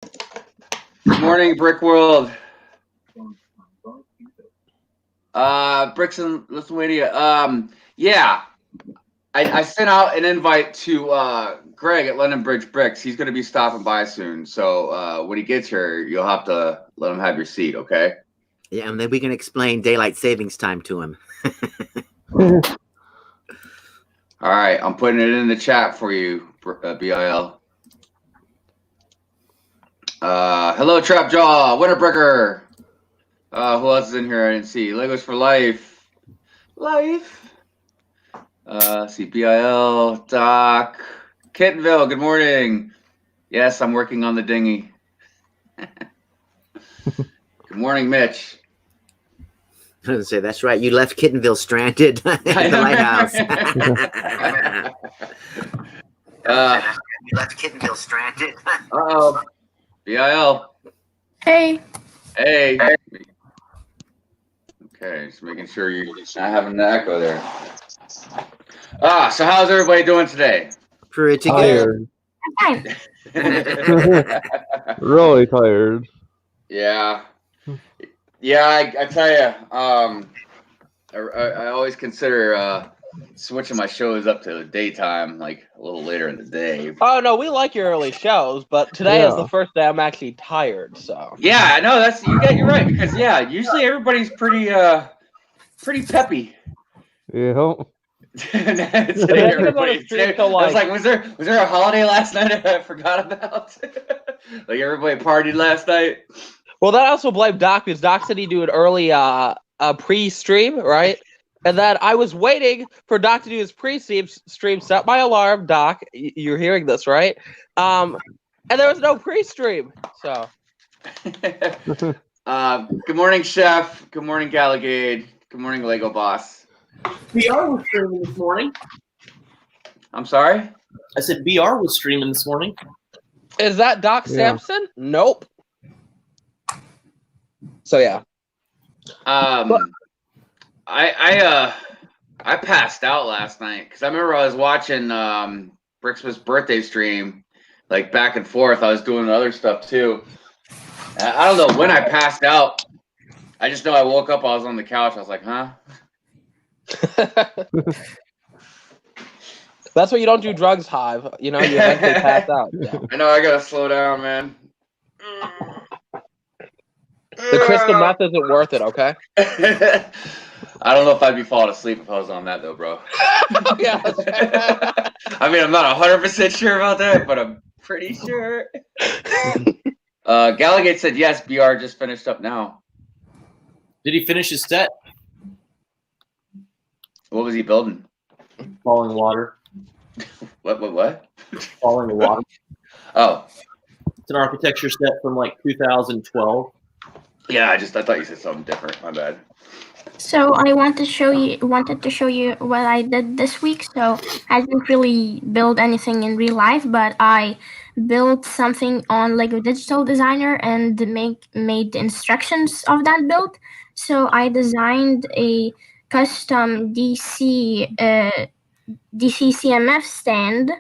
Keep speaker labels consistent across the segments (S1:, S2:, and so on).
S1: Good morning, Brick World. Bricks in Lithuania. Yeah, I sent out an invite to Greg at London Bridge Bricks. He's going to be stopping by soon. So when he gets here, you'll have to let him have your seat, okay?
S2: Yeah, and then we can explain daylight savings time to him.
S1: All right, I'm putting it in the chat for you, BIL. Hello, Trapjaw, Winterbreaker. Who else is in here? I didn't see. Legos for Life. See, BIL, Doc, Kittenville, good morning. Yes, I'm working on the dinghy. Good morning, Mitch.
S2: I was gonna say, that's right. You left Kittenville stranded at the lighthouse. You left Kittenville stranded.
S1: Uh-oh. BIL.
S3: Hey.
S1: Hey. Okay, just making sure you're not having the echo there. So how's everybody doing today?
S2: Pretty good.
S3: I'm
S4: fine. Really tired.
S1: Yeah. Yeah, I tell you, I always consider switching my shows up to daytime, like a little later in the day.
S5: Oh no, we like your early shows, but today is the first day I'm actually tired. So
S1: yeah, I know you're right, because usually everybody's pretty peppy.
S4: Yeah.
S1: Today, I was like, was there a holiday last night I forgot about? Like everybody partied last night.
S5: Well, that also blamed Doc, because Doc said he'd do an early pre-stream, right? And then I was waiting for Doc to do his pre-stream, set my alarm, Doc. You're hearing this, right? And there was no pre-stream, so.
S1: Good morning, Chef. Good morning, Galligade. Good morning, Lego Boss.
S6: BR was streaming this morning.
S1: I'm sorry?
S6: I said BR was streaming this morning.
S5: Is that Doc Sampson? Nope. So yeah.
S1: I passed out last night because I remember I was watching Brixmas birthday stream, like back and forth. I was doing other stuff too. I don't know when I passed out. I just know I woke up. I was on the couch. I was like, huh?
S5: That's why you don't do drugs, Hive. You know, you eventually pass out. Yeah.
S1: I know. I gotta slow down, man.
S5: The crystal meth isn't worth it, okay?
S1: I don't know if I'd be falling asleep if I was on that, though, bro.
S5: Yeah.
S1: I mean, I'm not 100% sure about that, but I'm pretty sure. Galligate said yes. BR just finished up now.
S6: Did he finish his set?
S1: What was he building?
S6: Falling water.
S1: What?
S6: Falling water.
S1: Oh.
S6: It's an architecture set from like 2012.
S1: Yeah, I thought you said something different. My bad.
S3: So I wanted to show you what I did this week. So I didn't really build anything in real life, but I built something on Lego Digital Designer and made the instructions of that build. So I designed a custom DC CMF stand.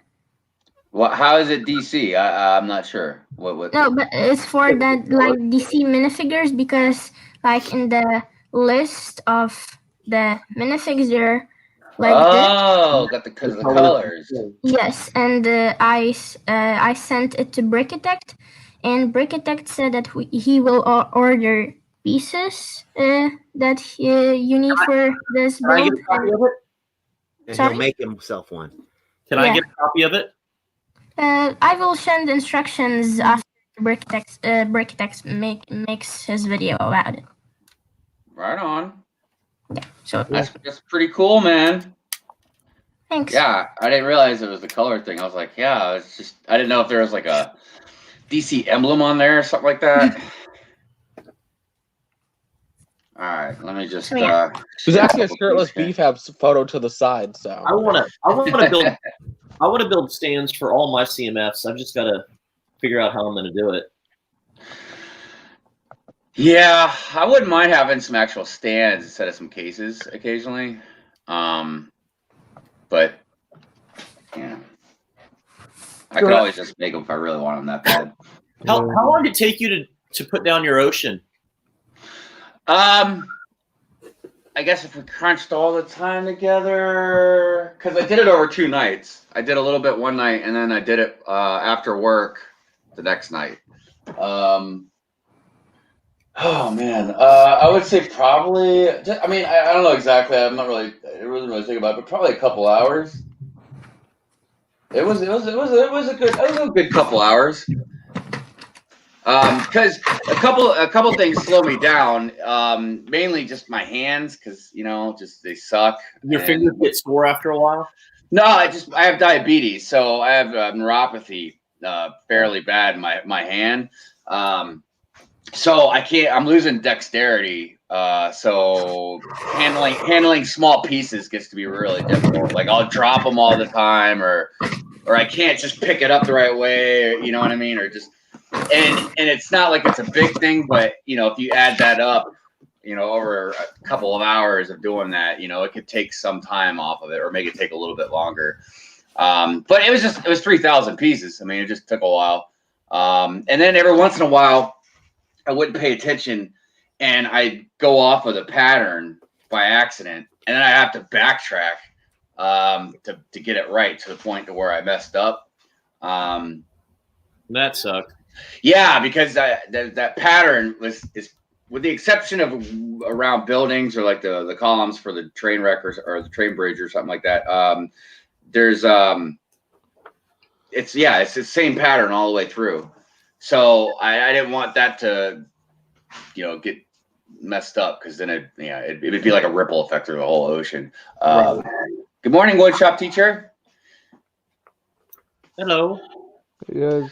S1: Well, how is it DC? I'm not sure. What?
S3: No, but it's for that like DC minifigures, because like in the list of the minifigs there, like
S1: got the colors.
S3: Yes, and I sent it to Brickitect, and Brickitect said that he will order pieces that you need for this build.
S6: Can I get a copy of it?
S2: And he'll make himself one.
S6: Can I get a copy of it?
S3: I will send instructions after Brickitex makes his video about it.
S1: Right on.
S3: Yeah, so
S1: that's pretty cool, man.
S3: Thanks.
S1: Yeah, I didn't realize it was the color thing. I was like, yeah, it's just I didn't know if there was like a DC emblem on there or something like that. All right, let me just.
S5: There's actually a shirtless Beefhab's photo to the side. So
S6: I want to build. I want to build stands for all my CMFs. I've just got to figure out how I'm going to do it.
S1: Yeah, I wouldn't mind having some actual stands instead of some cases occasionally. But yeah, I could always just make them if I really want them that bad.
S6: How long did it take you to put down your ocean?
S1: I guess if we crunched all the time together, because I did it over 2 nights. I did a little bit one night, and then I did it after work the next night. Oh man, I would say probably. I mean, I don't know exactly. I'm not really. I wasn't really thinking about it, but probably a couple hours. It was a good couple hours. Because a couple things slow me down. Mainly just my hands, because just they suck.
S6: Your fingers get sore after a while.
S1: No, I have diabetes, so I have neuropathy, fairly bad in my hand. So I can't. I'm losing dexterity. So handling small pieces gets to be really difficult. Like I'll drop them all the time, or I can't just pick it up the right way. Or, you know what I mean? Or just. And it's not like it's a big thing, but if you add that up, over a couple of hours of doing that, it could take some time off of it, or make it take a little bit longer. But it was 3,000 pieces. I mean, it just took a while. And then every once in a while, I wouldn't pay attention, and I'd go off of the pattern by accident, and then I have to backtrack to get it right to the point to where I messed up.
S6: That sucked.
S1: Yeah, because that pattern is, with the exception of around buildings or like the columns for the train wreck or the train bridge or something like that. There's it's the same pattern all the way through. So I didn't want that to get messed up, because then it would be like a ripple effect through the whole ocean. Good morning, woodshop teacher.
S6: Hello.
S4: Yes.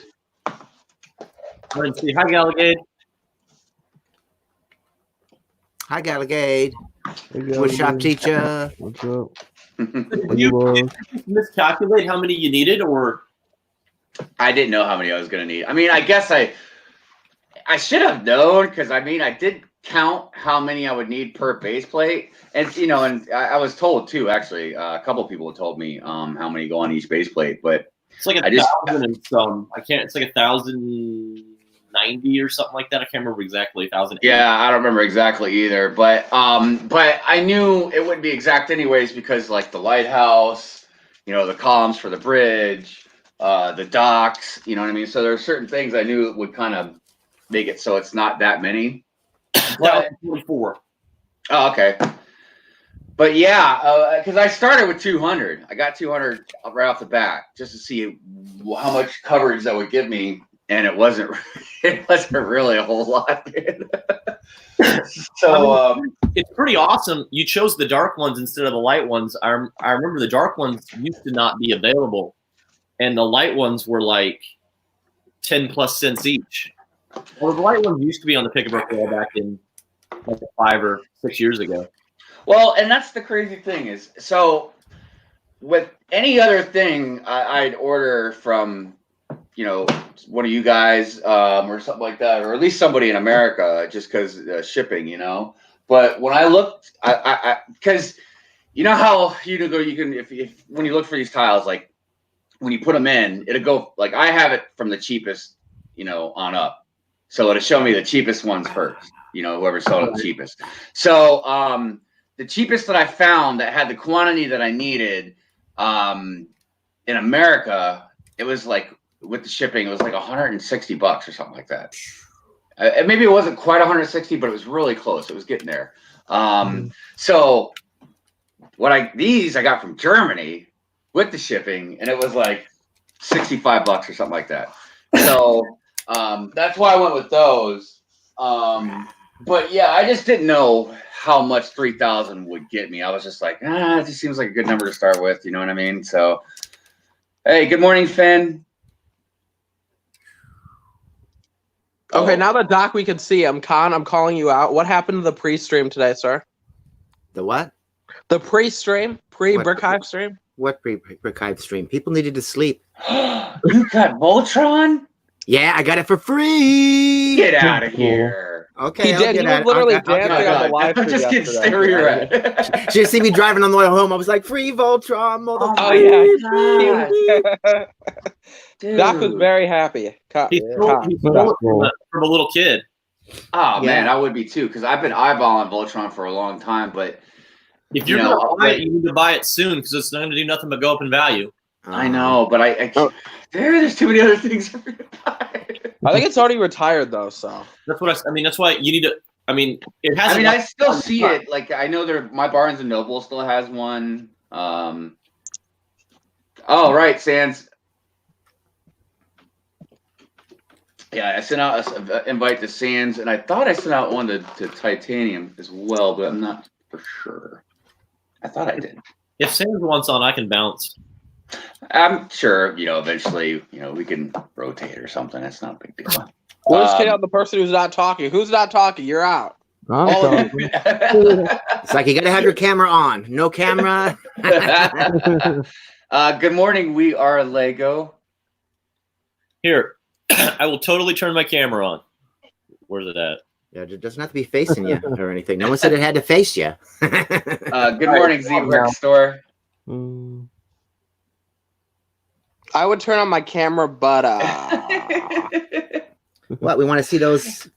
S6: Let's see. Hi, Galligade.
S2: Hi, Galligade.
S4: Hey,
S2: Woodshop teacher.
S4: What's up?
S6: Did you miscalculate how many you needed, or?
S1: I didn't know how many I was going to need. I mean, I guess I should have known, because I did count how many I would need per base plate, and and I was told too. Actually, a couple of people told me how many go on each base plate, but
S6: It's like 1,000 and some. It's like 1,090 or something like that. I can't remember exactly. 1,000.
S1: Yeah, I don't remember exactly either. But I knew it wouldn't be exact anyways, because like the lighthouse, the columns for the bridge, the docks, you know what I mean? So there are certain things I knew would kind of make it so it's not that many. But,
S6: 1,044.
S1: oh, okay. But yeah, because I started with 200. I got 200 right off the bat just to see how much coverage that would give me, and it wasn't really a whole lot. So
S6: it's pretty awesome. You chose the dark ones instead of the light ones. I remember the dark ones used to not be available, and the light ones were like 10 plus cents each. Well, the light ones used to be on the pick-a-brick wall back in like 5 or 6 years ago.
S1: Well, and that's the crazy thing is, so with any other thing I'd order from, one of you guys or something like that, or at least somebody in America, just because shipping, But when I looked, because how you can if when you look for these tiles, like when you put them in, it'll go like I have it from the cheapest, on up, so it'll show me the cheapest ones first, whoever sold it the cheapest. So the cheapest that I found that had the quantity that I needed in America, it was like, with the shipping, it was like $160 or something like that. Maybe it wasn't quite 160, but it was really close. It was getting there. So these I got from Germany with the shipping, and it was like $65 or something like that. So that's why I went with those. But yeah, I just didn't know how much 3,000 would get me. I was just like, it just seems like a good number to start with. You know what I mean? So, hey, good morning, Finn.
S5: Okay, now that Doc we can see him, Con, I'm calling you out. What happened to the pre-stream today, sir?
S2: The what?
S5: The pre-stream, pre-Brickhive stream.
S2: What pre-Brickhive stream? People needed to sleep.
S1: You got Voltron?
S2: Yeah, I got it for free.
S1: Get out of here.
S2: Okay,
S5: He
S2: I'll
S5: did.
S2: get
S5: He
S2: at
S5: was
S2: it.
S5: literally
S2: I'll get
S5: dancing
S2: at
S5: on
S2: it.
S5: the live
S1: I'm
S5: stream
S1: just kidding.
S5: yesterday.
S1: Stay where you're at.
S2: Should have seen me driving on the way home. I was like, "Free Voltron, motherfucker!"
S1: Oh
S5: yeah.
S1: God. Dude.
S5: Doc was very happy.
S6: He stole it from a little kid.
S1: Oh man,
S2: Yeah.
S1: I would be too because I've been eyeballing Voltron for a long time. But
S6: If you're
S1: know,
S6: gonna buy it, you need to buy it soon because it's not going to do nothing but go up in value.
S1: I know, but I
S5: Oh.
S1: there's too many other things I'm gonna buy.
S5: I think it's already retired though. So
S6: That's what I mean. That's why you need to. I mean, it has.
S1: I mean, I still see it. Like I know my Barnes and Noble still has one. Oh right, Sans. Yeah, I sent out an invite to Sans, and I thought I sent out one to Titanium as well, but I'm not for sure. I thought I did.
S6: If Sam's wants on, I can bounce.
S1: I'm sure, eventually, we can rotate or something. That's not a big deal.
S5: we'll just kick out the person who's not talking. Who's not talking? You're out.
S4: I'm
S5: All of
S4: talking.
S2: It's like you got to have your camera on. No camera.
S1: Good morning. We are Lego.
S6: Here, I will totally turn my camera on. Where's it at?
S2: Yeah, it doesn't have to be facing you or anything. No one said it had to face you.
S1: Good morning, Z Brick Store.
S4: Mm,
S5: I would turn on my camera, but
S2: What? We want to see those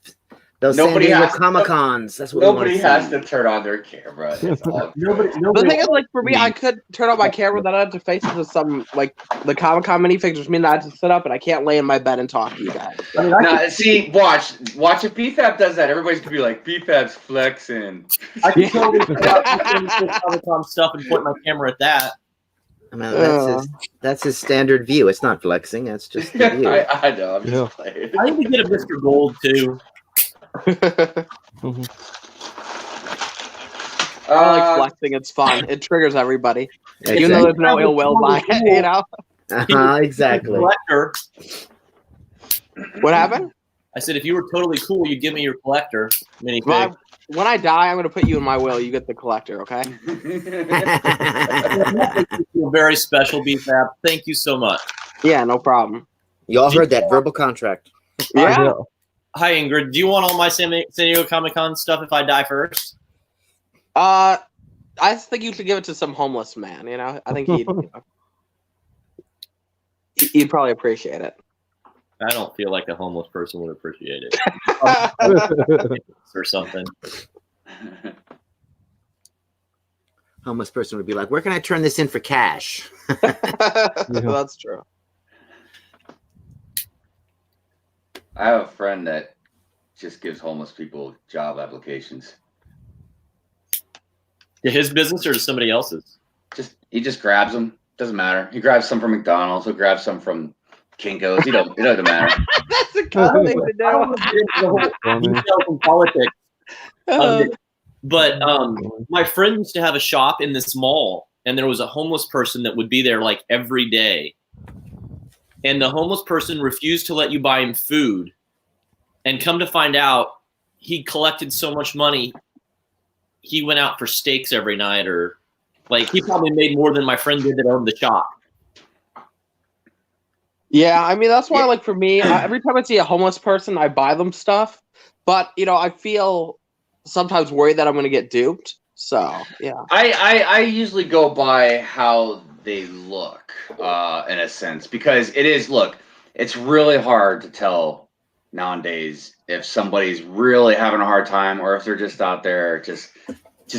S1: Nobody
S2: San Diego
S1: has to-
S2: Comic-Cons. That's what
S1: Nobody
S2: we want
S1: has to turn on their camera. It's all
S6: Nobody.
S5: the thing is, like for me, I could turn on my camera, then I have to face it to some like the Comic-Con minifigures, which means I have to sit up and I can't lay in my bed and talk to you guys.
S1: No, see, watch if BFAB does that. Everybody's gonna be like, BFAB's flexing.
S6: I can totally put out Comic-Con stuff and point my camera at that.
S2: I mean, that's his standard view. It's not flexing. That's just the view.
S1: I know. I'm just
S4: Yeah.
S1: playing.
S6: I need to get a Mr. Gold too.
S4: mhm.
S5: I like flexing. It's fun. It triggers everybody. Even though
S2: Exactly.
S5: there's no ill will by it, you know.
S2: Exactly.
S6: Collector.
S5: What happened?
S6: I said, if you were totally cool, you'd give me your collector minifig.
S5: Well, when I die, I'm gonna put you in my will. You get the collector, okay?
S6: You're very special, BFAB. Thank you so much.
S5: Yeah, no problem.
S2: You all heard that verbal contract.
S5: Yeah.
S6: Hi, Ingrid. Do you want all my San Diego Comic-Con stuff if I die first?
S5: I think you should give it to some homeless man. You know, I think he'd probably appreciate it.
S6: I don't feel like a homeless person would appreciate it. Or something.
S2: Homeless person would be like, "Where can I turn this in for cash?"
S5: That's true.
S1: I have a friend that just gives homeless people job applications.
S6: To his business or to somebody else's?
S1: He just grabs them. Doesn't matter. He grabs some from McDonald's. He'll grab some from Kinko's. It doesn't matter.
S5: That's a cool thing to
S6: I don't
S5: do.
S6: want to get into the whole
S4: Funny.
S6: details and politics of it. But my friend used to have a shop in this mall, and there was a homeless person that would be there like every day. And the homeless person refused to let you buy him food. And come to find out, he collected so much money, he went out for steaks every night, or like he probably made more than my friend did that owned the shop.
S5: Yeah, I mean that's why. Like for me, every time I see a homeless person, I buy them stuff. But I feel sometimes worried that I'm going to get duped. So yeah.
S1: I usually go by how they look, in a sense, because it's really hard to tell nowadays if somebody's really having a hard time or if they're just out there just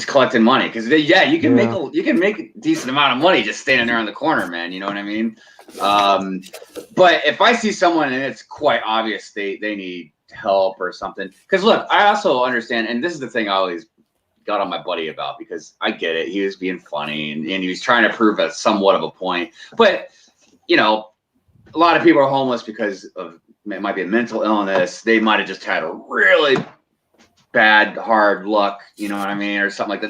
S1: collecting money. Because you can make a decent amount of money just standing there on the corner, man. You know what I mean? But if I see someone and it's quite obvious they need help or something, because look, I also understand, and this is the thing I always got on my buddy about, because I get it, he was being funny and he was trying to prove a somewhat of a point, but a lot of people are homeless because of, it might be a mental illness, they might have just had a really bad hard luck, you know what I mean, or something like that.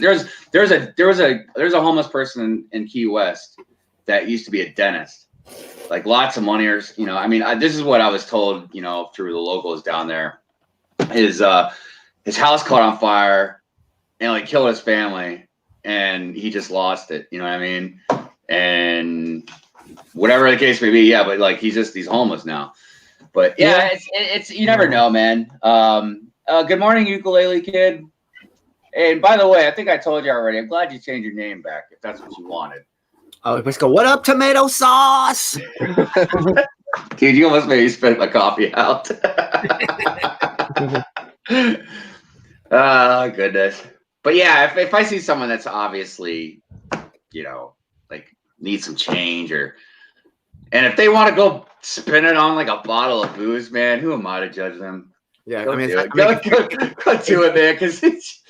S1: There's a homeless person in Key West that used to be a dentist, like lots of money, or this is what I was told, through the locals down there. His house caught on fire and like killed his family, and he just lost it, you know what I mean? And whatever the case may be, but like he's homeless now. But it's you never know, man. Good morning, ukulele kid. And by the way, I think I told you already. I'm glad you changed your name back if that's what you wanted.
S2: Oh, let's go. What up, tomato sauce?
S1: Dude, you almost made me spit my coffee out. Oh, goodness. But yeah, if I see someone that's obviously, like needs some change and if they want to go spin it on like a bottle of booze, man, who am I to judge them?
S2: Yeah,
S1: Go do it. Go do it, man, because it's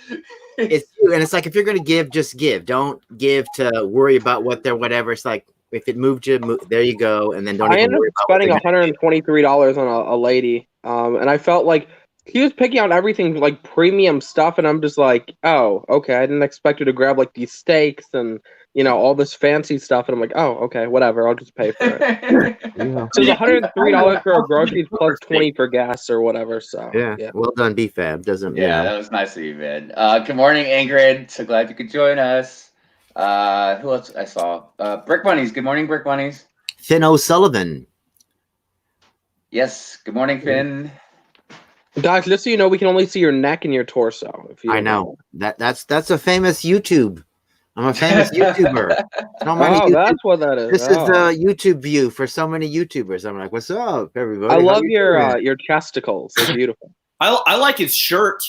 S2: you, and it's like if you're gonna give, just give. Don't give to worry about what they're whatever. It's like if it moved you, there you go, and then don't.
S5: I
S2: even
S5: ended
S2: worry
S5: up
S2: about
S5: spending $123 on a lady, and I felt like he was picking out everything like premium stuff, and I'm just like, oh, okay. I didn't expect her to grab like these steaks and all this fancy stuff, and I'm like, oh, okay, whatever. I'll just pay for it.
S4: Yeah.
S5: So it's $103 for groceries plus 20 for gas or whatever. So
S2: Yeah. Well done, BFAB. Doesn't.
S1: Yeah, that was nice of you, man. Good morning, Ingrid. So glad you could join us. Who else I saw? Brick Bunnies. Good morning, Brick Bunnies.
S2: Finn O'Sullivan.
S1: Yes. Good morning, Finn.
S5: Doc, just so you know, we can only see your neck and your torso. If you
S2: I know that's a famous YouTube. I'm a famous YouTuber. So many
S5: that's what that is.
S2: This is the YouTube view for so many YouTubers. I'm like, what's up, everybody?
S5: I
S2: How
S5: love
S2: you
S5: your
S2: doing?
S5: your chesticles. They're beautiful.
S6: I like his shirt.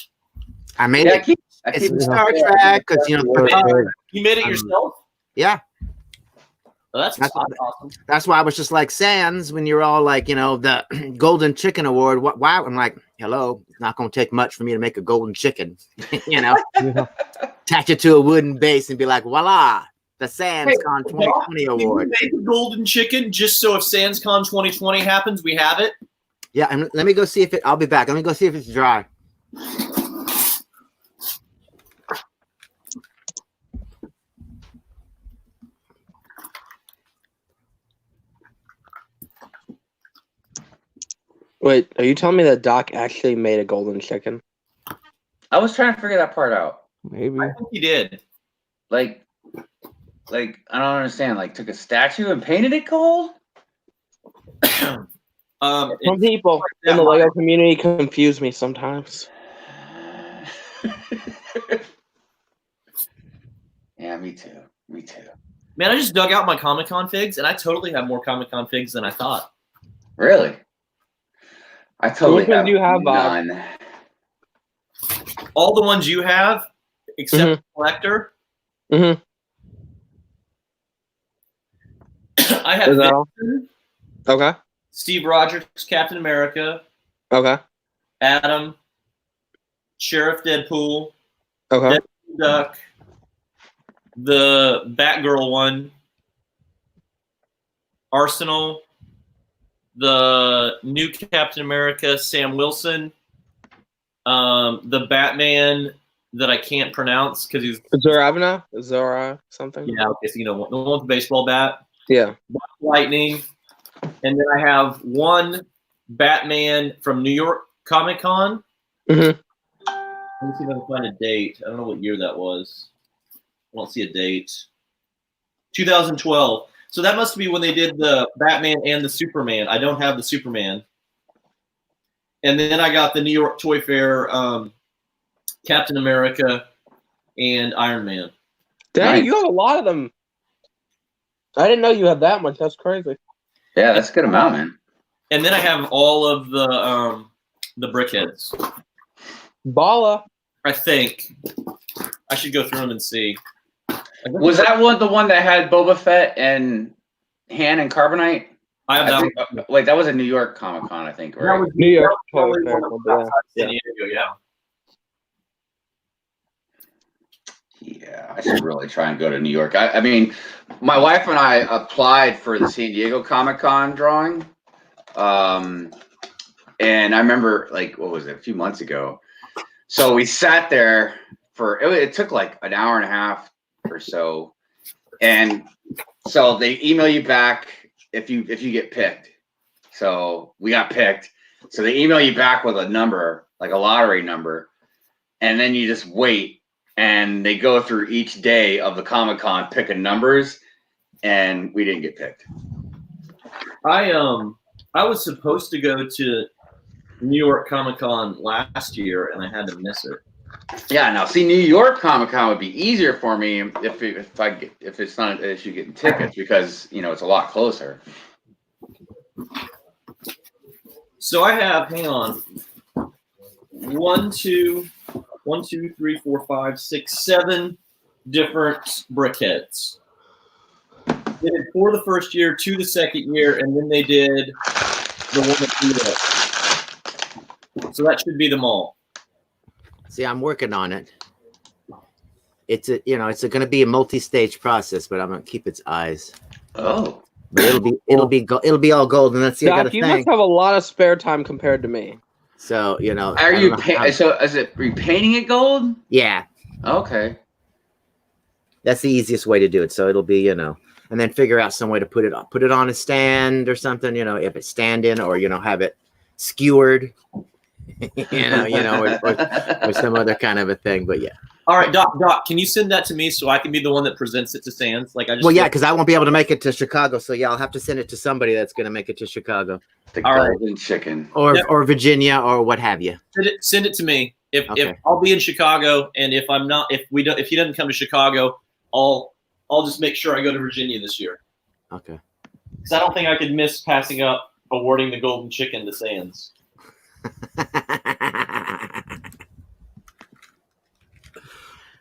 S2: I made
S1: Yeah,
S2: it. It's Star Trek because
S6: You made it yourself?
S2: yeah.
S6: Well, that's
S2: That's-
S6: awesome.
S2: That's why I was just like Sans when you're all like, the Golden Chicken Award. Wow, I'm like, hello, it's not going to take much for me to make a golden chicken. Attach it to a wooden base and be like, voila, the SansCon 2020
S6: Can
S2: award.
S6: you make a golden chicken just so if SansCon 2020 happens, we have it?
S2: Yeah, and let me go see if I'll be back. Let me go see if it's dry.
S5: Wait, are you telling me that Doc actually made a golden chicken?
S1: I was trying to figure that part out.
S4: Maybe.
S6: I think he did.
S1: Like I don't understand. Like, took a statue and painted it gold?
S5: Some people in the Lego community confuse me sometimes.
S1: Yeah, me too. Me too.
S6: Man, I just dug out my Comic-Con figs, and I totally have more Comic-Con figs than I thought.
S1: Really? I totally
S5: Which ones
S1: have
S5: do you have, Bob?
S1: none.
S6: All the ones you have, except
S5: Mhm.
S6: the collector.
S5: Mhm.
S6: I have
S5: Is that all?
S6: Vincent,
S5: Okay.
S6: Steve Rogers, Captain America,
S5: Okay.
S6: Adam, Sheriff Deadpool,
S5: Okay.
S6: Duck, the Batgirl one, Arsenal, the new Captain America, Sam Wilson, the Batman that I can't pronounce because he's
S5: Zora something.
S6: the one with the baseball bat,
S5: Yeah.
S6: Lightning, and then I have one Batman from New York Comic Con.
S5: Mhm.
S6: Let me see if I can find a date. I don't know what year that was. I don't see a date. 2012. So that must be when they did the Batman and the Superman. I don't have the Superman. And then I got the New York Toy Fair Captain America and Iron Man.
S5: Dang,
S1: Nice.
S5: you have a lot of them. I didn't know you had that much. That's crazy.
S1: Yeah, that's a good amount, man.
S6: And then I have all of the Brickheads.
S5: Bala.
S6: I think. I should go through them and see.
S1: Was that the one that had Boba Fett and Han and Carbonite?
S6: I have that one.
S1: Wait, that was a New York Comic Con, I think,
S6: That
S1: right?
S6: was
S5: New York Toy
S6: probably
S5: Fair.
S6: one of
S5: Yeah.
S6: San Diego, yeah.
S1: Yeah, I should really try and go to New York. I mean, my wife and I applied for the San Diego Comic Con drawing. And I remember, like, what was it, a few months ago. So we sat there it took like an hour and a half or so. And so they email you back if you get picked. So we got picked. So they email you back with a number, like a lottery number. And then you just wait. And they go through each day of the Comic-Con picking numbers, and we didn't get picked.
S6: I was supposed to go to New York Comic Con last year, and I had to miss it.
S1: Yeah, now see, New York Comic Con would be easier for me if it's not an issue getting tickets because it's a lot closer.
S6: So I have, hang on, 1, 2, 3, 4, 5, 6, 7 different brickheads. They did 4 the first year, 2 the second year, and then they did the one that beat it. So that should be them all.
S2: See, I'm working on it. It's going to be a multi-stage process, but I'm going to keep its eyes.
S1: Oh,
S2: But it'll be all gold, and that's the other
S5: Doc, you
S2: thing.
S5: must have a lot of spare time compared to me.
S2: So
S1: are you so is it repainting it gold?
S2: Yeah,
S1: Okay.
S2: that's the easiest way to do it. So it'll be and then figure out some way to put it on a stand or something. If it's stand-in or have it skewered. or some other kind of a thing. But yeah.
S6: All right, Doc, can you send that to me so I can be the one that presents it to Sands?
S2: Because I won't be able to make it to Chicago. So yeah, I'll have to send it to somebody that's going to make it to Chicago.
S1: The
S6: All right.
S1: golden chicken.
S2: Or Virginia or what have you.
S6: Send it to me. If
S2: Okay.
S6: I'll be in Chicago, and if he doesn't come to Chicago, I'll just make sure I go to Virginia this year.
S2: Okay.
S6: Because I don't think I could miss passing up awarding the golden chicken to Sands.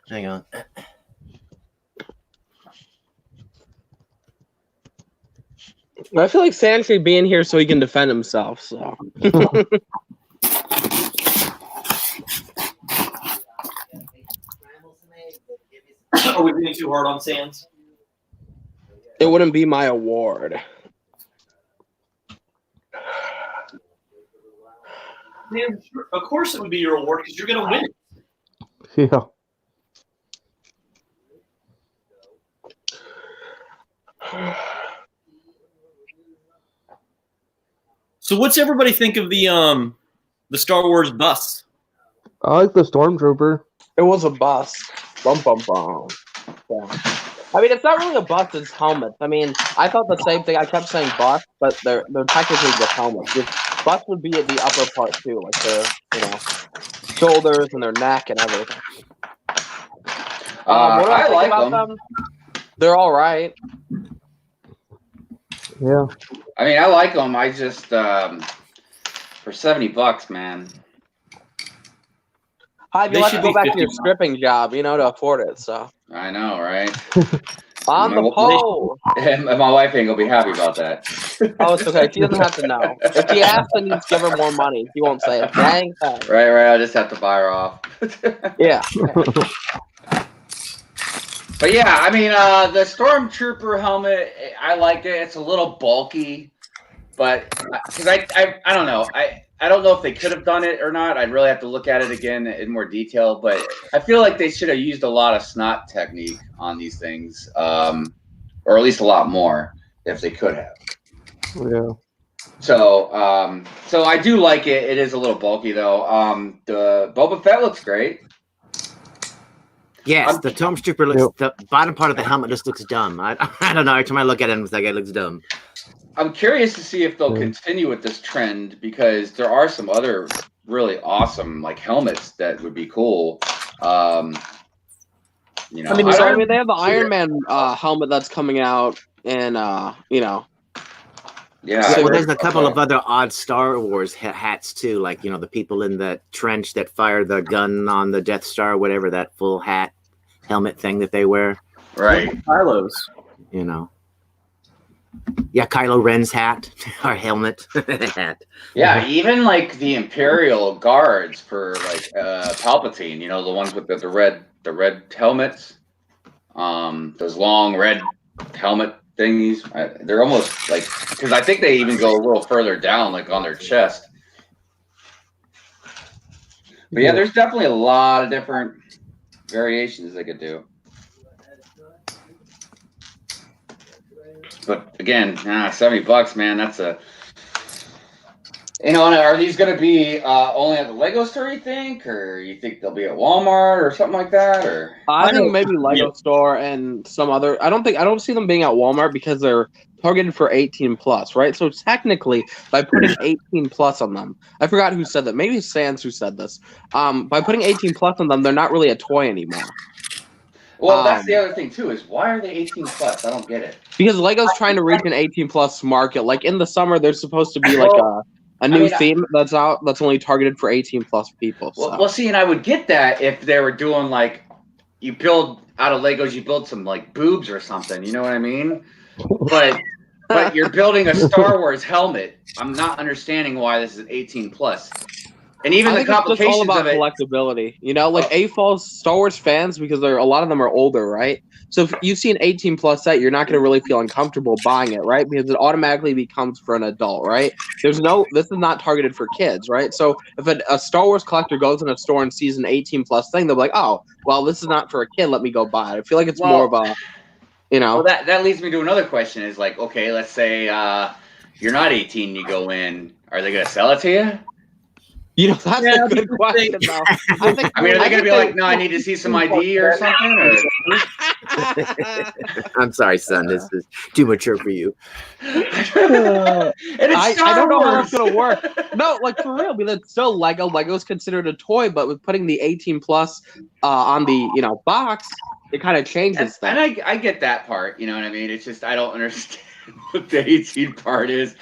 S2: Hang on.
S5: I feel like Sans should be in here so he can defend himself. So
S6: Are we being too hard on Sands?
S5: it wouldn't be my award.
S6: Man, of course it would be your award because you're going to win it.
S4: Yeah.
S6: So what's everybody think of the Star Wars bus?
S4: I like the Stormtrooper.
S5: It was a bust. Bum bum bum. Yeah. I mean, it's not really a bust. It's helmets. I mean, I thought the same thing. I kept saying bust, but they're technically just helmets. Bust would be at the upper part too, like their shoulders and their neck and everything. What do I think
S1: like
S5: about
S1: them.
S5: They're all right.
S4: Yeah.
S1: I mean, I like them. I just for $70, man.
S5: Hi,
S6: They
S5: you'll have
S6: should
S5: to go
S6: be
S5: back to your
S6: $50.
S5: stripping job, to afford it. So
S1: I know, right?
S5: on the pole.
S1: My wife ain't gonna be happy about that.
S5: Oh, it's okay. She doesn't have to know. If she asks, then you just give her more money. She won't say it. Dang thing.
S1: Right. I'll just have to buy her off.
S5: Yeah.
S1: But yeah, I mean, the Stormtrooper helmet, I like it. It's a little bulky, but because I don't know, I don't know if they could have done it or not. I'd really have to look at it again in more detail. But I feel like they should have used a lot of snot technique on these things, or at least a lot more if they could have.
S4: Yeah.
S1: So I do like it. It is a little bulky though. The Boba Fett looks great.
S2: Yes, the Stormtrooper looks. The bottom part of the helmet just looks dumb. I don't know. Every time I look at it, it's like it looks dumb.
S1: I'm curious to see if they'll continue with this trend because there are some other really awesome helmets that would be cool.
S5: I mean, they have the Iron Man helmet that's coming out, and
S1: Yeah.
S2: Well, there's a couple of other odd Star Wars hats too, like the people in the trench that fire the gun on the Death Star, whatever, that full hat helmet thing that they wear.
S1: Right.
S6: Kylo's.
S2: Yeah, Kylo Ren's hat or helmet. Hat.
S1: Yeah, even the Imperial guards for Palpatine, the ones with the red helmets, those long red helmet thingies. They're almost because I think they even go a little further down, on their chest. But yeah, there's definitely a lot of different variations they could do. But again, $70, man, You know, and are these going to be only at the Lego store, you think? Or you think they'll be at Walmart or something like that? Or
S5: I think maybe Lego Store and some other. I don't see them being at Walmart because they're targeted for 18 plus, right? So technically, by putting 18 plus on them, I forgot who said that. Maybe it's Sans who said this. By putting 18 plus on them, they're not really a toy anymore.
S1: Well, that's the other thing too. Is why are they 18 plus? I don't get it.
S5: Because Lego's trying to reach an 18 plus market. Like in the summer, there's supposed to be like a new theme that's out that's only targeted for 18 plus people. So.
S1: Well, see, and I would get that if they were doing like you build out of Legos, you build some like boobs or something. You know what I mean? But you're building a Star Wars helmet. I'm not understanding why this is 18 plus. And even the complications
S5: it's all about
S1: of it.
S5: Collectability, you know, like AFOL's Star Wars fans because a lot of them are older, right? So if you see an 18 plus set, you're not going to really feel uncomfortable buying it, right? Because it automatically becomes for an adult, right? This is not targeted for kids, right? So if a Star Wars collector goes in a store and sees an 18 plus thing, they'll be like, oh, well, this is not for a kid. Let me go buy it. I feel like it's more of a, you know.
S1: Well, that leads me to another question is like, okay, let's say you're not 18, you go in. Are they going to sell it to you?
S5: You know, that's a good question, though.
S1: I mean, are they going to be like, no, I need to see some ID or something? Or?
S2: I'm sorry, son. This is too mature for you.
S1: I
S5: don't know how it's going to work. No, like, for real. Because it's still Lego. Lego's considered a toy, but with putting the 18 plus on the, you know, box, it kind of changes that.
S1: And I get that part. You know what I mean? It's just I don't understand what the 18 part is.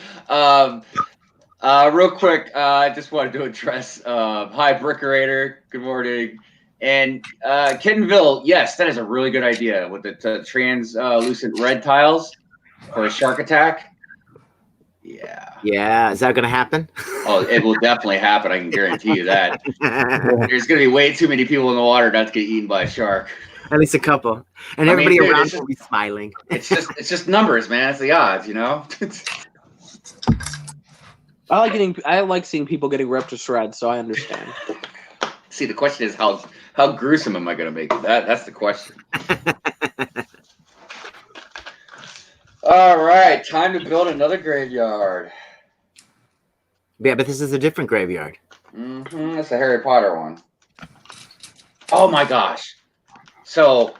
S1: Real quick, I just wanted to address hi Brickerator, good morning. And Kittenville, yes, that is a really good idea with the translucent red tiles for a shark attack.
S2: Yeah, is that gonna happen?
S1: Oh, it will definitely happen, I can guarantee you that. There's gonna be way too many people in the water not to get eaten by a shark.
S2: At least a couple. And everybody around will be smiling.
S1: It's just numbers, man. It's the odds, you know?
S5: I like seeing people getting ripped to shreds, so I understand.
S1: See, the question is how gruesome am I going to make it? That's the question. All right, time to build another graveyard.
S2: Yeah, but this is a different graveyard.
S1: It's a Harry Potter one. Oh my gosh! So,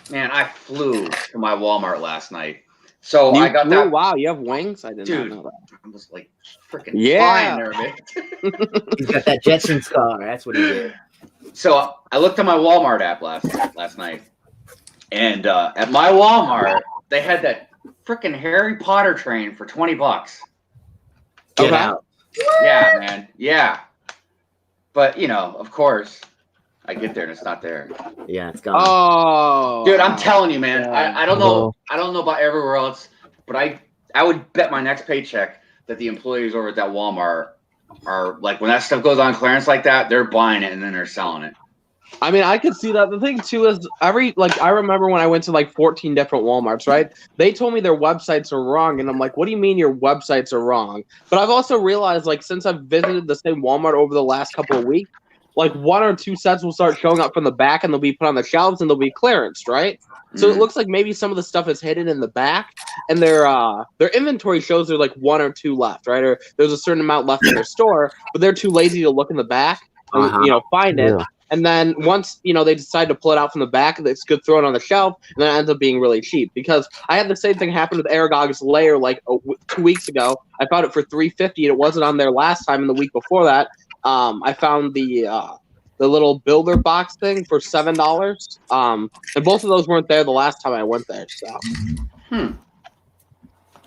S1: man, I flew to my Walmart last night. So I got that.
S5: Wow, you have wings? I did not know that.
S1: I was like freaking flying there, man.
S2: He's got that Jetson scar. That's what he did.
S1: So I looked at my Walmart app last night, and at my Walmart they had that freaking Harry Potter train for $20.
S2: Get out.
S1: Yeah, man. Yeah. But you know, of course, I get there and it's not there.
S2: Yeah, it's gone.
S5: Oh,
S1: dude, I'm telling you, man. I don't know. I don't know about everywhere else, but I would bet my next paycheck that the employees over at that Walmart are like, when that stuff goes on clearance like that, they're buying it and then they're selling it.
S5: I mean, I could see that. The thing too is I remember when I went to like 14 different Walmarts, right? They told me their websites are wrong, and I'm like, what do you mean your websites are wrong? But I've also realized, like, since I've visited the same Walmart over the last couple of weeks, like one or two sets will start showing up from the back and they'll be put on the shelves and they'll be clearanced, right? So it looks like maybe some of the stuff is hidden in the back, and their inventory shows there's like one or two left, right? Or there's a certain amount left in their store, but they're too lazy to look in the back and find it. And then once they decide to pull it out from the back, it's good throw it on the shelf, and then it ends up being really cheap. Because I had the same thing happen with Aragog's Lair like 2 weeks ago. I found it for $3.50, and it wasn't on there last time. And the week before that, I found the little builder box thing for $7. And both of those weren't there the last time I went there. So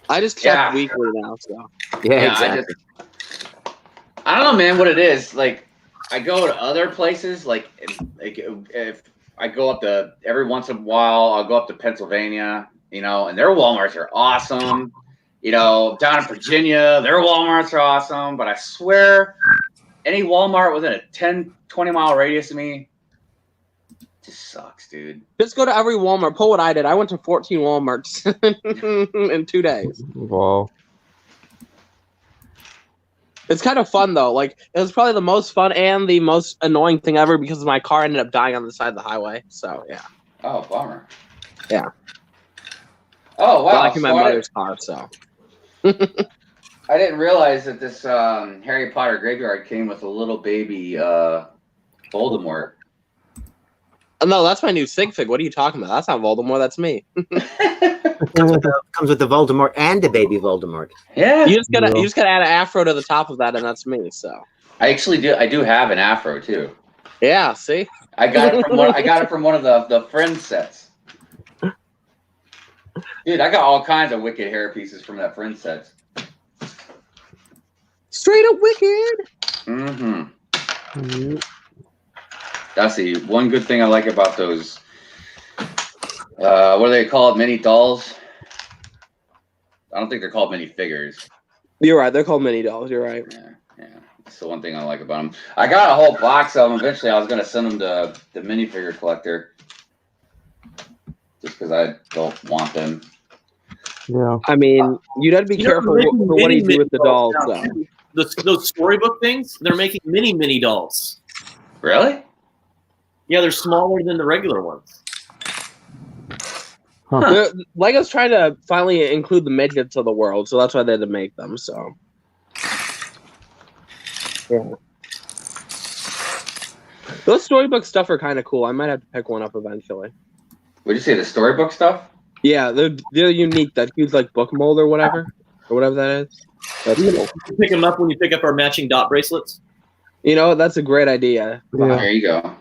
S5: I just check weekly now. So
S2: yeah, exactly.
S1: I don't know, man, what it is. Like, I go to other places, like if I go up to every once in a while, I'll go up to Pennsylvania, and their Walmarts are awesome. Down in Virginia, their Walmarts are awesome. But I swear, any Walmart within a 10, 20-mile radius of me just sucks, dude.
S5: Just go to every Walmart. Pull what I did. I went to 14 Walmarts in 2 days.
S4: Wow.
S5: It's kind of fun, though. Like, it was probably the most fun and the most annoying thing ever because my car ended up dying on the side of the highway. So, yeah.
S1: Oh, bummer.
S5: Yeah.
S1: Oh, wow.
S5: Like in my mother's car, so.
S1: I didn't realize that this Harry Potter graveyard came with a little baby Voldemort.
S5: No, that's my new sig fig. What are you talking about? That's not Voldemort. That's me.
S2: Comes with the Voldemort and the baby Voldemort.
S1: Yeah.
S5: You just gotta add an afro to the top of that, and that's me. So
S1: I actually do. I do have an afro too.
S5: yeah, see.
S1: I got it from one of the Friends sets. Dude, I got all kinds of wicked hair pieces from that Friends set.
S5: Straight up wicked.
S1: Mm-hmm.
S4: Yep.
S1: That's the one good thing I like about those. What do they call it? Mini dolls. I don't think they're called mini figures.
S5: You're right. They're called mini dolls. You're right.
S1: Yeah. That's the one thing I like about them. I got a whole box of them. Eventually, I was going to send them to the minifigure collector. Just because I don't want them.
S4: Yeah.
S5: I mean, you'd have to be careful
S6: they're
S5: for
S6: making
S5: what you do
S6: mini
S5: with the dolls,
S6: dolls now.
S5: though.
S6: Those storybook things, they're making mini dolls.
S1: Really?
S6: Yeah, they're smaller than the regular ones.
S5: Lego's trying to finally include the midgets of the world, so that's why they had to make them. So, yeah. Those storybook stuff are kind of cool. I might have to pick one up eventually.
S1: Would you say the storybook stuff?
S5: Yeah, they're unique. That huge like book mold or whatever that is. That's cool.
S6: You pick them up when you pick up our matching dot bracelets.
S5: You know, that's a great idea.
S4: Yeah.
S1: There you go.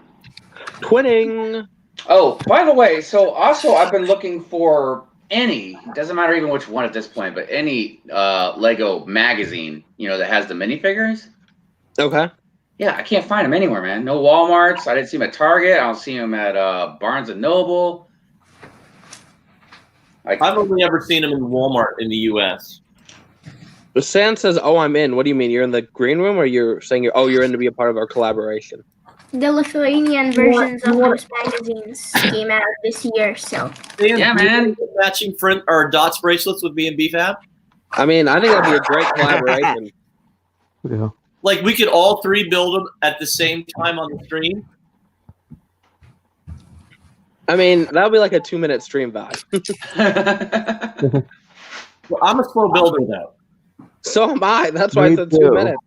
S5: Twinning.
S1: Oh, by the way, so also I've been looking for any, doesn't matter even which one at this point, but any Lego magazine, that has the minifigures.
S5: Okay.
S1: Yeah, I can't find them anywhere, man. No Walmarts. I didn't see them at Target. I don't see them at Barnes & Noble.
S6: I've only ever seen them in Walmart in the U.S.
S5: The Sam says, "Oh, I'm in." What do you mean? You're in the green room, or you're saying you're in to be a part of our collaboration?
S3: The Lithuanian versions of those magazines came out this year, so
S6: Dan,
S1: Yeah,
S6: do you
S1: man.
S6: think matching friend or dots bracelets would be in BFAB.
S5: I mean, I think that'd be a great collaboration.
S4: Yeah.
S6: Like we could all three build them at the same time on the stream.
S5: I mean, that would be like a 2-minute stream vibe.
S6: Well, I'm a slow builder though.
S5: So am I. That's why I
S4: Me
S5: said
S4: too.
S5: 2 minutes.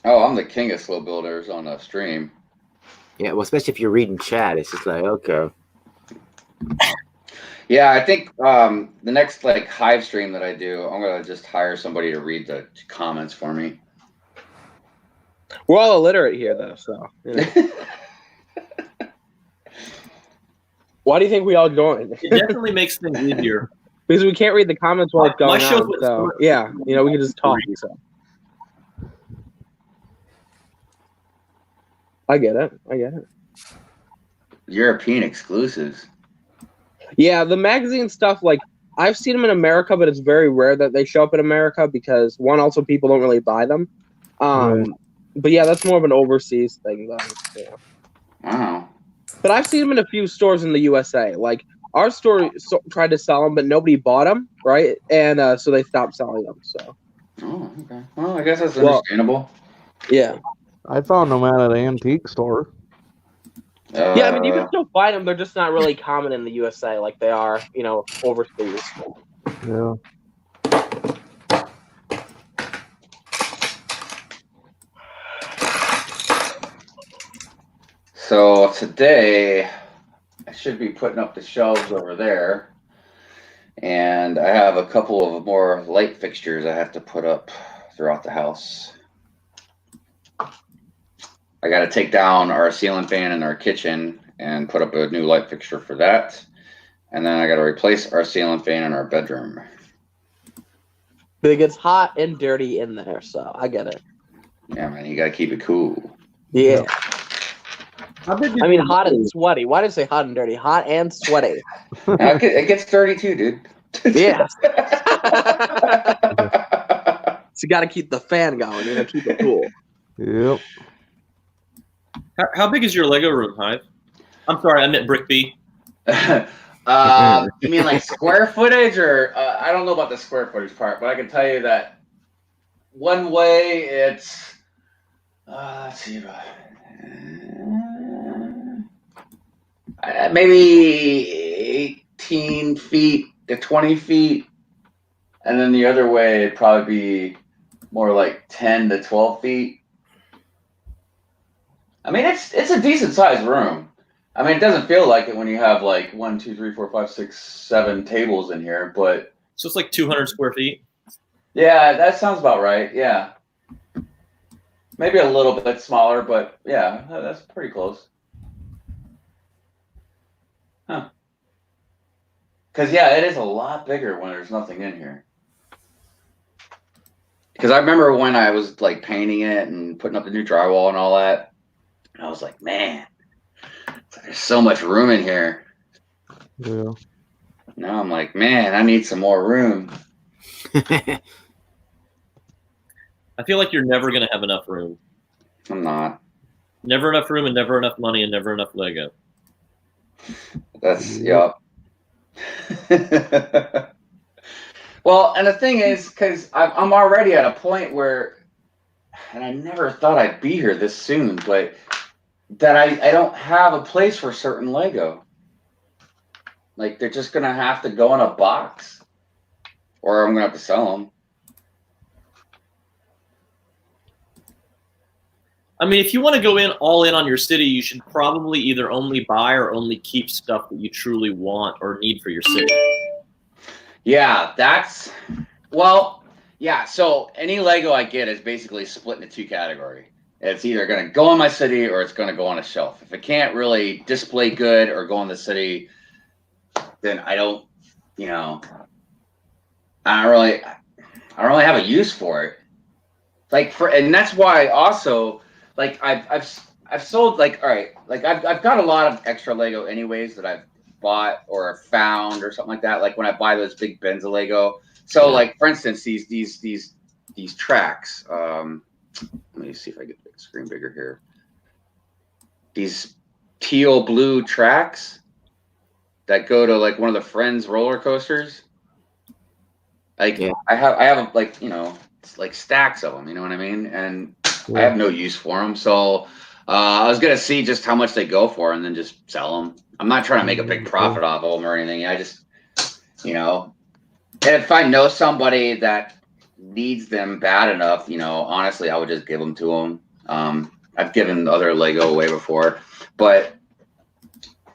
S1: Oh, I'm the king of slow builders on a stream.
S2: Yeah, well, especially if you're reading chat, it's just like, okay.
S1: Yeah, I think the next Hive stream that I do, I'm gonna just hire somebody to read the comments for me.
S5: We're all illiterate here, though. So, why do you think we all join?
S6: It definitely makes things easier.
S5: Because we can't read the comments while it's
S6: My
S5: going
S6: show's
S5: on.
S6: with
S5: So,
S6: Smart.
S5: yeah, we can just talk. So, I get it.
S1: European exclusives.
S5: Yeah, the magazine stuff, I've seen them in America, but it's very rare that they show up in America because, one, also people don't really buy them. But yeah, that's more of an overseas thing, though. Yeah.
S1: Wow.
S5: But I've seen them in a few stores in the USA. Our store tried to sell them, but nobody bought them, right? And so they stopped selling them. So.
S1: Oh, okay. Well, I guess that's understandable.
S5: Yeah.
S4: I found them at an antique store.
S5: Yeah, I mean, you can still find them. They're just not really common in the USA like they are, overseas.
S4: Yeah.
S1: So today, I should be putting up the shelves over there. And I have a couple of more light fixtures I have to put up throughout the house. I got to take down our ceiling fan in our kitchen and put up a new light fixture for that. And then I got to replace our ceiling fan in our bedroom.
S5: But it gets hot and dirty in there, so I get it.
S1: Yeah, man, you got to keep it cool.
S5: Yeah. I mean, hot and
S6: and
S5: sweaty. Why did I say hot and dirty? Hot and sweaty.
S1: It gets dirty too, dude.
S5: Yeah. So you got to keep the fan going. Keep it cool.
S4: Yep.
S6: How big is your Lego room, Hive? I'm sorry, I meant Brick B.
S1: You mean square footage, or I don't know about the square footage part, but I can tell you that one way it's let's see, maybe 18 feet to 20 feet, And then the other way, it'd probably be more like 10 to 12 feet. I mean, it's a decent sized room. I mean, it doesn't feel like it when you have like 1, 2, 3, 4, 5, 6, 7 tables in here, but
S6: So it's like 200 square feet.
S1: yeah, that sounds about right. Yeah. Maybe a little bit smaller, but yeah, that's pretty close. Huh. Because, yeah, it is a lot bigger when there's nothing in here. Because I remember when I was, like, painting it and putting up the new drywall and all that, I was like, man, there's so much room in here.
S4: Yeah.
S1: Now I'm like, man, I need some more room.
S6: I feel like you're never going to have enough room.
S1: I'm not.
S6: Never enough room and never enough money and never enough Lego.
S1: That's, yup. Well, and the thing is, because I'm already at a point where, and I never thought I'd be here this soon, but that I don't have a place for certain Lego. Like, they're just going to have to go in a box, or I'm going to have to sell them.
S6: I mean, if you want to go all in on your city, you should probably either only buy or only keep stuff that you truly want or need for your city.
S1: Yeah, well, yeah, so any Lego I get is basically split into 2 categories. It's either going to go in my city or it's going to go on a shelf. If it can't really display good or go in the city, then I don't really have a use for it. And that's why also, like, I've sold, like, all right, like I've got a lot of extra Lego anyways that I've bought or found or something like that. Like when I buy those big bins of Lego. So like, for instance, these tracks. Let me see if I get the screen bigger here. These teal blue tracks that go to like one of the Friends roller coasters. Like I have like, it's like stacks of them, you know what I mean? And I have no use for them. So I was going to see just how much they go for and then just sell them. I'm not trying to make a big profit off of them or anything. I just, if I know somebody that needs them bad enough, honestly, I would just give them to them. I've given other Lego away before, but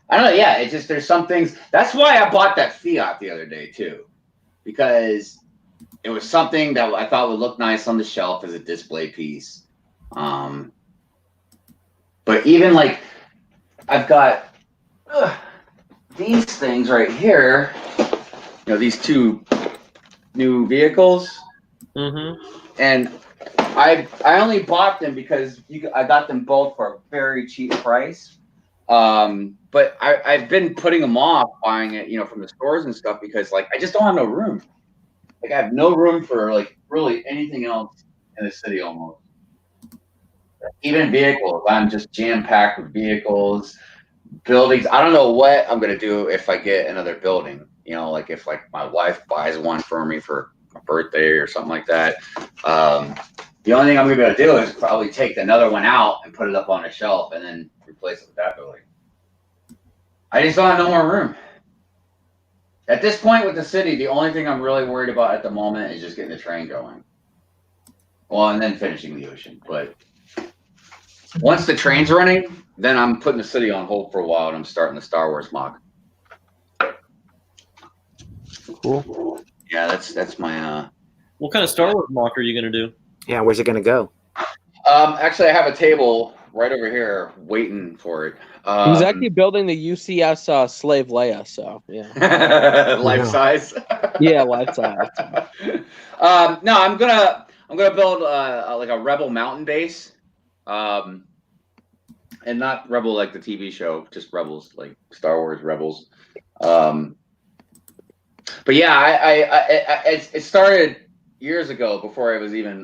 S1: I don't know. Yeah, it's just, there's some things. That's why I bought that Fiat the other day too, because it was something that I thought would look nice on the shelf as a display piece. But even like, I've got these things right here, these 2 new vehicles.
S6: Mm-hmm.
S1: And I only bought them because I got them both for a very cheap price. But I've been putting them off buying it, from the stores and stuff because like I just don't have no room. Like I have no room for like really anything else in the city almost. Even vehicles, I'm just jam packed with vehicles, buildings. I don't know what I'm gonna do if I get another building. Like if like my wife buys one for me for my birthday or something like that. The only thing I'm gonna be able to do is probably take another one out and put it up on a shelf and then replace it with that building. I just don't have no more room. At this point with the city, the only thing I'm really worried about at the moment is just getting the train going. Well, and then finishing the ocean. But once the train's running, then I'm putting the city on hold for a while and I'm starting the Star Wars mock.
S4: Cool.
S1: Yeah, that's my
S6: What kind of Star Wars mock are you going to do?
S2: Yeah, where's it gonna go?
S1: actually I have a table right over here waiting for it.
S5: He's actually building the UCS Slave Leia, so yeah.
S1: Life size.
S5: Yeah, life size.
S1: No, I'm gonna build like a Rebel mountain base, and not Rebel like the TV show, just Rebels like Star Wars Rebels. But yeah, it started years ago before I was even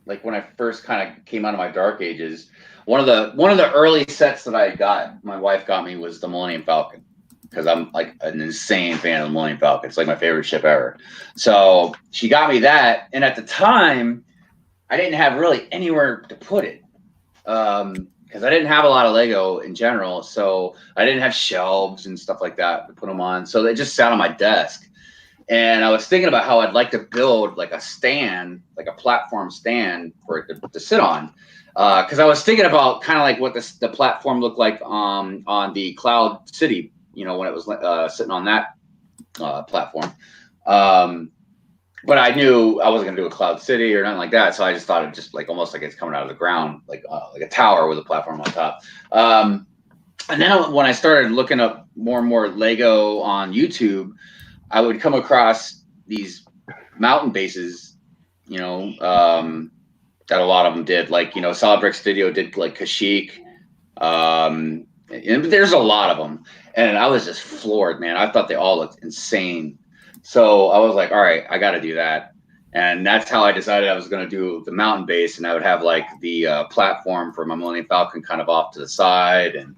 S1: like when I first kind of came out of my dark ages. One of the early sets that I got, my wife got me, was the Millennium Falcon, because I'm like an insane fan of the Millennium Falcon. It's like my favorite ship ever. So she got me that, and at the time, I didn't have really anywhere to put it, because I didn't have a lot of Lego in general. So I didn't have shelves and stuff like that to put them on. So they just sat on my desk. And I was thinking about how I'd like to build like a stand, like a platform stand for it to sit on. Because I was thinking about kind of like what the platform looked like on the Cloud City, you know, when it was sitting on that platform. But I knew I wasn't going to do a Cloud City or nothing like that. So I just thought it just like almost like it's coming out of the ground, like a tower with a platform on top. And then when I started looking up more and more Lego on YouTube, I would come across these mountain bases, you know, that a lot of them did. Like, you know, Solid Brick Studio did like Kashyyyk. And there's a lot of them. And I was just floored, man. I thought they all looked insane. So I was like, all right, I got to do that. And that's how I decided I was going to do the mountain base. And I would have like the platform for my Millennium Falcon kind of off to the side. And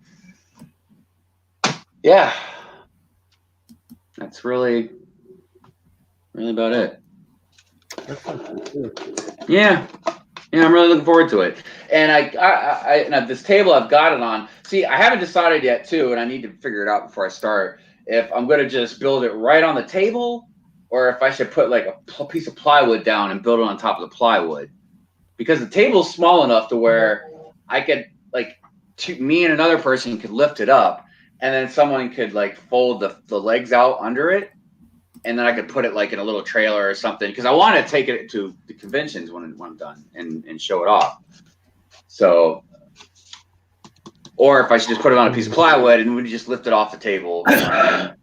S1: yeah, that's really about it. Yeah. Yeah, I'm really looking forward to it. And I this table I've got it on. See, I haven't decided yet too, and I need to figure it out before I start, if I'm going to just build it right on the table or if I should put like a piece of plywood down and build it on top of the plywood. Because the table's small enough to where I could like me and another person could lift it up and then someone could like fold the legs out under it. And then I could put it like in a little trailer or something because I want to take it to the conventions when I'm done and show it off. So, or if I should just put it on a piece of plywood and we just lift it off the table.
S6: I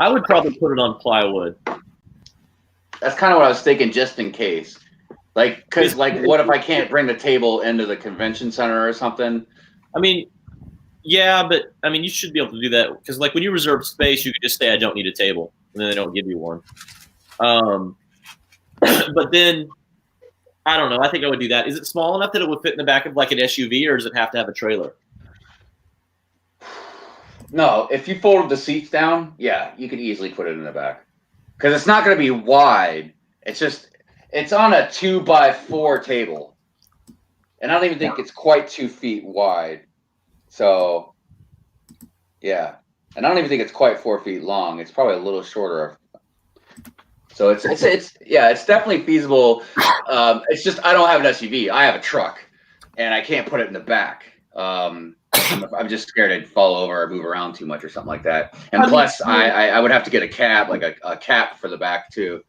S6: would probably put it on plywood.
S1: That's kind of what I was thinking, just in case. Like, because like, what if I can't bring the table into the convention center or something?
S6: I mean, yeah, but I mean, you should be able to do that because, like, when you reserve space, you could just say, "I don't need a table," and then they don't give you one. But then, I don't know. I think I would do that. Is it small enough that it would fit in the back of like an SUV, or does it have to have a trailer?
S1: No, if you folded the seats down, yeah, you could easily put it in the back because it's not going to be wide. It's on a 2x4 table, and I don't even think it's quite 2 feet wide. So, yeah, and I don't even think it's quite 4 feet long. It's probably a little shorter. So it's definitely feasible. It's just I don't have an SUV. I have a truck, and I can't put it in the back. I'm just scared I'd fall over or move around too much or something like that. And plus, I would have to get a cab, like a cap for the back too.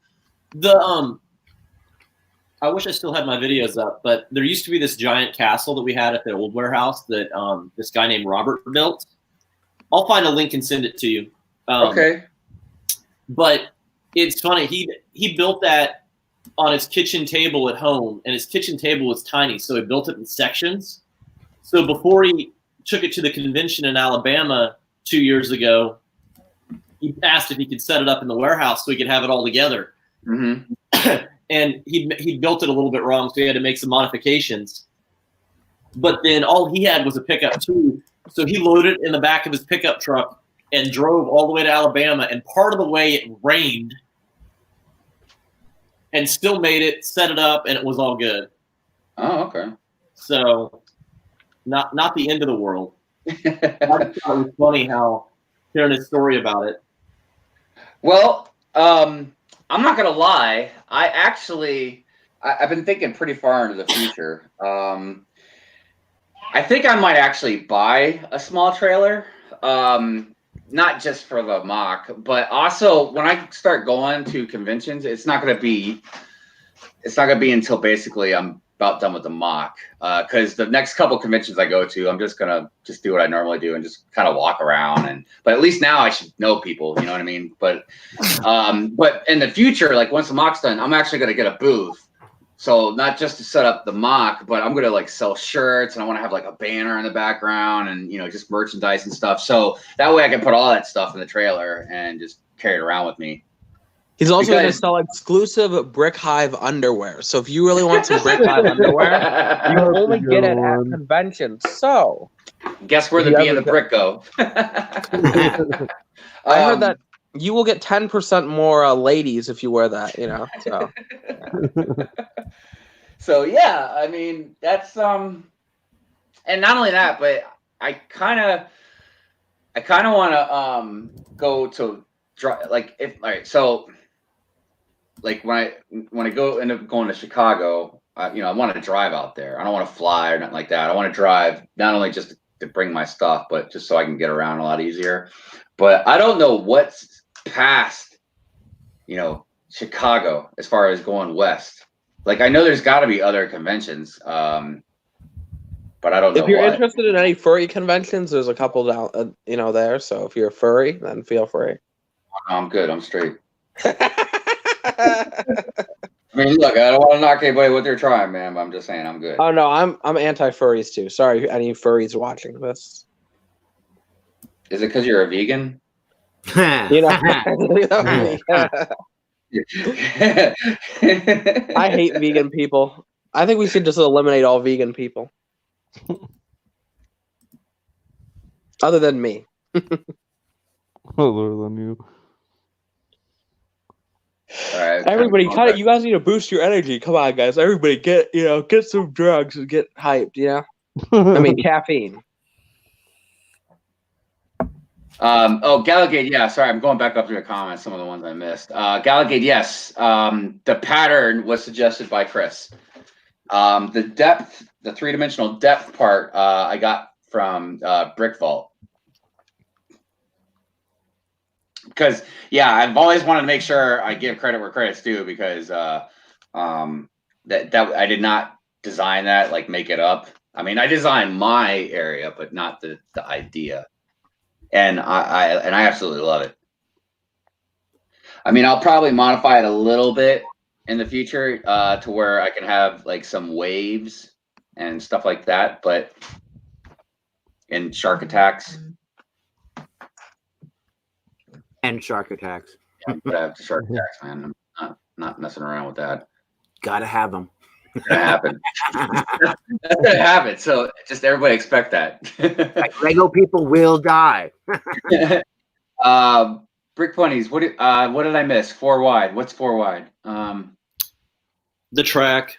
S6: I wish I still had my videos up, but there used to be this giant castle that we had at the old warehouse that this guy named Robert built. I'll find a link and send it to you.
S1: Okay.
S6: But it's funny. He built that on his kitchen table at home, and his kitchen table was tiny, so he built it in sections. So before he took it to the convention in Alabama 2 years ago, he asked if he could set it up in the warehouse so he could have it all together.
S1: Mm-hmm.
S6: And he built it a little bit wrong, so he had to make some modifications. But then all he had was a pickup too, so he loaded it in the back of his pickup truck and drove all the way to Alabama. And part of the way it rained, and still made it, set it up, and it was all good.
S1: Oh, okay.
S6: So, not the end of the world. I just thought it was funny how hearing his story about it.
S1: Well, I'm not gonna lie. I've been thinking pretty far into the future. I think I might actually buy a small trailer, not just for the mock, but also when I start going to conventions, it's not gonna be until basically I'm about done with the mock. Because the next couple conventions I go to, I'm just gonna do what I normally do and just kind of walk around. But at least now I should know people, you know what I mean? But in the future, like once the mock's done, I'm actually gonna get a booth. So not just to set up the mock, but I'm gonna like sell shirts, and I want to have like a banner in the background, and just merchandise and stuff. So that way I can put all that stuff in the trailer and just carry it around with me.
S5: He's also going to sell exclusive Brick Hive underwear. So if you really want some Brick Hive underwear, you can only get it at conventions. So
S1: guess where the B and the brick go?
S5: I heard that you will get 10% more ladies if you wear that. So.
S1: So yeah, I mean that's and not only that, but I kind of want to go to like if all right, so like when I go end up going to Chicago, you know, I want to drive out there. I don't want to fly or nothing like that. I want to drive not only just to bring my stuff, but just so I can get around a lot easier. But I don't know what's past, you know, Chicago as far as going west. Like I know there's got to be other conventions, but I don't know.
S5: If you're
S1: what.
S5: interested in any furry conventions, there's a couple down, you know, there. So if you're a furry, then feel free.
S1: No, I'm good. I'm straight. I mean, look, I don't want to knock anybody what they're trying, man. But I'm just saying, I'm good.
S5: Oh no, I'm anti-furries too. Sorry, any furries watching this.
S1: Is it because you're a vegan?
S5: You know, I hate vegan people. I think we should just eliminate all vegan people. Other than me.
S4: Other than you.
S1: All right,
S5: Everybody, cut it. You guys need to boost your energy. Come on, guys. Everybody, get some drugs and get hyped. You know, I mean caffeine.
S1: Oh, Gallagade, yeah. Sorry, I'm going back up to the comments. Some of the ones I missed. Gallagade, yes. The pattern was suggested by Chris. The depth, the 3-dimensional depth part, I got from Brick Vault. Because yeah, I've always wanted to make sure I give credit where credit's due because that I did not design that, like make it up. I mean, I designed my area, but not the idea. And I absolutely love it. I mean, I'll probably modify it a little bit in the future to where I can have like some waves and stuff like that, but in shark attacks.
S2: And shark attacks.
S1: Yeah, but I have shark attacks, man. I'm not messing around with that.
S2: Gotta have them.
S1: It's gonna happen. That's gonna happen. So just everybody expect that.
S2: Like Lego people will die.
S1: Brick Bunnies. What did I miss? 4 wide. What's 4 wide?
S6: The track.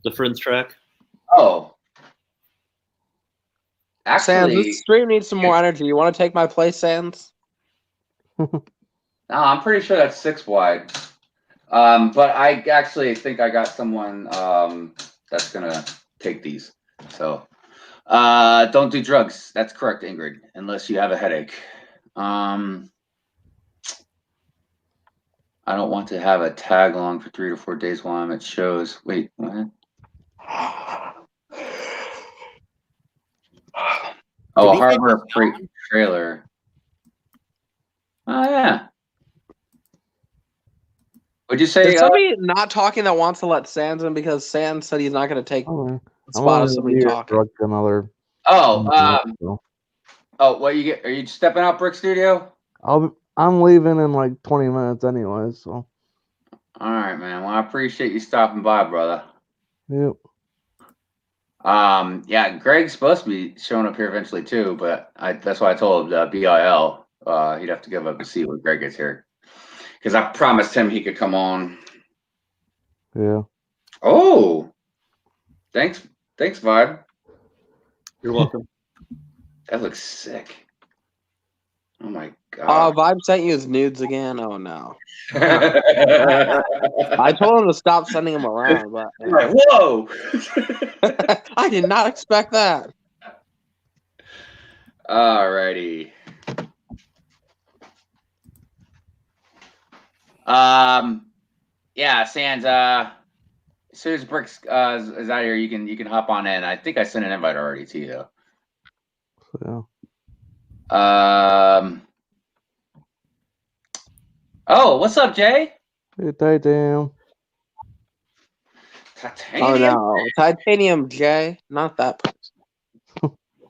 S6: The Friends track.
S1: Oh.
S5: Sans,
S1: Actually,
S5: this stream needs some more energy. You want to take my place, Sans?
S1: no, I'm pretty sure that's 6 wide. But I actually think I got someone that's gonna take these. So don't do drugs. That's correct, Ingrid, unless you have a headache. I don't want to have a tag along for 3 to 4 days while I'm at shows. Wait, what? Oh, a Harbor Freight trailer. Oh yeah. Would you say
S5: There's somebody not talking that wants to let Sans in because Sans said he's not going to take the spot of somebody talking.
S4: Another.
S1: Oh, what you get? Are you stepping out, Brick Studio?
S4: I'm leaving in like 20 minutes anyway. So.
S1: All right, man. Well, I appreciate you stopping by, brother.
S4: Yep.
S1: Yeah, Greg's supposed to be showing up here eventually too, but that's why I told BIL he'd have to give up a seat when Greg gets here. Because I promised him he could come on.
S4: Yeah.
S1: Oh, thanks, Vibe.
S6: You're welcome.
S1: That looks sick. Oh my god.
S5: Vibe sent you his nudes again. Oh no. I told him to stop sending them around, but
S1: Like, whoa.
S5: I did not expect that.
S1: Alrighty. Yeah, Sans. As soon as Bricks is out here, you can hop on in. I think I sent an invite already to you.
S4: Yeah.
S1: Oh, what's up, Jay?
S4: Hey, Titanium.
S1: Titanium.
S5: Oh no, Titanium J, not that person.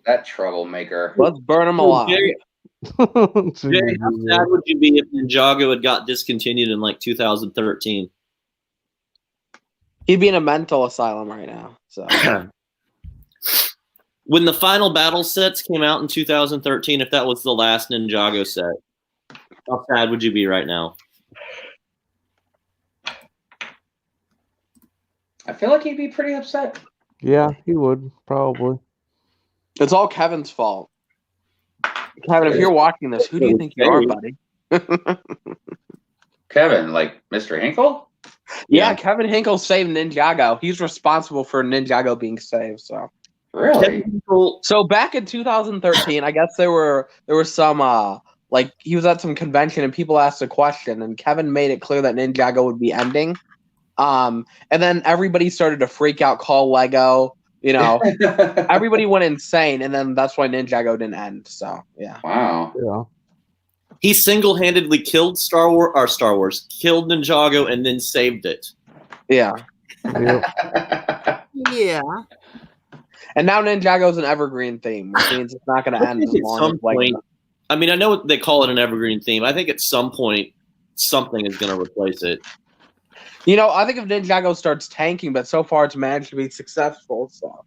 S1: That troublemaker.
S5: Let's burn him alive.
S6: Jay, how sad would you be if Ninjago had got discontinued in like 2013?
S5: He'd be in a mental asylum right now. So
S6: When the final battle sets came out in 2013, if that was the last Ninjago set, how sad would you be right now?
S1: I feel like he'd be pretty upset.
S4: Yeah, he would probably.
S5: it's all Kevin's fault. Kevin, if you're watching this, who do you think you are, buddy?
S1: Kevin, like Mr. Hinkle?
S5: Yeah, Kevin Hinkle saved Ninjago. He's responsible for Ninjago being saved. So
S1: Really?
S5: So back in 2013, I guess there were some like he was at some convention and people asked a question and Kevin made it clear that Ninjago would be ending. And then everybody started to freak out, call Lego. You know, everybody went insane, and then that's why Ninjago didn't end. So yeah.
S1: Wow.
S4: Yeah.
S6: He single-handedly killed Star Wars, killed Ninjago, and then saved it.
S5: Yeah.
S4: Yep.
S2: Yeah.
S5: And now Ninjago's an evergreen theme, which means it's not going to end as long as Lego.
S6: I mean, I know they call it an evergreen theme. I think at some point something is going to replace it.
S5: You know, I think if Ninjago starts tanking, but so far it's managed to be successful. So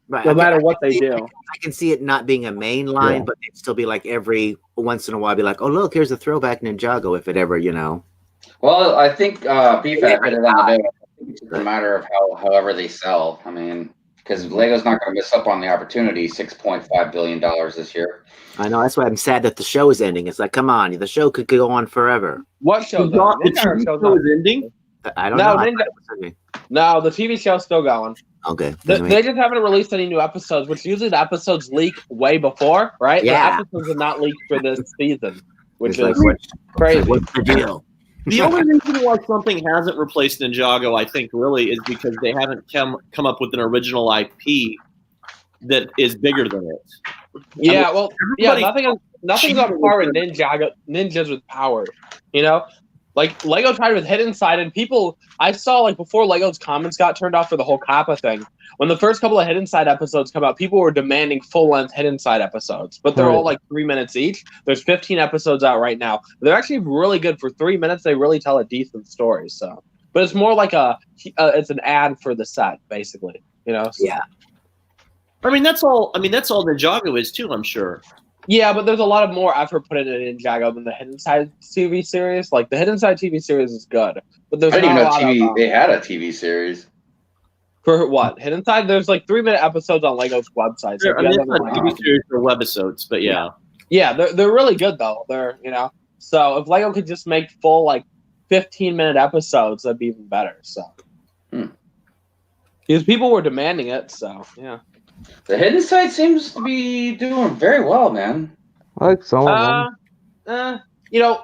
S2: Right.
S5: no matter what they do,
S2: I can see it not being a main line, but it'd still be like every once in a while, be like, oh look, here's a throwback Ninjago, if it ever, you know.
S1: Well, I think BFAT hit it on the bill. I think it's just a matter of however they sell. I mean, because Lego's not going to miss up on the opportunity. $6.5 billion this year.
S2: I know, that's why I'm sad that the show is ending. It's like, come on, the show could go on forever.
S5: what show?
S6: The TV show is ending?
S2: I don't
S5: No,
S2: know.
S5: No, the TV show's still going.
S2: Okay.
S5: They just haven't released any new episodes, which usually the episodes leak way before, right?
S2: Yeah.
S5: The episodes are not leaked for this season, which
S2: It's
S5: is
S2: like,
S5: crazy.
S2: what's the deal?
S6: The only reason why something hasn't replaced Ninjago, I think, really, is because they haven't come up with an original IP that is bigger than it.
S5: Yeah,
S6: I mean,
S5: well, yeah, nothing's on par with ninjas with power. You know, like Lego tried with Hidden Side, and people I saw like before Lego's comments got turned off for the whole Kappa thing. When the first couple of Hidden Side episodes come out, people were demanding full-length Hidden Side episodes, but they're all like 3 minutes each. There's 15 episodes out right now. They're actually really good. For 3 minutes, they really tell a decent story. So, but it's more like it's an ad for the set, basically. You know? So.
S2: Yeah.
S6: I mean, that's all Ninjago is too, I'm sure.
S5: Yeah, but there's a lot of more effort put into Ninjago than the Hidden Side TV series. Like the Hidden Side TV series is good, but there's
S1: I didn't even
S5: not
S1: know
S5: a lot of
S1: they had a TV series.
S5: for what Hidden Side. There's like 3-minute episodes on Lego's website. So
S6: I mean, it's not TV series or webisodes, but yeah.
S5: Yeah, they're really good though. They're so if Lego could just make full like 15-minute episodes, that'd be even better. So because people were demanding it. So yeah.
S1: The Hidden Side seems to be doing very well, man.
S4: I like some of them.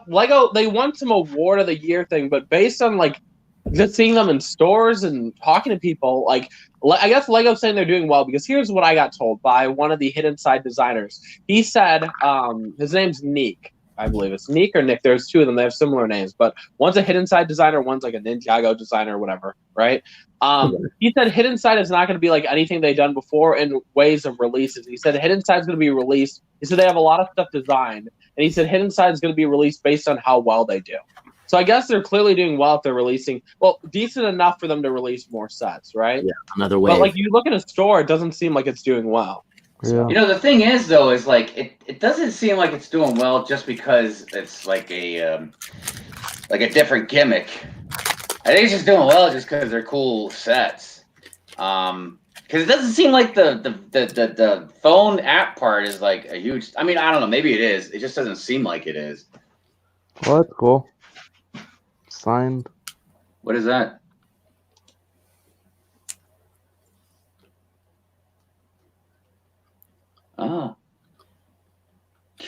S5: Lego, they won some award of the year thing, but based on like just seeing them in stores and talking to people, like I guess Lego's saying they're doing well because here's what I got told by one of the Hidden Side designers. He said his name's Neek. I believe it's Neek or Nick. There's two of them. They have similar names, but one's a Hidden Side designer, one's like a Ninjago designer or whatever, right? He said Hidden Side is not going to be like anything they've done before in ways of releases. He said Hidden Side is going to be released. He said they have a lot of stuff designed, and he said Hidden Side is going to be released based on how well they do. So I guess they're clearly doing well if they're releasing, decent enough for them to release more sets, right?
S2: Yeah, another way.
S5: But like you look at a store, it doesn't seem like it's doing well.
S4: Yeah.
S1: You know, the thing is, though, is like it doesn't seem like it's doing well just because it's like a different gimmick. I think it's just doing well just because they're cool sets. Because it doesn't seem like the phone app part is like a huge. I mean, I don't know. Maybe it is. It just doesn't seem like it is.
S4: Well, that's cool. Signed.
S1: What is that? Oh.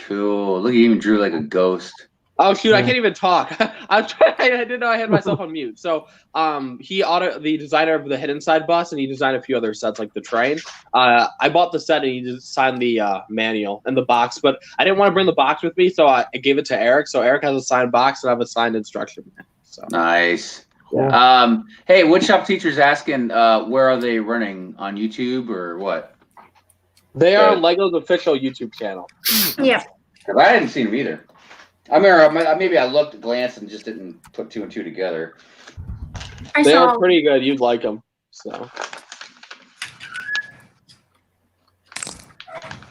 S1: Cool. Look, he even drew like a ghost.
S5: Oh shoot! I can't even talk. I didn't know I had myself on mute. So, the designer of the Hidden Side bus, and he designed a few other sets like the train. I bought the set, and he just signed the manual and the box. But I didn't want to bring the box with me, so I gave it to Eric. So Eric has a signed box, and I have a signed instruction manual. So
S1: Nice.
S4: Yeah.
S1: Hey, Woodshop Teacher's asking, where are they running on YouTube or what?
S5: They are on Lego's official YouTube channel.
S3: Yeah.
S1: Because I hadn't seen them either. I remember maybe I looked, glanced, and just didn't put two and two together.
S5: They are pretty good. You'd like them. So.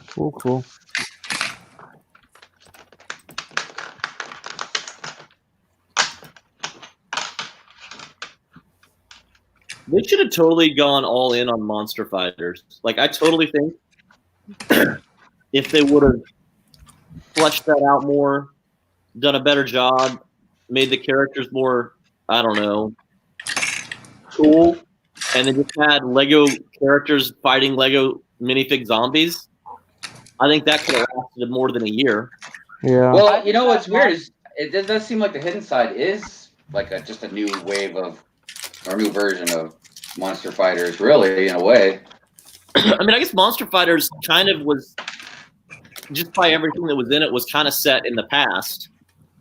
S4: Cool.
S6: They should have totally gone all in on Monster Fighters. Like, I totally think if they would have fleshed that out more, done a better job, made the characters more, I don't know, cool, and they just had Lego characters fighting Lego minifig zombies, I think that could have lasted more than a year.
S4: Yeah.
S1: Well, you know what's weird is it does seem like the Hidden Side is like just a new wave of, or a new version of Monster Fighters, really, in a way.
S6: I mean, I guess Monster Fighters kind of was, just by everything that was in it, was kind of set in the past.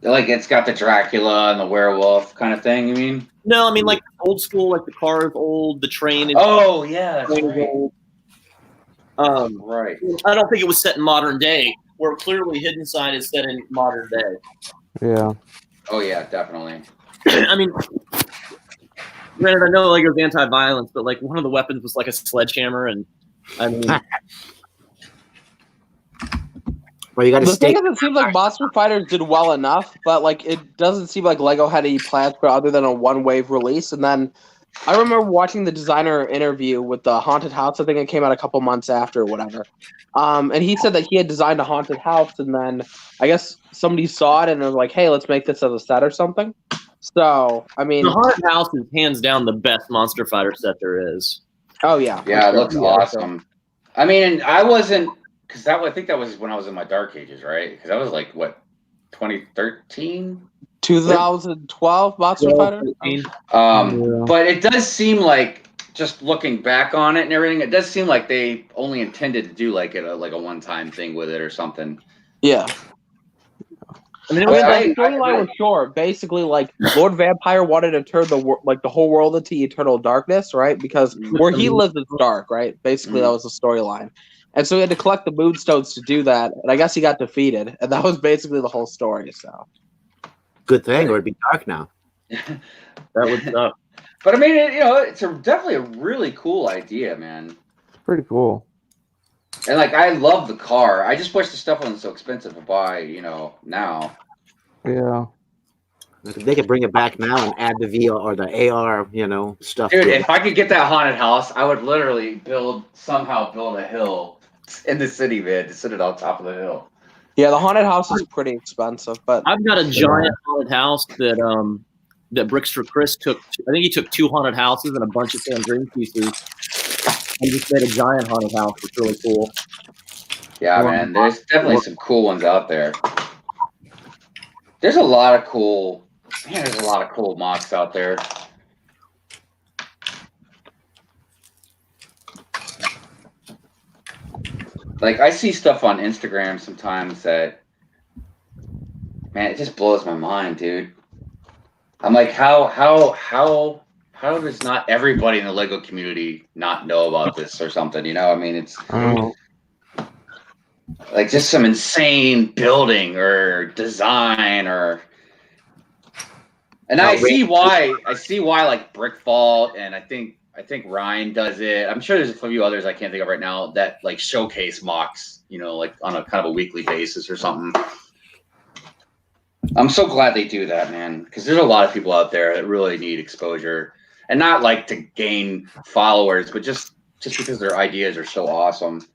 S1: Like it's got the Dracula and the werewolf kind of thing, you mean?
S6: No, I mean like old school, like the car is old, the train is,
S1: Oh, yeah, that's
S6: train is
S1: right.
S6: old.
S1: Right.
S6: I don't think it was set in modern day, where clearly Hidden Side is set in modern day.
S4: Yeah.
S1: Oh, yeah, definitely.
S6: I mean, granted, I know Lego's anti-violence, but like one of the weapons was like a sledgehammer, and I mean,
S2: Well, you got to
S5: The thing
S2: stay.
S5: is, it seems like Monster Fighters did well enough, but like it doesn't seem like Lego had any plans for other than a one-wave release. And then I remember watching the designer interview with the haunted house. I think it came out a couple months after or whatever. And he said that he had designed a haunted house, and then I guess somebody saw it and was like, "Hey, let's make this as a set or something." So I mean,
S6: the Haunted House is hands down the best Monster Fighter set there is.
S5: oh yeah,
S1: Yeah,
S5: for
S1: it
S5: sure.
S1: looks awesome. I mean, I wasn't, because I think that was when I was in my Dark Ages, right? Because that was like, what, 2013?
S5: 2012 Monster Fighter.
S4: Yeah.
S1: But it does seem like, just looking back on it and everything, it does seem like they only intended to do like a one-time thing with it or something.
S5: Yeah.
S6: I mean,
S5: I mean,
S1: I-
S5: the storyline was short. Basically, like Lord Vampire wanted to turn the whole world into eternal darkness, right? Because where he lives is dark, right? Basically, that was the storyline, and so he had to collect the Moonstones to do that. And I guess he got defeated, and that was basically the whole story. So,
S2: Good thing, or it'd be dark now.
S6: that would suck.
S1: But I mean, it's definitely a really cool idea, man.
S4: Pretty cool.
S1: And like, I love the car. I just wish the stuff wasn't so expensive to buy, now.
S4: Yeah.
S2: They could bring it back now and add the VR or the AR, stuff.
S1: Dude,
S2: to it.
S1: if I could get that haunted house, I would literally somehow build a hill in the city, man, to sit it on top of the hill.
S5: yeah, the haunted house is pretty expensive, but
S6: I've got a giant haunted house that Bricks for Chris took. I think he took 2 haunted houses and a bunch of Sandrine pieces and just made a giant haunted house. It's really cool.
S1: Yeah, man, there's definitely some cool ones out there. There's a lot of cool mocks out there. Like, I see stuff on Instagram sometimes that, man, it just blows my mind, dude. I'm like, how does not everybody in the Lego community not know about this or something? I mean, it's
S4: Oh.
S1: like just some insane building or design and I see why like Brickfall, and I think Ryan does it. I'm sure there's a few others I can't think of right now that like showcase mocks, like on a kind of a weekly basis or something. I'm so glad they do that, man, because there's a lot of people out there that really need exposure, and not like to gain followers, but just because their ideas are so awesome.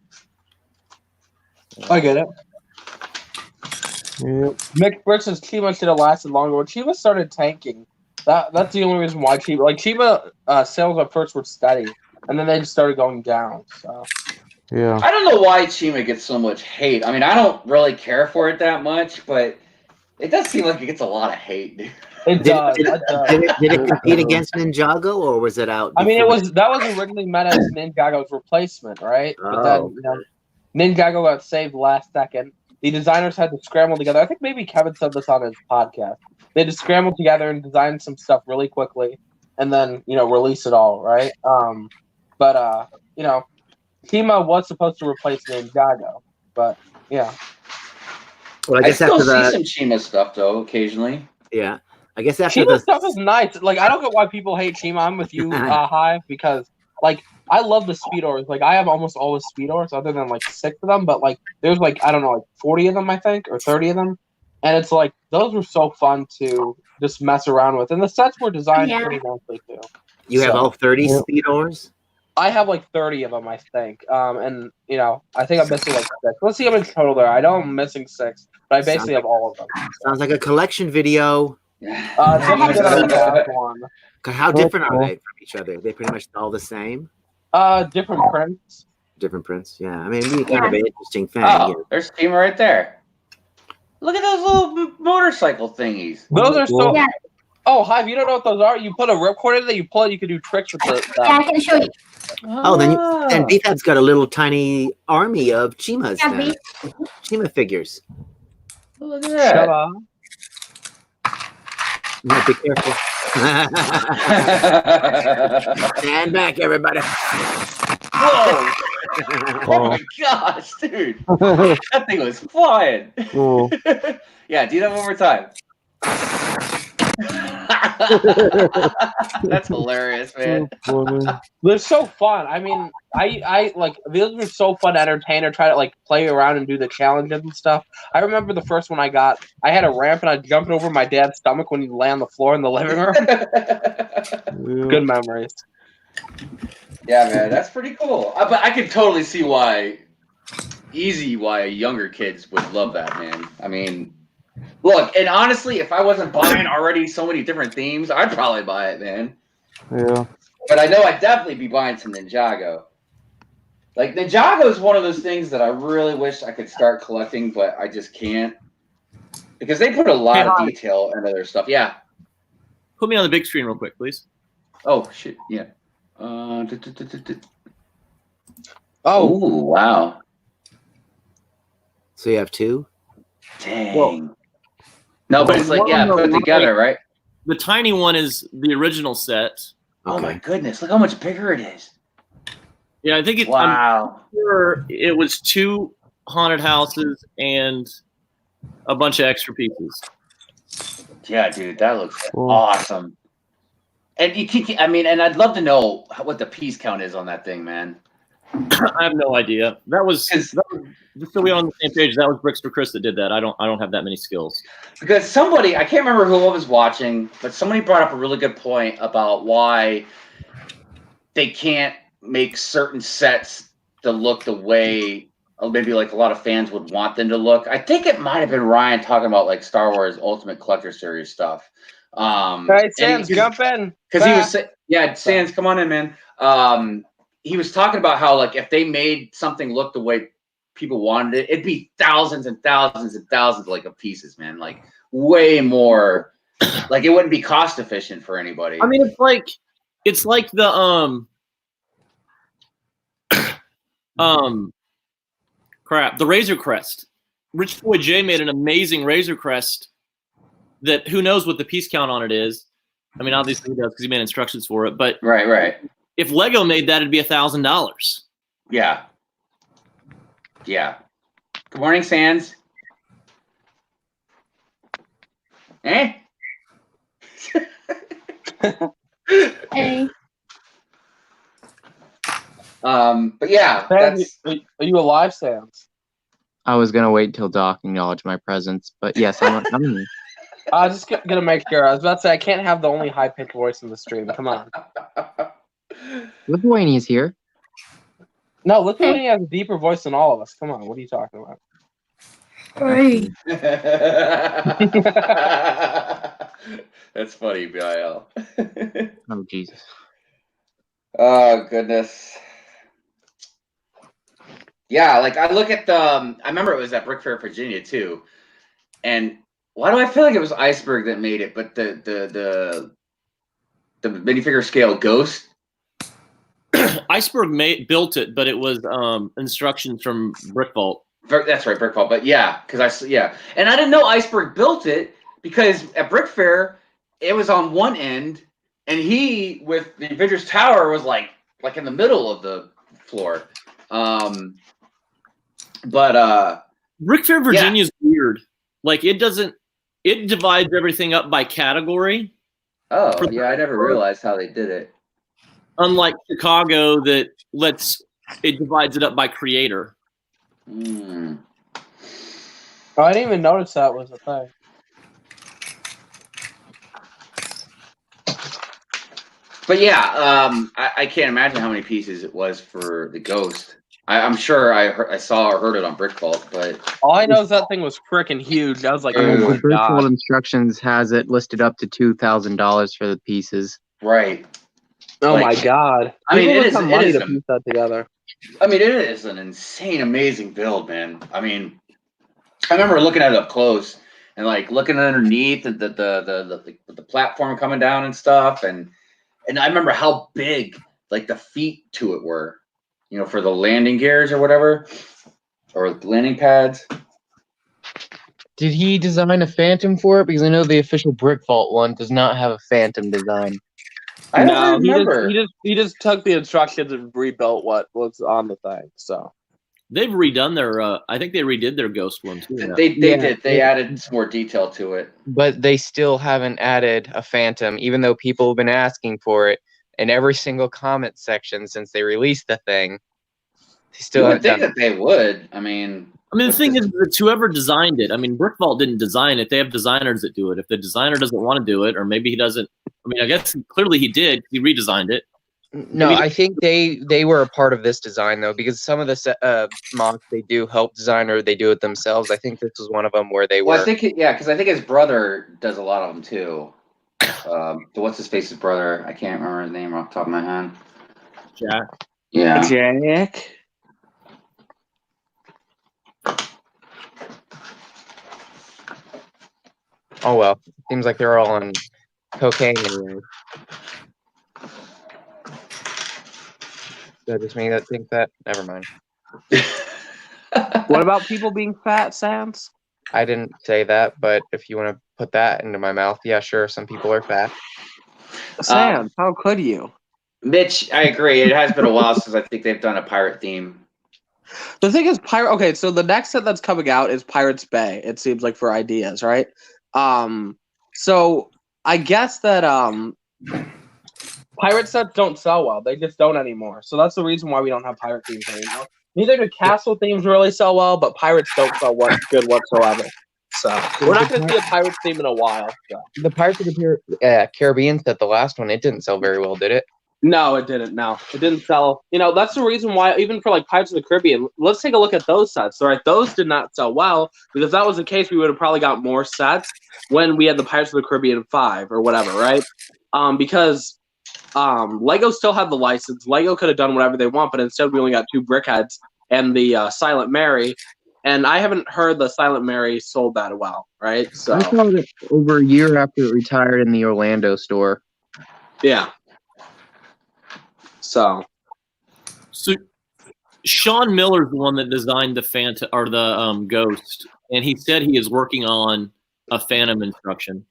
S5: I get it.
S4: Yep.
S5: Mick Bricks' Chima should have lasted longer. When Chima started tanking, that's the only reason why Chima sales at first were steady, and then they just started going down. So
S4: Yeah.
S1: I don't know why Chima gets so much hate. I mean, I don't really care for it that much, but it does seem like it gets a lot of hate, dude.
S5: it does. It does.
S2: Did it compete against Ninjago, or was it out?
S5: I mean,
S2: before?
S5: that was originally meant as Ninjago's replacement, right? But
S2: Oh,
S5: then Ninjago got saved last second. The designers had to scramble together. I think maybe Kevin said this on his podcast. They had to scramble together and design some stuff really quickly, and then release it all, right? But Chima was supposed to replace Ninjago, but yeah.
S2: Well, I
S1: I
S2: guess
S1: still
S2: after
S1: see
S2: the
S1: some Chima stuff though, occasionally.
S2: yeah, I guess after
S5: Chima
S2: the
S5: stuff is nice. Like, I don't get why people hate Chima. I'm with you, Hive, because like I love the Speedors. Like, I have almost all the Speedors, other than like 6 of them. But like, there's like, I don't know, like 40 of them, I think, or 30 of them. And it's like those were so fun to just mess around with, and the sets were designed
S3: Yeah.
S5: pretty nicely too.
S2: you have
S5: So-
S2: all 30
S4: Yeah.
S2: Speedors.
S5: I have like 30 of them, I think. And you know, I think I'm missing like 6. Let's see how many total there are. I know I'm missing 6, but I basically have all of them.
S2: Sounds like a collection video.
S5: Just get on the last one.
S2: How different are they from each other? Are they pretty much all the same?
S5: Different prints.
S2: Different prints. Yeah, I mean, it'd be kind of an interesting thing.
S1: Oh, there's Steam right there. Look at those little motorcycle thingies.
S5: Those are so.
S3: Yeah.
S5: Oh, Hive, you don't know what those are? You put a ripcord in there, you pull it, you can do tricks with
S3: Yeah, I can show you.
S2: Oh, then BFAB's got a little tiny army of Chimas.
S3: Yeah,
S2: then. Chima figures.
S1: Look at that.
S5: Shut up.
S2: No, be careful. Stand back, everybody.
S5: Whoa!
S1: Oh my gosh, dude. That thing was flying.
S4: Cool.
S1: Yeah, do that one more time. That's hilarious, man.
S5: They're so fun. I mean, I like these were so fun to entertain or try to like play around and do the challenges and stuff. I remember the first one I got. I had a ramp and I jumped over my dad's stomach when he'd lay on the floor in the living room. Good memories.
S1: Yeah, man, that's pretty cool. But I could totally see why younger kids would love that, man. I mean, look, and honestly, if I wasn't buying already so many different themes, I'd probably buy it, man.
S4: Yeah.
S1: But I know I'd definitely be buying some Ninjago. Like, Ninjago is one of those things that I really wish I could start collecting, but I just can't. Because they put a lot of detail into their stuff. Yeah.
S6: Put me on the big screen real quick, please.
S1: Oh, shit. Yeah.
S5: Oh,
S1: Ooh, wow.
S2: So you have 2?
S1: Dang.
S6: Well,
S1: no, but it's like, yeah, put it together, right?
S6: The tiny one is the original set.
S1: Oh my goodness, look how much bigger it is.
S6: Yeah, I think it's
S1: wow.
S6: I'm sure it was 2 haunted houses and a bunch of extra pieces.
S1: Yeah, dude, that looks awesome. And you can, I mean, and I'd love to know what the piece count is on that thing, man.
S6: I have no idea. That was just so we're on the same page. That was Bricks for Chris that did that. I don't have that many skills.
S1: Because somebody, I can't remember who I was watching, but somebody brought up a really good point about why they can't make certain sets to look the way maybe like a lot of fans would want them to look. I think it might have been Ryan talking about like Star Wars Ultimate Collector Series stuff.
S5: All right, Sans, jump in.
S1: Because he was, yeah, Sans, come on in, man. He was talking about how like if they made something look the way people wanted it, it'd be thousands and thousands and thousands like of pieces, man. Like way more. Like it wouldn't be cost efficient for anybody.
S6: I mean, it's like the the Razor Crest. Rich Boy J made an amazing Razor Crest that who knows what the piece count on it is. I mean, obviously he does because he made instructions for it. But
S1: right.
S6: If Lego made that, it'd be $1,000.
S1: Yeah. Yeah. Good morning, Sans. Eh?
S3: Hey.
S1: But yeah,
S5: Sans, are you alive, Sans?
S7: I was gonna wait till Doc acknowledged my presence, but yes, I'm here.
S5: I was just gonna make sure. I was about to say I can't have the only high pitched voice in the stream. Come on.
S7: Lithuania is here.
S5: No, Lithuania has a deeper voice than all of us. Come on, what are you talking about?
S3: Hey.
S1: That's funny, BIL.
S7: Oh Jesus.
S1: Oh goodness. Yeah, like I look at the. I remember it was at Brick Fair, Virginia too, and why do I feel like it was Iceberg that made it? But the minifigure scale Ghost.
S6: Iceberg built it, but it was instructions from Brick Vault.
S1: That's right, Brick Vault. But yeah, because and I didn't know Iceberg built it because at Brick Fair it was on one end, and he with the Avengers Tower was like in the middle of the floor. But
S6: Brick Fair Virginia is weird. Like it divides everything up by category.
S1: Oh yeah, I never realized how they did it.
S6: Unlike Chicago, that it divides it up by creator.
S1: Mm.
S5: Oh, I didn't even notice that was a thing.
S1: But yeah, I can't imagine how many pieces it was for the Ghost. I'm sure I saw or heard it on Brick Vault, but
S5: All I know is that thing was freaking huge. I was like,
S1: Dude.
S5: oh my
S7: The Brick Vault
S5: god.
S7: instructions has it listed up to $2,000 for the pieces.
S1: right.
S5: Oh
S1: Like,
S5: my god.
S1: I mean,
S5: People
S1: it
S5: would
S1: is-
S5: have
S1: it
S5: money
S1: is
S5: to
S1: a-
S5: piece that together.
S1: I mean, it is an insane, amazing build, man. I mean, I remember looking at it up close and like looking underneath and the platform coming down and stuff, and I remember how big like the feet to it were, you know, for the landing gears or whatever, or the landing pads.
S7: Did he design a Phantom for it? Because I know the official Brick Vault one does not have a Phantom design.
S1: I
S5: No,
S1: don't remember.
S5: he just took the instructions and rebuilt what was on the thing. So
S6: They've redone their. I think they redid their Ghost one too. now.
S1: They
S7: Yeah.
S1: did. They added some more detail to it.
S7: But they still haven't added a Phantom, even though people have been asking for it in every single comment section since they released the thing. They
S1: You
S7: still
S1: would
S7: haven't
S1: think
S7: done
S1: that they would. I mean,
S6: The
S1: what's
S6: thing
S1: this-
S6: is that whoever designed it, I mean, Brick Vault didn't design it. They have designers that do it. If the designer doesn't want to do it, or maybe he doesn't, I mean, I guess clearly he did. He redesigned it.
S7: No, I think they were a part of this design though, because some of the mods they do help design or they do it themselves. I think this was one of them where they
S1: well,
S7: were.
S1: I think because I think his brother does a lot of them too. What's his face's brother? I can't remember his name off the top of my head.
S6: Jack.
S1: Yeah.
S5: Jack.
S7: Oh well, seems like they're all on cocaine anyway. That just mean that think that. Never mind.
S5: What about people being fat, Sans?
S7: I didn't say that, but if you want to put that into my mouth, yeah, sure. Some people are fat.
S5: Sans, how could you?
S1: Mitch, I agree. It has been a while since I think they've done a pirate theme.
S5: The thing is, Okay, so the next set that's coming out is Pirates Bay. It seems like for ideas, right? So I guess that pirate sets don't sell well. They just don't anymore. So that's the reason why we don't have pirate themes anymore. Neither do castle themes really sell well, but pirates don't sell good whatsoever. So we're not going to see a pirate theme in a while. So.
S7: The Pirates of the Caribbean set, the last one, it didn't sell very well, did it?
S5: No, it didn't. No, it didn't sell. You know, that's the reason why, even for like Pirates of the Caribbean, let's take a look at those sets. All right, those did not sell well, because if that was the case, we would have probably got more sets when we had the Pirates of the Caribbean 5 or whatever, right? Because Lego still had the license. Lego could have done whatever they want, but instead we only got 2 Brickheads and the Silent Mary. And I haven't heard the Silent Mary sold that well, right? So
S7: I saw it over a year after it retired in the Orlando store.
S5: yeah. So
S6: Sean Miller's the one that designed the Phantom or the Ghost, and he said he is working on a Phantom instruction.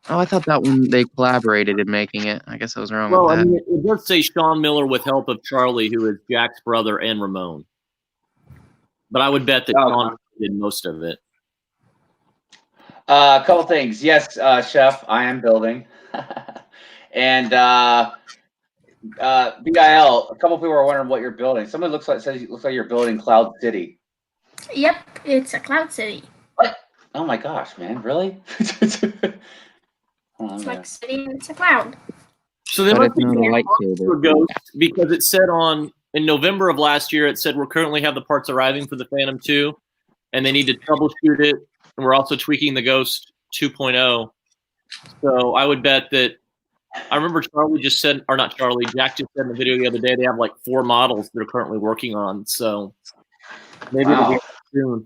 S7: Oh, I thought that one they collaborated in making it. I guess I was wrong
S6: Well,
S7: with
S6: I
S7: that.
S6: mean, it does say Sean Miller with help of Charlie, who is Jack's brother and Ramon. But I would bet that Sean did most of it.
S1: A couple things. Yes, Chef, I am building. And BIL, a couple people are wondering what you're building. Someone looks like you're building Cloud City.
S3: Yep, it's a Cloud City.
S1: Oh my gosh, man, really?
S3: It's like a city and it's a cloud.
S6: So they
S7: But
S6: must
S7: it's not a lightsaber.
S6: for Ghost because it said in November of last year, it said we're currently have the parts arriving for the Phantom 2, and they need to troubleshoot it, and we're also tweaking the Ghost 2.0. So I would bet that I remember Charlie just said, or not Charlie, Jack just said in the video the other day they have like 4 models they're currently working on. So maybe it'll be soon.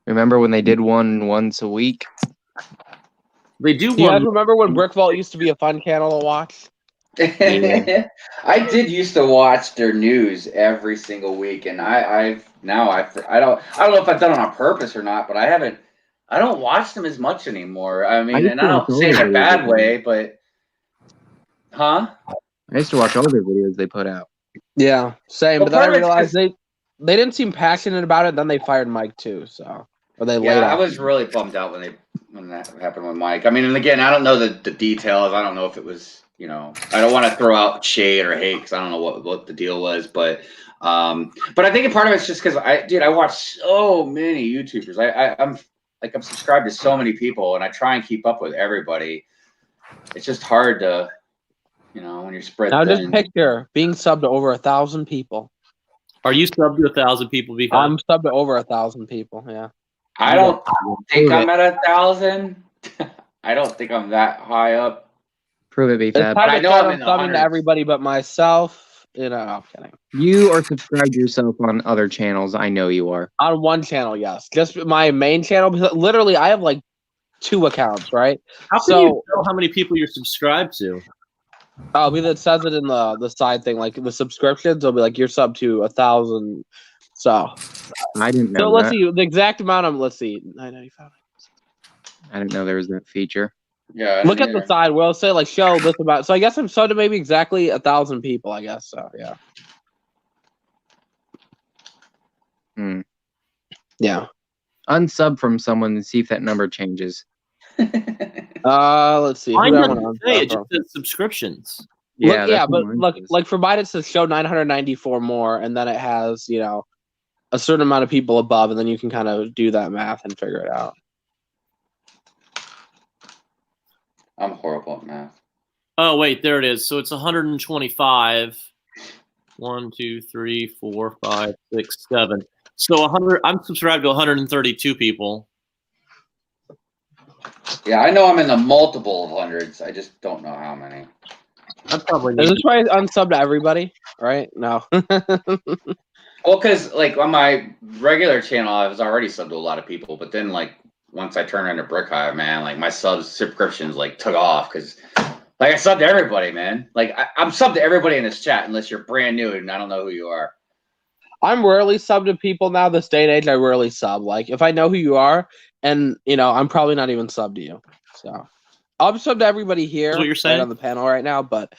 S7: Remember when they did one once a week?
S6: They do
S5: you guys
S6: one.
S5: remember when Brick Vault used to be a fun channel to watch?
S1: I did used to watch their news every single week, and I don't know if I've done it on purpose or not, but I don't watch them as much anymore. I mean, and I don't say it in a bad way, but
S7: I used to watch all their videos they put out.
S5: Yeah, same.
S1: Well,
S5: but then I
S1: part of it's
S5: realized they didn't seem passionate about it. Then they fired Mike too. So or they laid
S1: yeah, I
S5: off.
S1: was really bummed out when that happened with Mike. I mean, and again, I don't know the details. I don't know if it was, you know, I don't want to throw out shade or hate because I don't know what the deal was, but I think a part of it's just because I watch so many YouTubers. I'm subscribed to so many people, and I try and keep up with everybody. It's just hard to You know, when you're spread
S5: Now just
S1: thin.
S5: picture being subbed to over 1,000 people.
S6: Are you subbed to 1,000 people?
S5: I'm subbed to over 1,000 people. Yeah.
S1: I don't think
S7: Prove
S1: I'm
S7: it.
S1: at 1,000. I don't think I'm that high up.
S7: Prove it,
S5: It's
S7: BFAB.
S5: hard
S1: I
S5: to
S1: know
S5: start
S1: I'm in the
S5: subbing to
S1: hundreds.
S5: everybody but myself. You know, I'm kidding.
S7: You are subscribed yourself on other channels. I know you are.
S5: On one channel, yes. Just my main channel. Because literally, I have like 2 accounts, right?
S6: How can you tell how many people you're subscribed to?
S5: Oh, because it says it in the side thing, like the subscriptions. It'll be like you're sub to 1,000. So
S7: I didn't know
S5: let's
S7: that.
S5: see the exact amount. Let's see, 995.
S7: I didn't know there was that feature.
S1: Yeah.
S5: Look at the side where it'll say like show this about. So I guess I'm subbed to maybe exactly 1,000 people. I guess so. Yeah.
S7: Hmm.
S5: Yeah.
S7: Unsub from someone and see if that number changes.
S5: Let's see.
S6: Mine
S5: Who do I wanna
S6: doesn't say, it
S5: unsub
S6: just says subscriptions.
S5: from?
S7: Yeah,
S5: yeah,
S7: that's
S5: but
S7: what mine
S5: look,
S7: says.
S5: like for mine it says show 994 more, and then it has a certain amount of people above, and then you can kind of do that math and figure it out.
S1: I'm horrible at math.
S6: Oh, wait, there it is. So it's 125. 1, 2, 3, 4, 5, 6, 7. So 100. I'm subscribed to 132 people.
S1: Yeah, I know I'm in the multiple of hundreds. I just don't know how many.
S6: I probably
S5: Is
S6: need
S5: this why I unsub to everybody? Right? No.
S1: Well, because like on my regular channel, I was already subbed to a lot of people, but then like once I turned into Brick Hive, man, like my subscriptions like took off because like I subbed to everybody, man. Like I'm subbed to everybody in this chat unless you're brand new and I don't know who you are.
S5: I'm rarely sub to people now. This day and age, I rarely sub. Like if I know who you are, and I'm probably not even sub to you. So I'm sub to everybody here.
S6: That's what you're saying?
S5: Right on the panel right now, but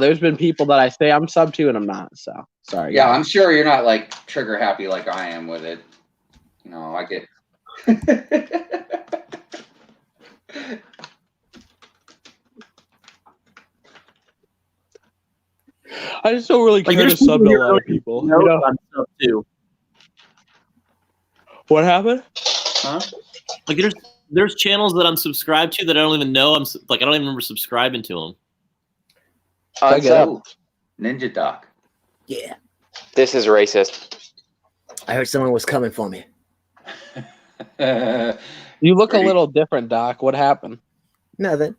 S5: there's been people that I say I'm sub to and I'm not. So sorry.
S1: Yeah,
S5: guys.
S1: I'm sure you're not like trigger happy like I am with it. I get.
S5: I just don't really care to
S6: there's
S5: sub to a
S6: here
S5: lot
S6: really
S5: of people.
S6: know that I'm subbed to.
S5: What happened?
S1: Huh?
S6: Like there's channels that I'm subscribed to that I don't even know. I don't even remember subscribing to them.
S1: Ooh, Ninja Doc.
S2: Yeah.
S7: This is racist.
S2: I heard someone was coming for me.
S5: You look a
S1: Pretty-
S5: little different, Doc. What happened?
S2: Nothing.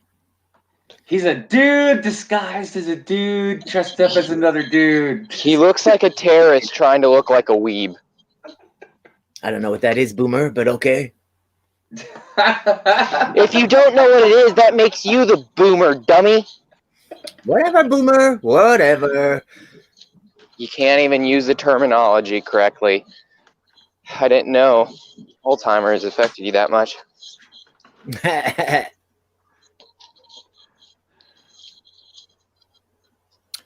S1: He's a dude disguised as a dude, dressed up as another dude.
S7: He looks like a terrorist trying to look like a weeb.
S2: I don't know what that is, Boomer, but okay.
S7: If you don't know what it is, that makes you the boomer, dummy.
S2: Whatever, Boomer. Whatever.
S7: You can't even use the terminology correctly. I didn't know Alzheimer's affected you that much.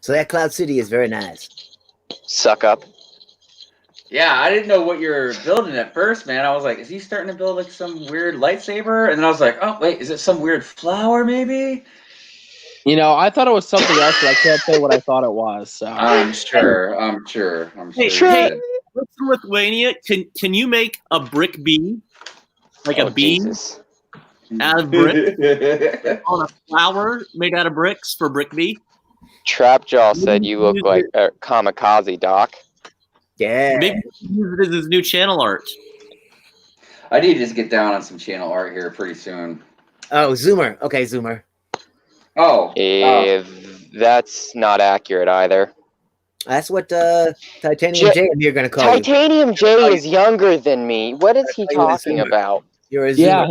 S2: So that Cloud City is very nice.
S7: Suck up.
S1: Yeah, I didn't know what you were building at first, man. I was like, is he starting to build like some weird lightsaber? And then I was like, oh, wait, is it some weird flower maybe?
S5: I thought it was something else, but I can't say what I thought it was. So
S1: I'm sure.
S6: Hey,
S1: you did.
S6: What's in Lithuania? Can you make a brick bee? Like a bee
S7: Jesus.
S6: out of brick on a flower made out of bricks for brick bee?
S7: Trapjaw said you look like a kamikaze, Doc.
S2: Yeah.
S6: Maybe use it as his new channel art.
S1: I need to just get down on some channel art here pretty soon.
S2: Oh, Zoomer. Okay, Zoomer.
S1: Oh,
S7: That's not accurate either.
S2: That's what Titanium J and you're going to call you.
S7: Titanium J is younger than me. What is he talking about?
S2: You're a Zoomer.
S5: yeah,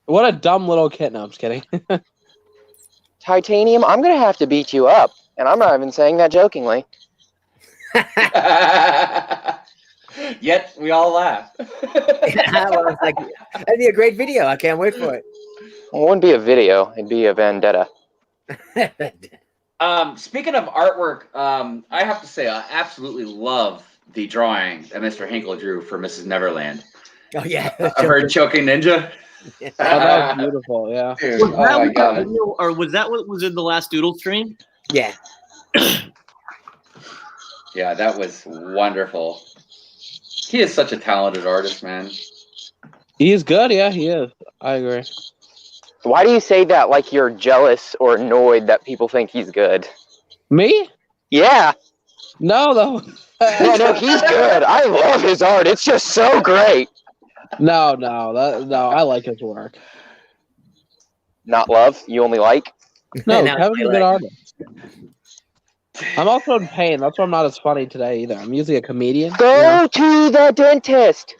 S5: what a dumb little kid. No, I'm just kidding.
S7: Titanium, I'm going to have to beat you up. And I'm not even saying that jokingly.
S1: Yet we all laugh.
S2: Well, it's like, that'd be a great video. I can't wait for
S7: It wouldn't be a video. It'd be a vendetta.
S2: it.
S1: Speaking of artwork, I have to say I absolutely love the drawing that Mr. Hinkle drew for Mrs. Neverland.
S2: Oh, yeah.
S1: I've heard Choking Ninja.
S5: Oh, that was beautiful. Yeah.
S1: Dude,
S6: Was
S1: oh
S6: that
S1: my
S6: what
S1: god.
S6: that video, or was that what was in the last Doodle stream?
S2: Yeah.
S1: Yeah, that was wonderful. He is such a talented artist, man.
S5: He is good. Yeah, he is. I agree.
S7: Why do you say that like you're jealous or annoyed that people think he's good?
S5: Me?
S8: Yeah.
S5: No, though.
S8: No, he's good. I love his art. It's just so great.
S5: No, I like his work.
S8: Not love. You only like.
S5: No,
S2: Now
S5: Kevin's
S2: I
S5: a good
S2: like-
S5: artist. I'm also in pain. That's why I'm not as funny today either. I'm usually a comedian.
S8: Go to the dentist.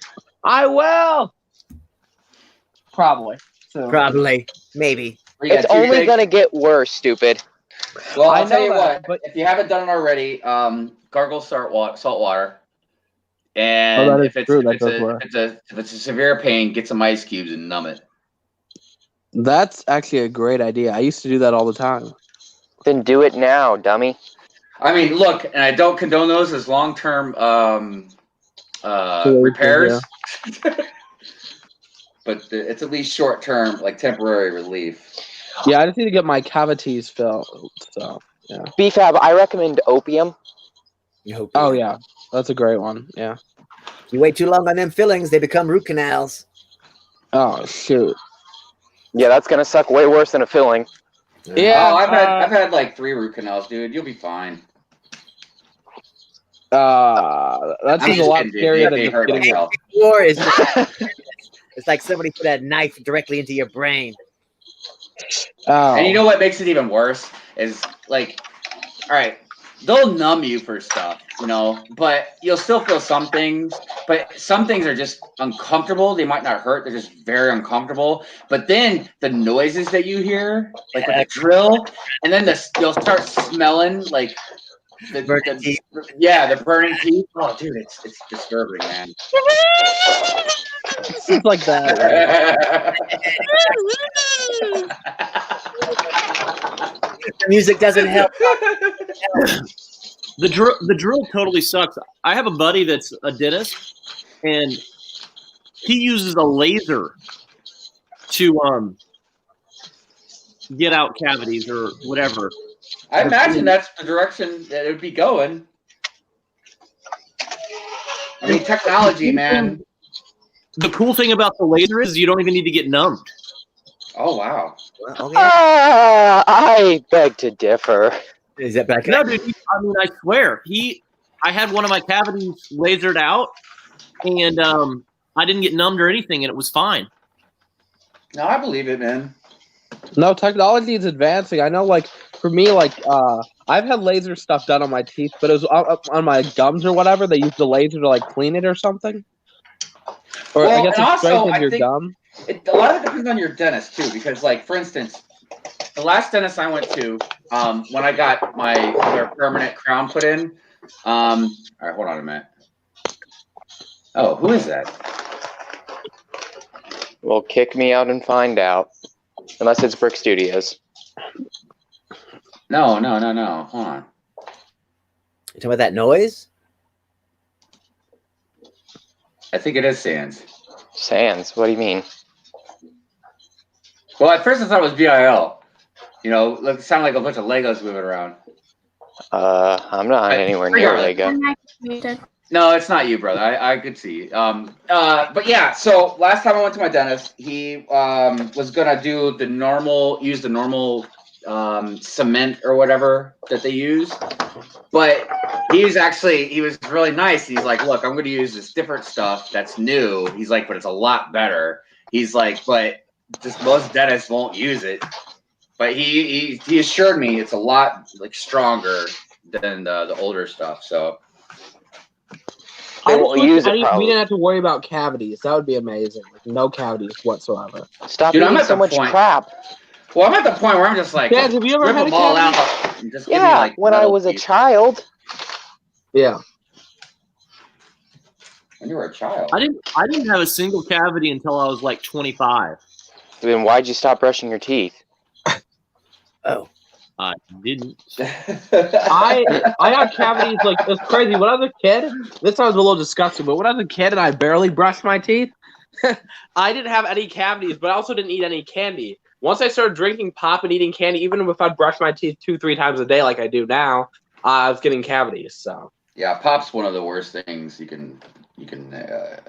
S5: I will. Probably. So.
S2: Probably, maybe.
S1: We got
S8: It's
S1: two
S8: only
S1: things.
S8: gonna get worse, stupid.
S1: Well,
S5: I
S1: I'll tell
S5: know
S1: you
S5: that,
S1: what.
S5: but-
S1: If you haven't done it already, gargle salt water. And
S5: that is
S1: if it's
S5: true,
S1: if
S5: that
S1: it's
S5: does
S1: a
S5: work.
S1: if it's a severe pain, get some ice cubes and numb it.
S5: That's actually a great idea. I used to do that all the time.
S8: Then do it now, dummy.
S1: I mean, look, and I don't condone those as long-term
S5: Solutions,
S1: repairs, but it's at least short-term, like temporary relief.
S5: Yeah, I just need to get my cavities filled. So.
S8: BFAB, I recommend opium.
S2: You hope.
S5: Oh yeah, that's a great one. Yeah.
S2: You wait too long on them fillings, they become root canals.
S5: Oh shoot.
S8: Yeah, that's gonna suck way worse than a filling.
S5: Yeah.
S1: Oh, I've had like 3 root canals, dude. You'll be fine.
S5: That
S1: I'm
S5: seems a
S1: just
S5: lot
S1: kidding, dude.
S5: scarier
S1: They
S5: than just
S1: hurt like
S5: getting.
S1: hell.
S2: Or is it's like somebody put a knife directly into your brain.
S5: Oh.
S1: And you know what makes it even worse is like, all right, they'll numb you for stuff, you know, but you'll still feel some things. But some things are just uncomfortable. They might not hurt. They're just very uncomfortable. But then the noises that you hear, like with a drill, and then you'll start smelling like the
S2: Burning teeth.
S1: Yeah, the burning teeth. Oh, dude, it's disturbing, man.
S5: It's like that.
S2: The music doesn't help.
S6: The drill totally sucks. I have a buddy that's a dentist, and he uses a laser to get out cavities or whatever.
S1: I imagine that's the direction that it would be going. I mean, technology, man.
S6: The cool thing about the laser is you don't even need to get numbed.
S1: Oh, wow.
S2: Okay.
S8: I beg to differ.
S2: Is that back?
S6: No, dude. I mean, I swear, I had one of my cavities lasered out, and I didn't get numbed or anything, and it was fine.
S1: No, I believe it, man.
S5: No, technology is advancing. I know, like, for me, like, I've had laser stuff done on my teeth, but it was on my gums or whatever. They used the laser to, like, clean it or something. Or
S1: Well,
S5: I guess
S1: and
S5: it
S1: also,
S5: strengthens
S1: I
S5: your
S1: think-
S5: gum.
S1: A lot of it depends on your dentist, too, because, like, for instance, the last dentist I went to, when I got my permanent crown put in, all right, hold on a minute. Oh, who is that?
S8: Well, kick me out and find out. Unless it's Brick Studios.
S1: No. Hold on.
S2: You talking about that noise?
S1: I think it is Sands.
S8: Sans, what do you mean?
S1: Well, at first I thought it was BIL. You know, it sounded like a bunch of Legos moving around.
S8: I'm not anywhere near Lego.
S1: No, it's not you, brother. I could see. But yeah, so last time I went to my dentist, he was gonna use the normal cement or whatever that they use. But he was really nice. He's like, look, I'm gonna use this different stuff that's new. He's like, but it's a lot better. He's like, but just most dentists won't use it. But he assured me it's a lot like stronger than the older stuff. So
S8: They won't use it,
S5: we
S8: probably.
S5: didn't have to worry about cavities. That would be amazing. Like, no cavities whatsoever.
S8: Stop
S1: Dude, I'm
S8: eating
S1: at
S8: so
S1: the
S8: much
S1: point-
S8: crap.
S1: well, I'm at the point where I'm just like,
S5: Yeah, have you ever
S1: rip
S5: had a
S1: them all
S5: cavity?
S1: out. And just give me,
S8: Yeah,
S1: like,
S8: when I
S1: metal
S8: was a
S1: teeth.
S8: child.
S5: Yeah.
S1: When you were a child.
S6: I didn't have a single cavity until I was like 25.
S8: Then why'd you stop brushing your teeth?
S2: Oh.
S6: I didn't.
S5: I got cavities like it's crazy. When I was a kid, this sounds a little disgusting, but when I was a kid and I barely brushed my teeth, I didn't have any cavities, but I also didn't eat any candy. Once I started drinking pop and eating candy, even if I'd brush my teeth 2-3 times a day like I do now, I was getting cavities. So
S1: Yeah, pop's one of the worst things you can.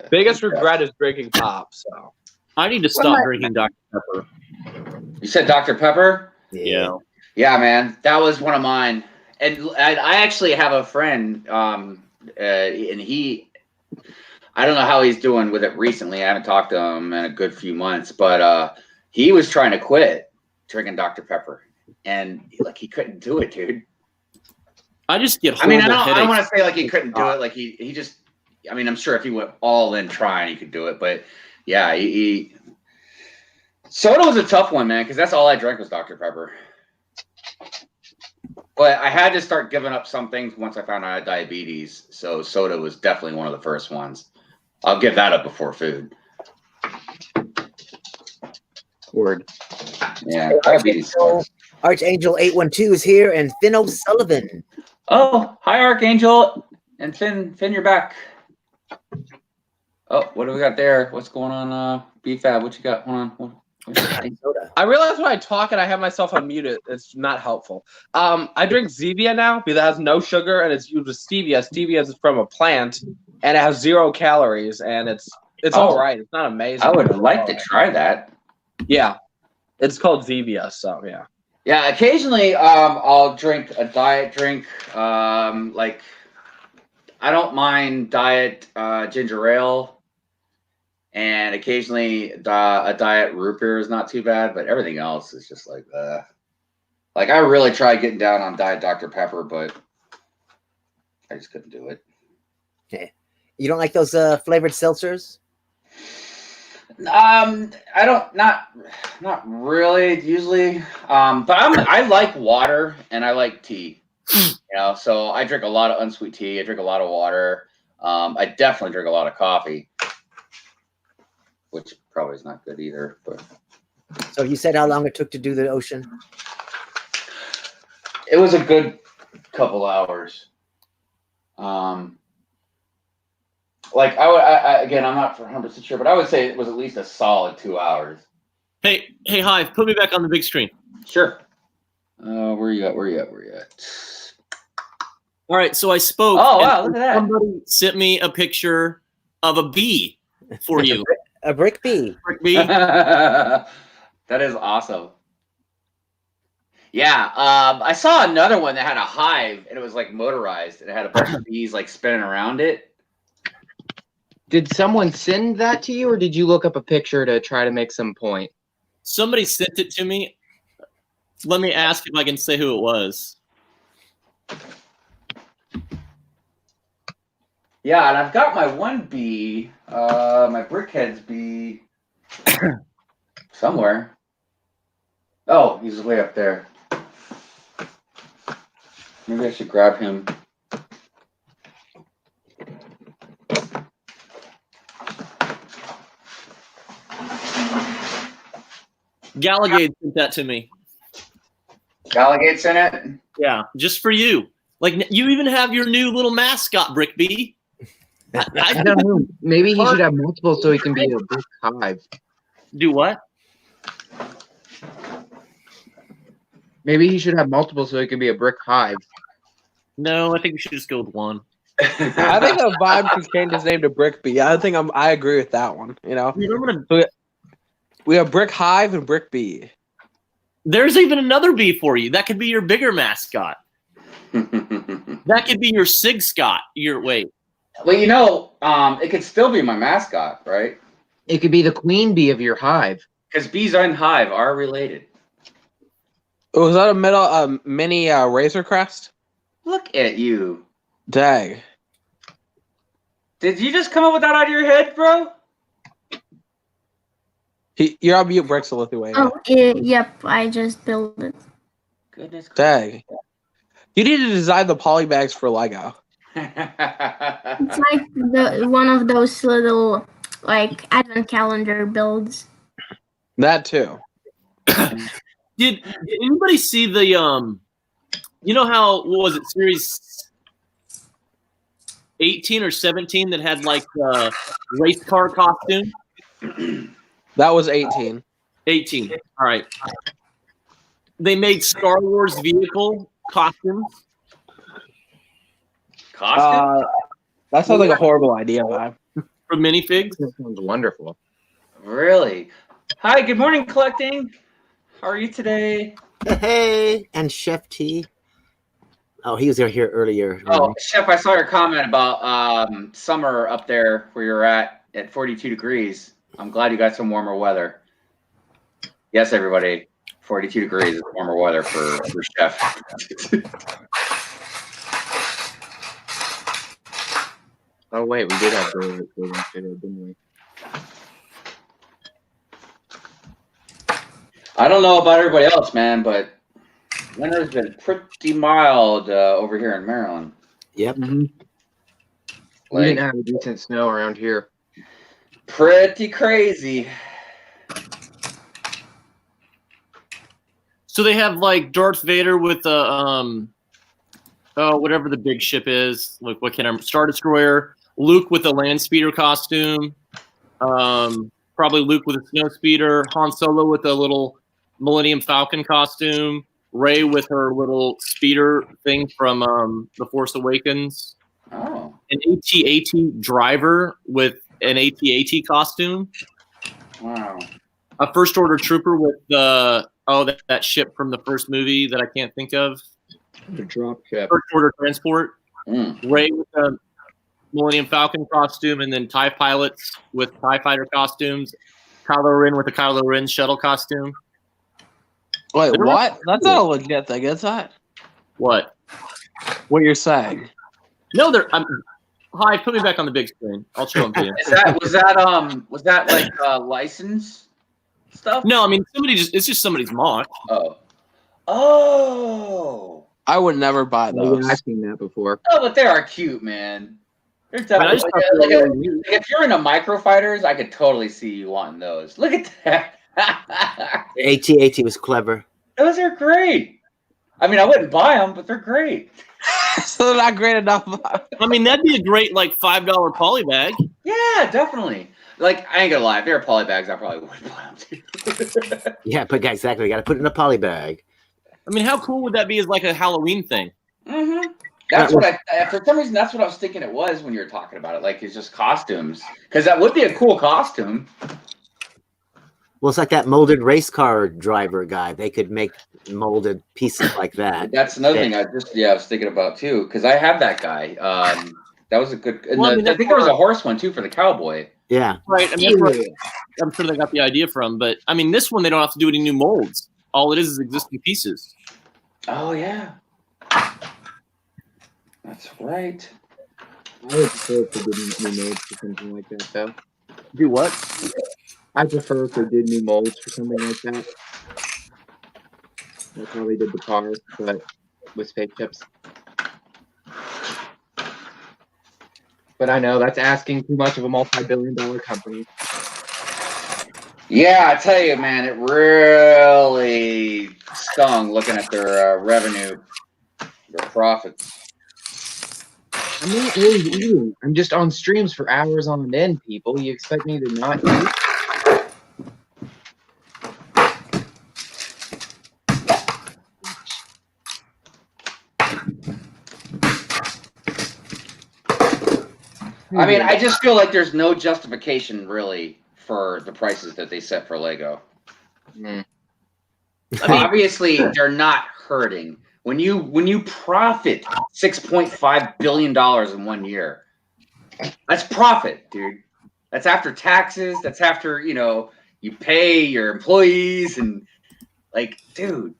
S5: biggest regret is drinking pop. So
S6: I need to stop drinking Dr. Pepper.
S1: You said Dr. Pepper?
S6: Yeah.
S1: Yeah, man, that was one of mine. and I actually have a friend, and I don't know how he's doing with it recently. I haven't talked to him in a good few months, but he was trying to quit drinking Dr. Pepper, and he couldn't do it, dude.
S6: I just get.
S1: I mean, I don't want to say like he couldn't do it. Like he just. I mean, I'm sure if he went all in trying, he could do it. But yeah, soda was a tough one, man, because that's all I drank was Dr. Pepper. But I had to start giving up some things once I found out I had diabetes. So soda was definitely one of the first ones. I'll give that up before food.
S7: Word.
S1: Yeah, diabetes.
S2: Archangel 812 is here, and Finn O'Sullivan.
S1: Oh, hi, Archangel. And Finn, you're back. Oh, what do we got there? What's going on, BFAB? What you got going on?
S5: I realize when I talk and I have myself unmuted, it's not helpful. I drink Zevia now because it has no sugar and it's used with stevia. Stevia is from a plant and it has 0 calories and it's all right. It's not amazing.
S1: I would like to try that.
S5: Yeah, it's called Zevia. So yeah.
S1: Yeah, occasionally I'll drink a diet drink. Like I don't mind diet ginger ale. And occasionally a diet root beer is not too bad, but everything else is just like I really tried getting down on diet Dr. Pepper, but I just couldn't do it.
S2: Okay. You don't like those flavored seltzers?
S1: I don't not really usually. But I like water and I like tea. So I drink a lot of unsweet tea. I drink a lot of water. I definitely drink a lot of coffee. Which probably is not good either. But
S2: so you said how long it took to do the ocean?
S1: It was a good couple hours. Like I again, I'm not 100% sure, but I would say it was at least a solid 2 hours.
S6: Hey, Hive, put me back on the big screen.
S1: Sure. Where you at?
S6: All right, so I spoke.
S1: Oh wow, look at that!
S6: Somebody sent me a picture of a bee for you.
S2: A brick bee.
S6: Brick bee.
S1: That is awesome. Yeah, I saw another one that had a hive and it was like motorized and it had a bunch of bees like spinning around it.
S7: Did someone send that to you, or did you look up a picture to try to make some point?
S6: Somebody sent it to me. Let me ask if I can say who it was.
S1: Yeah, and I've got my one bee, my Brickheads bee, somewhere. Oh, he's way up there. Maybe I should grab him.
S6: Gallagade sent that to me.
S1: Gallagade sent it?
S6: Yeah, just for you. Like, you even have your new little mascot, Brick Bee.
S7: I don't know. Maybe he should have multiple so he can be a big hive.
S6: Do what?
S7: Maybe he should have multiple so he can be a brick hive.
S6: No, I think we should just go with one.
S5: I think a vibe could change his name to Brick Bee. I agree with that one. We have Brick Hive and Brick Bee.
S6: There's even another bee for you. That could be your bigger mascot. That could be your Sig Scott.
S1: Well, it could still be my mascot, right?
S7: It could be the queen bee of your hive.
S1: Because bees and hive are related.
S5: Oh, is that a mini Razor Crest?
S1: Look at you.
S5: Dang.
S1: Did you just come up with that out of your head, bro?
S5: You're on mute, Bricks of Lithuania.
S3: Oh, yep. I just built it.
S1: Goodness.
S5: Dang. You need to design the polybags for Lego.
S3: It's like one of those little advent calendar builds.
S5: That too.
S6: Did anybody see the you know how, what was it, series 18 or 17 that had like the race car costume?
S5: That was 18.
S6: 18. All right. They made Star Wars vehicle costumes.
S5: That sounds like a horrible idea, man.
S6: For minifigs.
S7: That sounds wonderful.
S1: Really? Hi, good morning, Collecting. How are you today?
S2: Hey, and Chef T. Oh, he was here earlier.
S1: Oh, Chef, I saw your comment about summer up there where you're at 42 degrees. I'm glad you got some warmer weather. Yes, everybody, 42 degrees is warmer weather for Chef.
S7: Oh wait, we did have daylight savings today, didn't we?
S1: I don't know about everybody else, man, but winter's been pretty mild over here in Maryland.
S2: Yep.
S7: We didn't have a decent snow around here.
S1: Pretty crazy.
S6: So they have like Darth Vader with the whatever the big ship is. Like what can I Star Destroyer? Luke with a land speeder costume. Probably Luke with a snow speeder. Han Solo with a little Millennium Falcon costume. Rey with her little speeder thing from The Force Awakens.
S1: Oh.
S6: An AT-AT driver with an AT-AT costume.
S1: Wow.
S6: A First Order trooper with that ship from the first movie that I can't think of.
S7: The drop ship.
S6: First Order transport.
S1: Mm.
S6: Rey with a Millennium Falcon costume, and then TIE pilots with TIE fighter costumes. Kylo Ren with a Kylo Ren shuttle costume.
S9: Wait, what? That's not a legit thing, is that?
S6: What?
S9: What you're saying?
S6: No, Hi, put me back on the big screen. I'll show them to you.
S1: Was that like license stuff?
S6: No, I mean it's just somebody's mock.
S1: Oh.
S9: I would never buy those.
S7: I've seen that before.
S1: Oh, but they are cute, man. They're
S6: But I just
S1: definitely
S6: thought
S1: like, if you're into microfighters, I could totally see you wanting those. Look at that.
S2: AT-AT was clever.
S1: Those are great. I mean, I wouldn't buy them, but they're great.
S9: So they're not great enough.
S6: I mean, that'd be a great like $5 poly bag.
S1: Yeah, definitely. Like, I ain't gonna lie, if they were poly bags, I probably would buy them too.
S2: Yeah, but exactly. Got to put it in a poly bag.
S6: I mean, how cool would that be as like a Halloween thing?
S1: Mm-hmm. That's what for some reason, that's what I was thinking it was when you were talking about it. Like, it's just costumes. Because that would be a cool costume.
S2: Well, it's like that molded race car driver guy. They could make molded pieces like that.
S1: That's another thing I was thinking about too. Because I have that guy. That was a good.
S6: Well,
S1: I think there was a horse one too for the cowboy.
S2: Yeah.
S6: Right. I mean, I'm sure they got the idea from, but I mean, this one they don't have to do any new molds. All it is existing pieces.
S1: Oh yeah. That's right.
S7: I would prefer if they did new molds for something like that, though.
S6: Do what?
S7: I prefer if they did new molds for something like that. That's how they did the car, but with spaceships. But I know that's asking too much of a multi-billion-dollar company.
S1: Yeah, I tell you, man, it really stung looking at their revenue, their profits.
S7: I'm not really eating. I'm just on streams for hours on end, people. You expect me to not eat?
S1: I mean, I just feel like there's no justification really for the prices that they set for Lego.
S7: Mm.
S1: I mean, obviously, they're not hurting. When you profit $6.5 billion in 1 year, that's profit, dude. That's after taxes. That's after, you pay your employees and like, dude.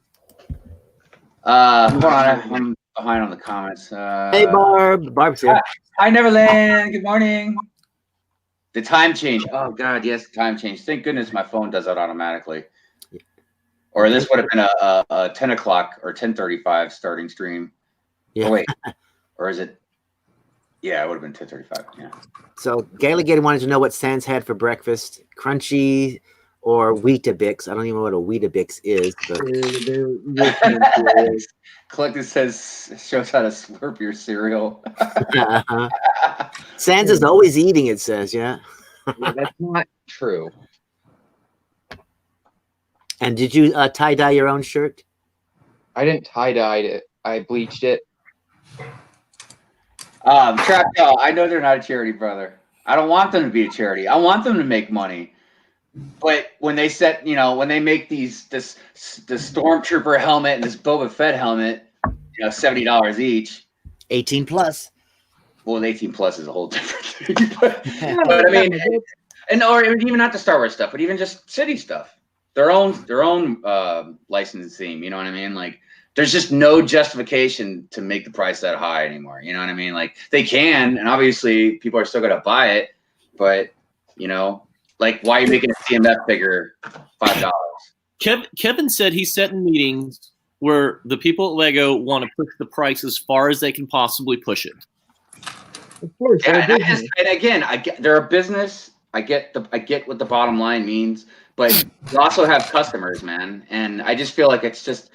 S1: Hold on, I'm behind on the comments.
S2: Hey, Barb. Barb's here.
S1: Hi, Neverland. Good morning. The time change. Oh, God, yes, time change. Thank goodness my phone does that automatically. Or this would have been a 10 o'clock or 10:35 starting stream.
S2: Yeah.
S1: Oh, wait. Or is it? Yeah, it would have been 10:35. Yeah.
S2: So Gaeligator wanted to know what Sans had for breakfast. Crunchy or Weetabix. I don't even know what a Weetabix is. But...
S1: Collective shows how to slurp your cereal.
S2: Sans is always eating, it says, yeah.
S7: Yeah, that's not true.
S2: And did you tie-dye your own shirt?
S7: I didn't tie-dyed it. I bleached it.
S1: Trap Girl, I know they're not a charity, brother. I don't want them to be a charity. I want them to make money. But when they when they make the Stormtrooper helmet and this Boba Fett helmet, $70 each.
S2: 18 plus.
S1: Well, 18 plus is a whole different thing. but I mean, or even not the Star Wars stuff, but even just city stuff. Their own licensing. You know what I mean? Like, there's just no justification to make the price that high anymore. You know what I mean? Like, they can, and obviously people are still gonna buy it, but like, why are you making a CMF figure $5?
S6: Kevin said he sat in meetings where the people at Lego want to push the price as far as they can possibly push it.
S5: Of course.
S1: Yeah, and again, they're a business. I get what the bottom line means, but you also have customers, man. And I just feel like it's just,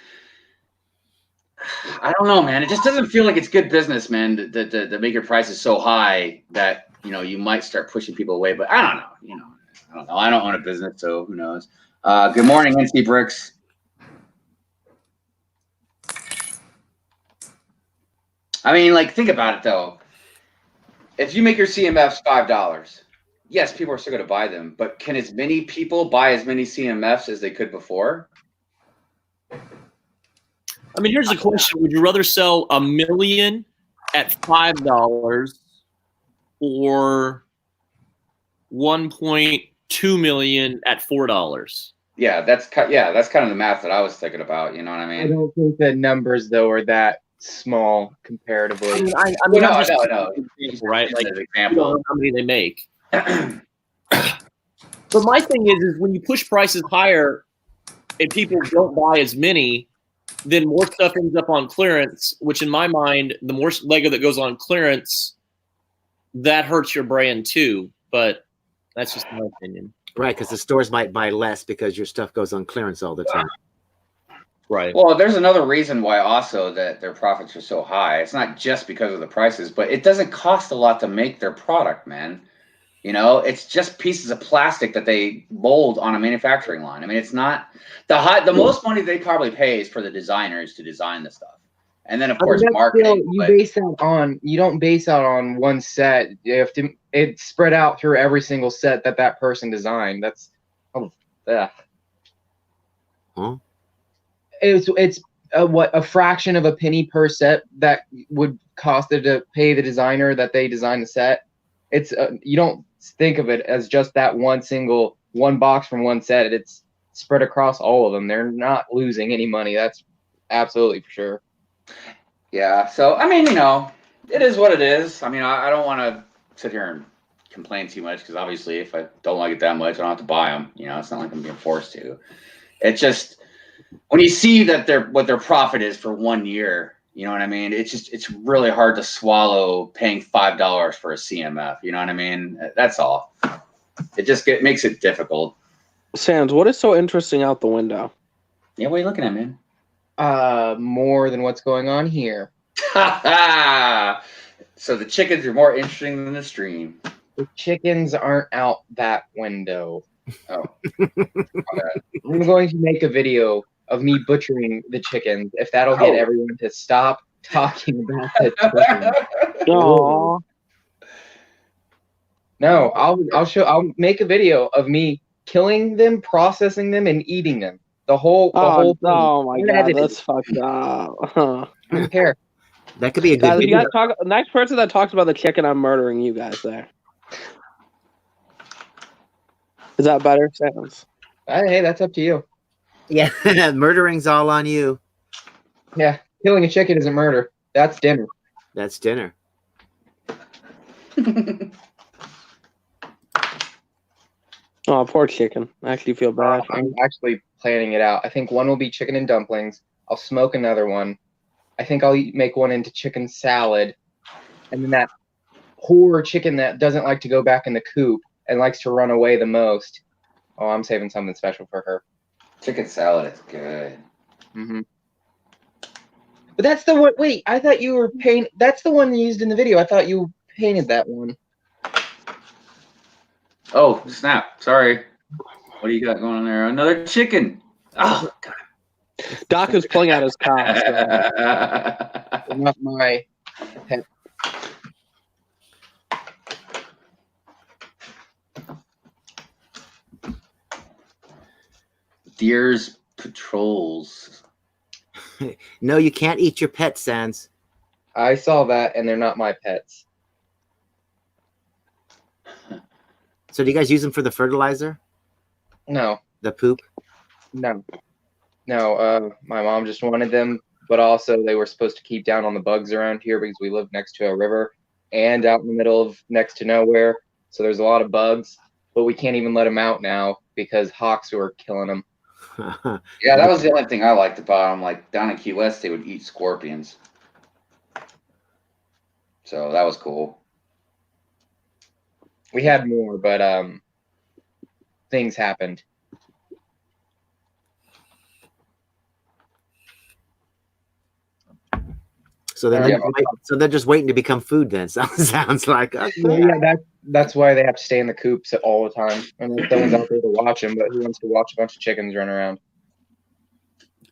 S1: I don't know, man. It just doesn't feel like it's good business, man, to make your prices so high that, you might start pushing people away. But I don't know, I don't know. I don't own a business, so who knows? Good morning, NC Bricks. I mean, like, think about it, though. If you make your CMFs $5, yes, people are still going to buy them, but can as many people buy as many CMFs as they could before?
S6: I mean, here's the question. Would you rather sell 1 million at $5 or 1.2 million at $4?
S1: Yeah, that's kind of the math that I was thinking about. You know what I mean?
S7: I don't think the numbers though are that small comparatively.
S6: I mean,
S1: No,
S6: I'm just
S1: example, right? Like an example.
S6: How many they make. But my thing is when you push prices higher and people don't buy as many, then more stuff ends up on clearance, which in my mind, the more Lego that goes on clearance, that hurts your brand too. But that's just my opinion.
S2: Right, because the stores might buy less because your stuff goes on clearance all the time.
S6: Right.
S1: Well, there's another reason why also that their profits are so high. It's not just because of the prices, but it doesn't cost a lot to make their product, man. It's just pieces of plastic that they mold on a manufacturing line. I mean, it's not the most money they probably pay is for the designers to design the stuff. And then of course marketing.
S7: You don't base out on one set. You have to it's spread out through every single set that person designed. That's Huh? It's a fraction of a penny per set that would cost it to pay the designer that they designed the set. It's you don't think of it as just that one box from one set. It's spread across all of them. They're not losing any money. That's absolutely for sure.
S1: Yeah. So I mean, it is what it is. I mean, I don't want to sit here and complain too much because obviously, if I don't like it that much, I don't have to buy them. It's not like I'm being forced to. It's just when you see that what their profit is for 1 year. You know what I mean? It's really hard to swallow paying $5 for a CMF. You know what I mean? That's all. It just makes it difficult.
S9: Sans, what is so interesting out the window?
S1: Yeah, what are you looking at, man?
S7: More than what's going on here.
S1: So the chickens are more interesting than the stream.
S7: The chickens aren't out that window.
S1: Oh.
S7: I'm going to make a video of me butchering the chickens. If that'll get everyone to stop talking about the chickens.
S9: Aww.
S7: No, I'll make a video of me killing them, processing them, and eating them. The whole thing.
S9: Oh my god, that's fucked up.
S7: I don't care.
S2: That could be a good video.
S9: Next person that talks about the chicken, I'm murdering you guys there. Is that better? Sounds.
S7: Hey, that's up to you.
S2: Yeah, murdering's all on you.
S7: Yeah, killing a chicken isn't murder. That's dinner.
S2: That's dinner.
S9: Oh, poor chicken. I actually feel bad.
S7: I'm actually planning it out. I think one will be chicken and dumplings. I'll smoke another one. I think I'll make one into chicken salad. And then that poor chicken that doesn't like to go back in the coop and likes to run away the most. Oh, I'm saving something special for her.
S1: Chicken salad is good.
S7: Mm-hmm. But that's the one. Wait, I thought you were paint. That's the one used in the video. I thought you painted that one.
S1: Oh, snap. Sorry. What do you got going on there? Another chicken. Oh, God.
S9: Doc is pulling out his cock.
S7: Not my pet.
S1: Deer's Patrols.
S2: No, you can't eat your pet, Sans.
S7: I saw that, and they're not my pets.
S2: So do you guys use them for the fertilizer?
S7: No,
S2: The poop?
S7: no. My mom just wanted them, but also they were supposed to keep down on the bugs around here because we live next to a river and out in the middle of next to nowhere. So there's a lot of bugs, but we can't even let them out now because hawks were killing them.
S1: Yeah, that was the only thing I liked about them. Like down in Key West, they would eat scorpions. So that was cool.
S7: We had more, but things happened.
S2: So they're just waiting to become food. Then sounds like. Okay.
S7: Yeah, that's why they have to stay in the coops all the time. And no one's out there to watch them, but who wants to watch a bunch of chickens run around?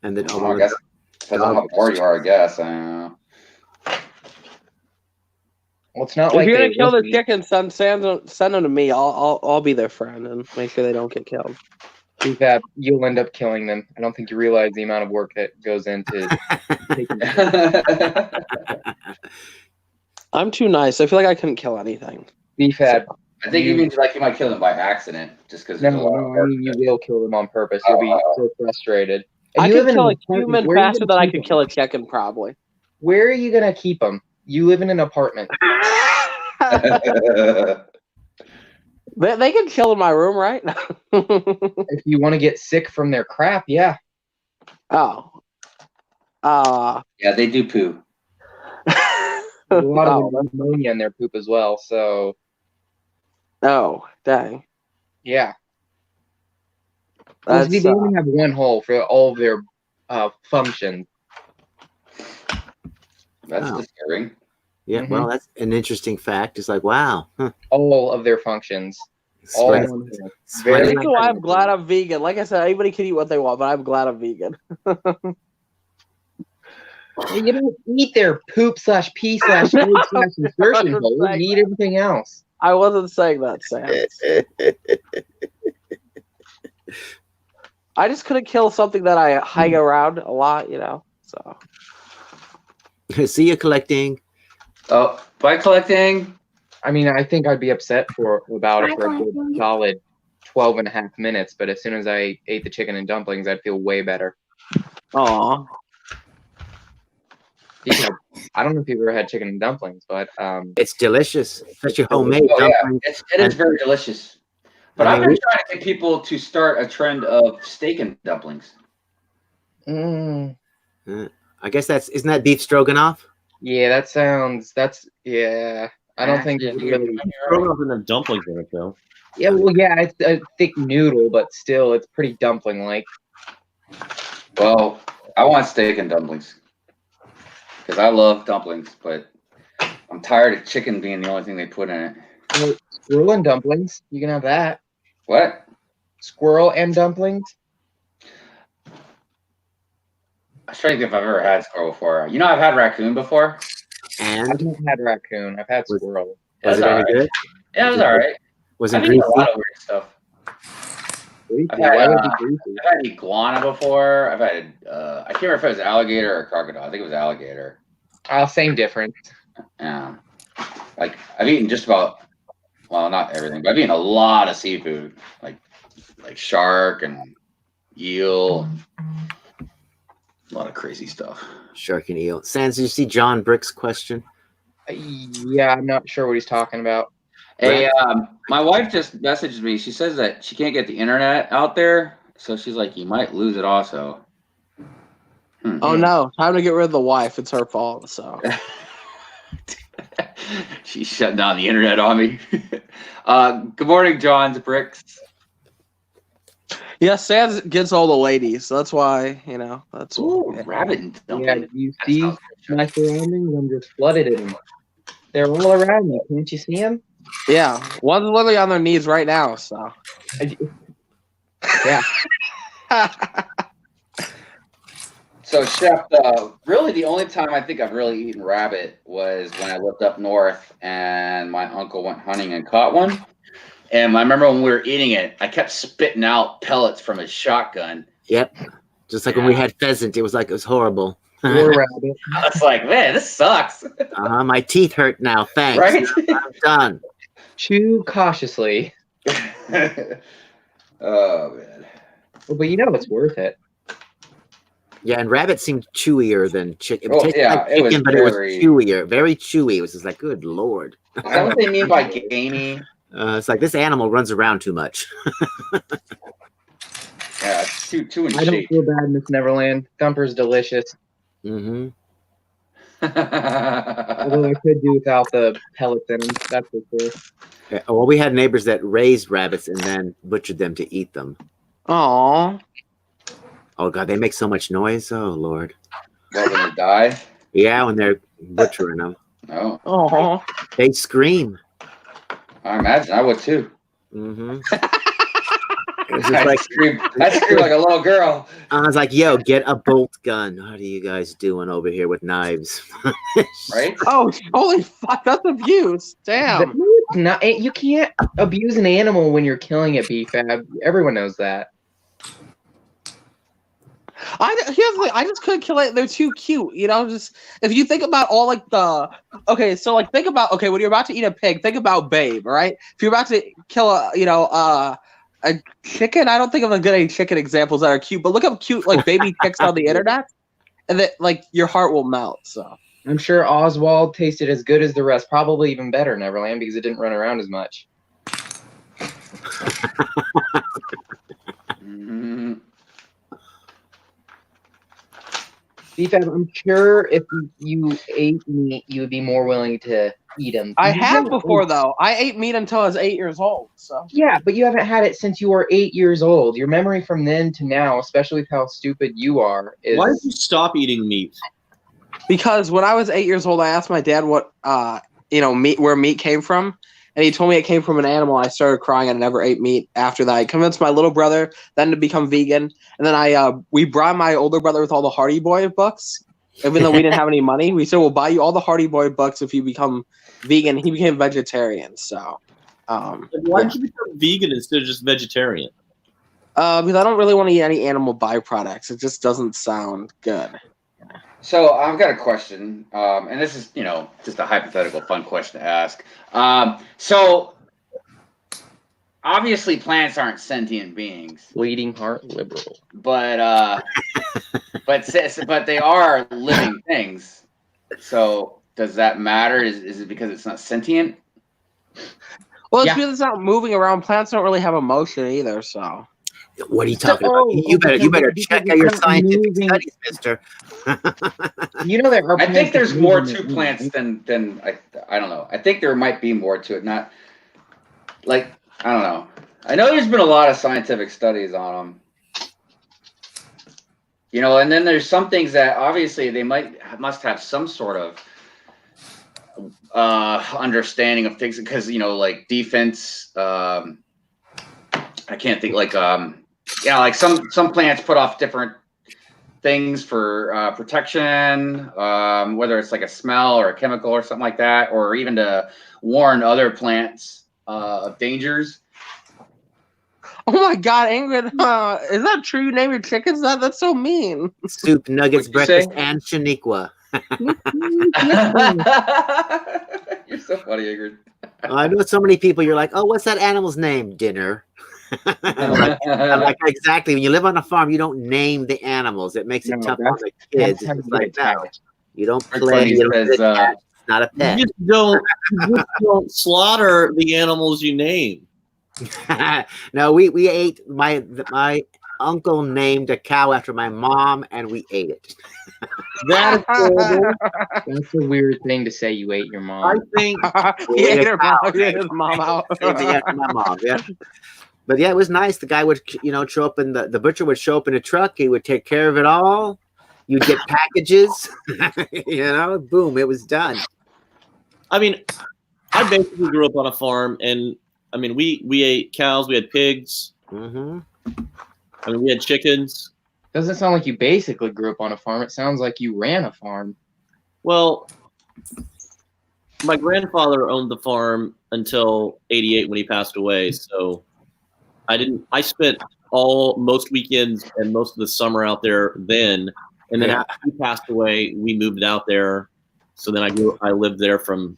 S2: And then
S1: I guess depends on how bored you are. I guess. I don't know.
S7: Well, it's not
S5: If
S7: like
S5: you're
S7: they
S5: gonna kill the
S7: listen.
S5: chickens, send them to me. I'll be their friend and make sure they don't get killed.
S7: Too bad. You'll end up killing them. I don't think you realize the amount of work that goes into taking them.
S5: I'm too nice. I feel like I couldn't kill anything.
S7: BFAD.
S1: I think you mean like you might kill them by accident, just because.
S7: No, I mean you will kill them on purpose. You'll be so frustrated. And
S5: I
S7: you
S5: could
S7: live in
S5: kill
S7: an
S5: a
S7: apartment.
S5: human
S7: Where are you
S5: faster
S7: gonna
S5: than I
S7: keep
S5: could
S7: them?
S5: kill a chicken, probably.
S7: Where are you gonna keep them? You live in an apartment.
S5: They can kill in my room, right?
S7: If you want to get sick from their crap, yeah.
S5: Oh.
S1: Yeah, they do poo.
S7: There's a lot of ammonia in their poop as well. So
S5: Oh, dang.
S7: yeah. They only have one hole for all of their functions.
S1: That's disturbing.
S2: Yeah, well, that's an interesting fact. It's like, wow. Huh.
S7: All of their functions. All
S2: Spread-
S7: in one hole.
S2: spread
S5: That's
S2: like-
S5: why I'm glad I'm vegan. Like I said, anybody can eat what they want, but I'm glad I'm vegan.
S7: You don't eat their poop / pee / food / insertion hole. You eat everything else.
S5: I wasn't saying that, Sam. I just couldn't kill something that I hang around a lot, So
S2: See you collecting.
S1: Oh, by collecting.
S7: I mean, I think I'd be upset about it for a good solid 12 and a half minutes, but as soon as I ate the chicken and dumplings, I'd feel way better.
S5: Aw.
S7: I don't know if you've ever had chicken and dumplings, but
S2: It's delicious, especially homemade
S1: Oh, yeah.
S2: dumplings.
S1: It is very delicious. But
S2: I
S1: I've
S2: mean,
S1: been trying to get people to start a trend of steak and dumplings.
S7: mm,
S2: I guess isn't that beef stroganoff?
S7: yeah, yeah. I don't think it's really.
S6: Stroganoff doesn't have dumplings in it though.
S7: Yeah, well, yeah, it's a thick noodle, but still, it's pretty dumpling-like.
S1: Well, I want steak and dumplings because I love dumplings, but I'm tired of chicken being the only thing they put in it.
S7: Well, squirrel and dumplings, you can have that.
S1: What?
S7: Squirrel and dumplings.
S1: I'm trying to think if I've ever had squirrel before. I've had raccoon before.
S2: And
S7: I've not had raccoon. I've had squirrel.
S2: was it
S1: That's
S2: any
S1: all right.
S2: good?
S1: Yeah, it was all right.
S2: Was it
S1: I've eaten a
S2: greasy?
S1: lot of weird stuff.
S7: Greasy.
S1: I've had,
S7: Why would it be greasy?
S1: I've had iguana before. I've had I can't remember if it was alligator or crocodile. I think it was alligator.
S7: Same difference.
S1: Yeah. Like I've eaten just about, well, not everything, but I've eaten a lot of seafood, like shark and eel, a lot of crazy stuff.
S2: Shark and eel. Sans, did you see John Brick's question?
S7: Yeah, I'm not sure what he's talking about.
S1: Hey, my wife just messaged me. She says that she can't get the internet out there, so she's like, you might lose it also.
S5: Oh no, time to get rid of the wife. It's her fault. So
S1: She's shutting down the internet on me. Good morning, John's Bricks.
S5: yeah, Sans gets all the ladies. So that's why that's
S1: Ooh, rabbit and
S7: Yeah,
S1: dumpling.
S7: you see my surroundings? I'm just flooded in them. They're all around me. Can't you see them?
S5: yeah. One's literally on their knees right now. So
S7: Yeah.
S1: So, Chef, really the only time I think I've really eaten rabbit was when I lived up north and my uncle went hunting and caught one. And I remember when we were eating it, I kept spitting out pellets from his shotgun.
S2: Yep. Just like when we had pheasant, it was horrible.
S7: War rabbit.
S1: I was like, man, this sucks.
S2: My teeth hurt now. Thanks.
S1: Right?
S2: I'm done.
S7: Chew cautiously.
S1: Oh man.
S7: But you know it's worth it.
S2: Yeah, and rabbit seemed chewier than chicken.
S1: Oh,
S2: Tasted
S1: yeah,
S2: like
S1: it was
S2: chicken, but it was
S1: very-
S2: chewier, very chewy. It was just like, good lord.
S1: Is that what they mean by gamey?
S2: It's like this animal runs around too much.
S1: Yeah, it's too in
S7: I don't
S1: shape.
S7: feel bad, Miss Neverland. Thumper's delicious.
S2: Mm-hmm.
S7: Although I could do without the pellets in them. That's for sure.
S2: Yeah, well, we had neighbors that raised rabbits and then butchered them to eat them.
S9: Aw.
S2: Oh god, they make so much noise. Oh lord.
S1: Well, when they die.
S2: Yeah, when they're butchering them,
S1: Oh,
S9: Aw.
S2: they scream.
S1: I imagine I would too.
S2: Mm-hmm. It's just like
S1: I scream like a little girl.
S2: I was like, "Yo, get a bolt gun. What are you guys doing over here with knives?"
S1: Right?
S9: Oh, holy fuck! That's abuse. Damn.
S7: Not, you can't abuse an animal when you're killing it, BFAB. Everyone knows that.
S9: Here's the thing, I just couldn't kill it. They're too cute, you know. Just if you think about all like the think about when you're about to eat a pig, think about Babe, right? If you're about to kill a chicken, I don't think of a good chicken examples that are cute, but look up cute like baby chicks on the internet, and that like your heart will melt. So
S7: I'm sure Oswald tasted as good as the rest, probably even better, Neverland, because it didn't run around as much.
S1: Mhm.
S7: BFAB, I'm sure if you ate meat, you would be more willing to eat them.
S9: I have before though. I ate meat until I was 8 years old. So
S7: Yeah, but you haven't had it since you were 8 years old. Your memory from then to now, especially with how stupid you are, is
S6: Why did you stop eating meat?
S9: because when I was 8 years old, I asked my dad what meat where meat came from, and he told me it came from an animal. I started crying and I never ate meat after that. I convinced my little brother then to become vegan, and then we bribed my older brother with all the Hardy Boy books. Even though we didn't have any money, we said we'll buy you all the Hardy Boy books if you become vegan. He became vegetarian. So,
S6: Why did you become vegan instead of just vegetarian?
S9: because I don't really want to eat any animal byproducts. It just doesn't sound good.
S1: So I've got a question, and this is, just a hypothetical, fun question to ask. So obviously plants aren't sentient beings,
S7: bleeding heart liberal.
S1: but they are living things. So does that matter? Is it because it's not sentient?
S9: Well, it's
S7: Yeah.
S9: because it's not moving around. Plants don't really have emotion either. So,
S2: What are you talking about? You better check out your scientific studies, mister.
S7: You know there are.
S1: I think
S7: plants
S1: there's
S7: that
S1: more
S7: move in
S1: to
S7: the-
S1: plants than I don't know. I think there might be more to it. Not like I don't know. I know there's been a lot of scientific studies on them. And then there's some things that obviously they must have some sort of understanding of things because like defense. I can't think like like some plants put off different things for protection, whether it's like a smell or a chemical or something like that, or even to warn other plants of dangers.
S9: oh my God, Ingrid, is that true? You name your chickens that? That's so mean.
S2: Soup, nuggets,
S1: What'd you say?
S2: breakfast, and Shaniqua.
S1: You're so funny, Ingrid.
S2: I know so many people. You're like, oh, what's that animal's name? Dinner. I'm like, exactly. When you live on a farm, you don't name the animals. It makes it
S7: No,
S2: tough on
S7: that's-
S2: the kids.
S7: that's how
S2: It's
S7: you
S2: like
S7: get
S2: that. You don't
S1: Rick
S2: play.
S1: Bunny
S2: You don't
S1: says,
S2: sit cat. It's not a pet.
S6: You just don't slaughter the animals you name.
S2: No, we ate my uncle named a cow after my mom, and we ate it.
S6: That is horrible.
S7: That's a weird thing to say. You ate your
S6: I
S7: mom.
S6: think
S9: He ate her
S2: cow.
S9: mom, he ate his mom out.
S2: Same thing after my mom. Yeah. But yeah, it was nice. The guy would, show up in the butcher would show up in a truck. He would take care of it all. You'd get packages. Boom, it was done.
S6: I mean, I basically grew up on a farm, and I mean, we ate cows, we had pigs,
S2: Mm-hmm.
S6: I mean, we had chickens.
S7: Doesn't sound like you basically grew up on a farm. It sounds like you ran a farm.
S6: Well, my grandfather owned the farm until '88 when he passed away. So I spent most weekends and most of the summer out there then. And then after he passed away, we moved out there. So then I lived there from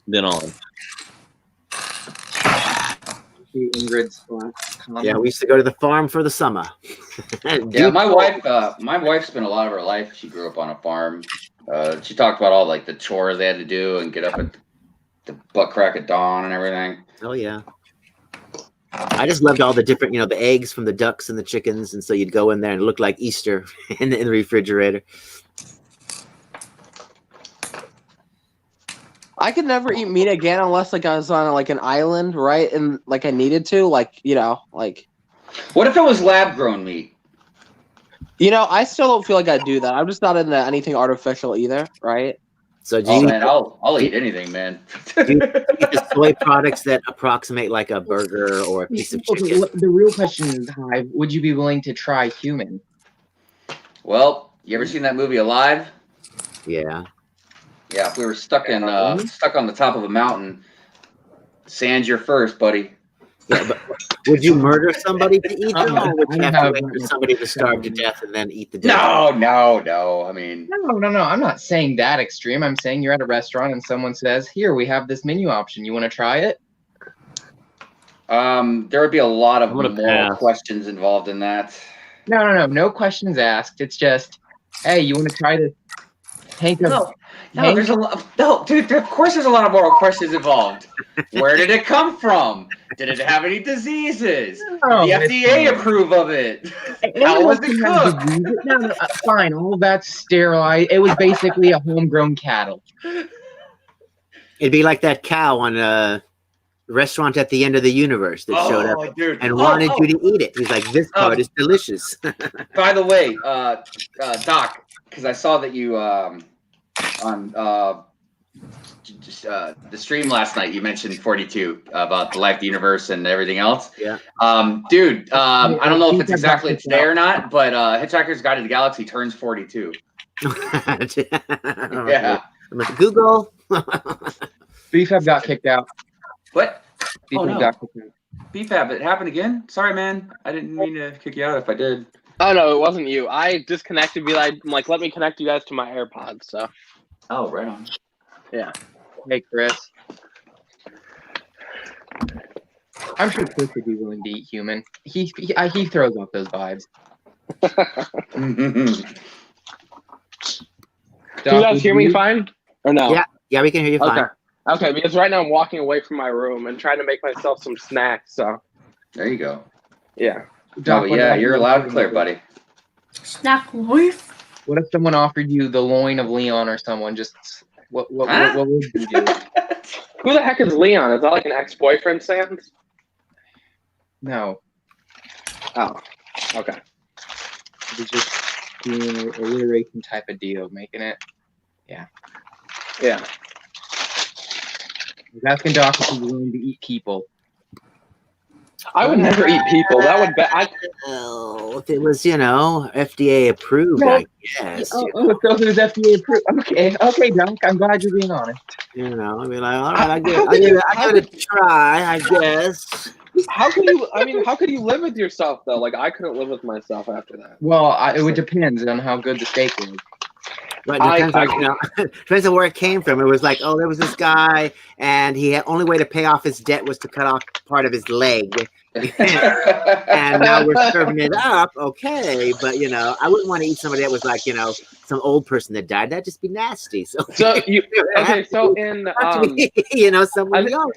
S6: then on.
S7: Ingrid's
S2: Yeah, we used to go to the farm for the summer.
S1: Yeah, my wife spent a lot of her life. She grew up on a farm. She talked about all like the chores they had to do and get up at the butt crack of dawn and everything.
S2: Oh yeah. I just loved all the different, the eggs from the ducks and the chickens, and so you'd go in there and it looked like Easter in the refrigerator.
S9: I could never eat meat again unless like I was on like an island, right? And like I needed to, like.
S1: What if it was lab grown meat?
S9: I still don't feel like I'd do that. I'm just not into anything artificial either, right?
S2: So
S1: man, I'll eat anything, man.
S2: Do you eat the soy products that approximate like a burger or a piece of chicken?
S7: The real question is, Hive, would you be willing to try human?
S1: Well, you ever seen that movie Alive?
S2: Yeah.
S1: Yeah, if we were stuck on the top of a mountain, sand's your first, buddy.
S2: Yeah, but would you murder somebody to eat them, or would you have to wait for somebody to starve to death and then eat the dead?
S1: No. I mean,
S7: no. I'm not saying that extreme. I'm saying you're at a restaurant and someone says, "Here, we have this menu option. You want to try it?"
S1: There would be a lot of moral questions involved in that.
S7: No questions asked. It's just, hey, you want to try this tank of?
S1: No, there's a lot. No, dude. Of course, there's a lot of moral questions involved. Where did it come from? Did it have any diseases? Did the FDA approve of it? How was it cooked?
S7: No, fine. All that's sterilized. It was basically a homegrown cattle.
S2: It'd be like that cow on a restaurant at the end of the universe that showed up and wanted you to eat it. He's like, "This part is delicious."
S1: By the way, Doc, because I saw that you on the stream last night, you mentioned 42 about the life, the universe, and everything else.
S2: Yeah.
S1: Dude, I don't know if it's exactly today or not, but Hitchhiker's Guide to the Galaxy turns 42. Yeah.
S2: I'm like, Google.
S7: BFAB got kicked out.
S1: What?
S7: BFAB got kicked out.
S1: BFAB, it happened again? Sorry, man. I didn't mean to kick you out if I did.
S5: Oh no, it wasn't you. I disconnected. I'm like, let me connect you guys to my AirPods. So.
S1: Oh, right on.
S5: Yeah.
S7: Hey, Chris. I'm sure Chris would be willing to eat human. He throws off those vibes.
S5: Do you guys hear me fine? Or no?
S2: Yeah, we can hear you fine.
S5: Okay, because right now I'm walking away from my room and trying to make myself some snacks. So.
S1: There you go.
S5: Yeah.
S1: Doc, you're loud and clear, buddy.
S3: Snack life.
S7: What if someone offered you the loin of Leon or someone? Just what would you do?
S5: Who the heck is Leon? Is that like an ex-boyfriend, Sans?
S7: No.
S5: Oh. Okay.
S7: It was just doing a alliteration type of deal, making it. Yeah.
S5: Yeah.
S7: I was asking Doc if he was willing to eat people.
S5: I would never eat people. That would be.
S2: If it was, FDA approved, I guess.
S7: So it was FDA approved. Okay, Doc. I'm glad you're being honest.
S2: I mean, like, all right, I give it a try, I guess.
S5: How could you? I mean, how could you live with yourself though? Like, I couldn't live with myself after that.
S7: Well, it would depend on how good the steak was.
S2: But it depends, depends on where it came from. It was like, there was this guy, and only way to pay off his debt was to cut off part of his leg. And now we're serving it up, okay. But I wouldn't want to eat somebody that was like, some old person that died. That'd just be nasty. So
S5: you so in
S2: someone young.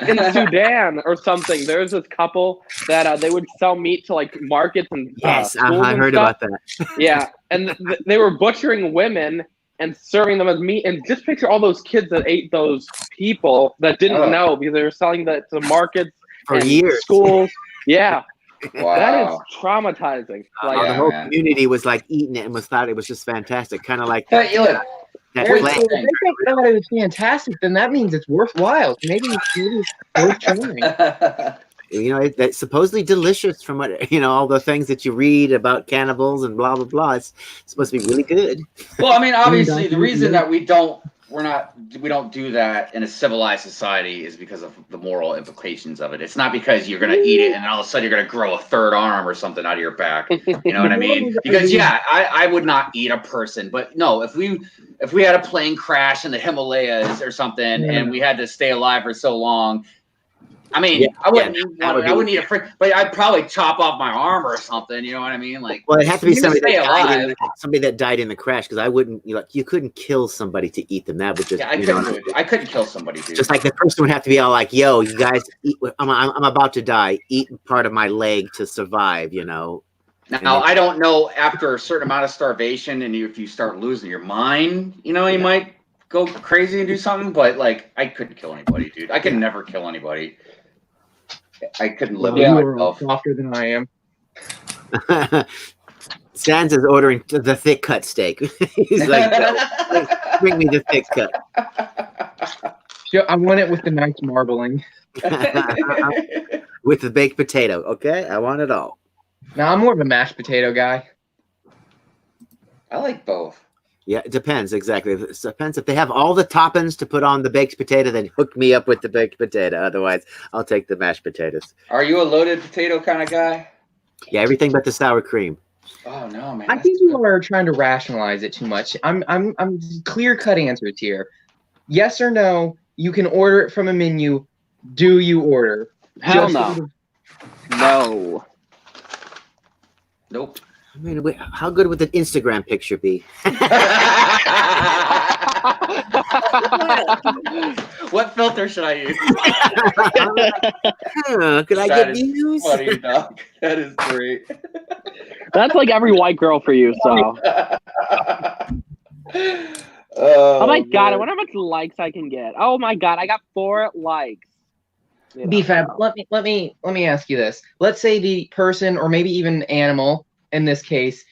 S5: in Sudan or something, there's this couple that they would sell meat to like markets and
S2: yes, I heard about that.
S5: Yeah, and they were butchering women and serving them as meat. And just picture all those kids that ate those people that didn't know because they were selling that to markets
S2: for years,
S5: schools. Yeah.
S1: Wow.
S5: That is traumatizing.
S2: Like the whole community was like eating it and thought it was just fantastic, kind of like
S1: that.
S7: If they think that it was fantastic, then that means it's worthwhile. Maybe it's worth trying.
S2: That's supposedly delicious from what all the things that you read about cannibals and blah blah blah. It's supposed to be really good.
S1: Well, I mean, obviously, the reason that we don't we don't do that in a civilized society is because of the moral implications of it. It's not because you're gonna eat it and all of a sudden you're gonna grow a third arm or something out of your back. You know what I mean? Because I would not eat a person, but no, if we had a plane crash in the Himalayas or something and we had to stay alive for so long. I mean, I wouldn't eat a freak, but I'd probably chop off my arm or something. You know what I mean? Like,
S2: well, it has to be somebody
S1: that
S2: that died in the crash, because I wouldn't. You couldn't kill somebody to eat them. That would just.
S1: Yeah, I couldn't kill somebody, dude.
S2: Just like the person would have to be all like, "Yo, you guys, I'm about to die. Eat part of my leg to survive." You know.
S1: Now I don't know. After a certain amount of starvation, and if you start losing your mind, you know, you might go crazy and do something. But like, I couldn't kill anybody, dude. I could never kill anybody. I couldn't live with myself.
S7: Softer than I am.
S2: Sans is ordering the thick cut steak. He's like, no, bring me the thick cut.
S7: I want it with the nice marbling.
S2: With the baked potato, okay? I want it all.
S7: Now I'm more of a mashed potato guy.
S1: I like both.
S2: Yeah, it depends, exactly. It depends. If they have all the toppings to put on the baked potato, then hook me up with the baked potato. Otherwise, I'll take the mashed potatoes.
S1: Are you a loaded potato kind of guy?
S2: Yeah, everything but the sour cream.
S1: Oh no, man!
S7: I think you are trying to rationalize it too much. I'm clear-cut answers here. Yes or no? You can order it from a menu. Do you order?
S9: Hell no. No.
S1: Nope.
S2: I mean, how good would the Instagram picture be?
S1: What filter should I use?
S2: Could I get views?
S1: Funny, dog. That is great.
S9: That's like every white girl for you, so.
S1: Oh
S9: my god, I wonder how much likes I can get. Oh my god, I got 4 likes. You know,
S7: BFAB, let me ask you this. Let's say the person, or maybe even animal in this case,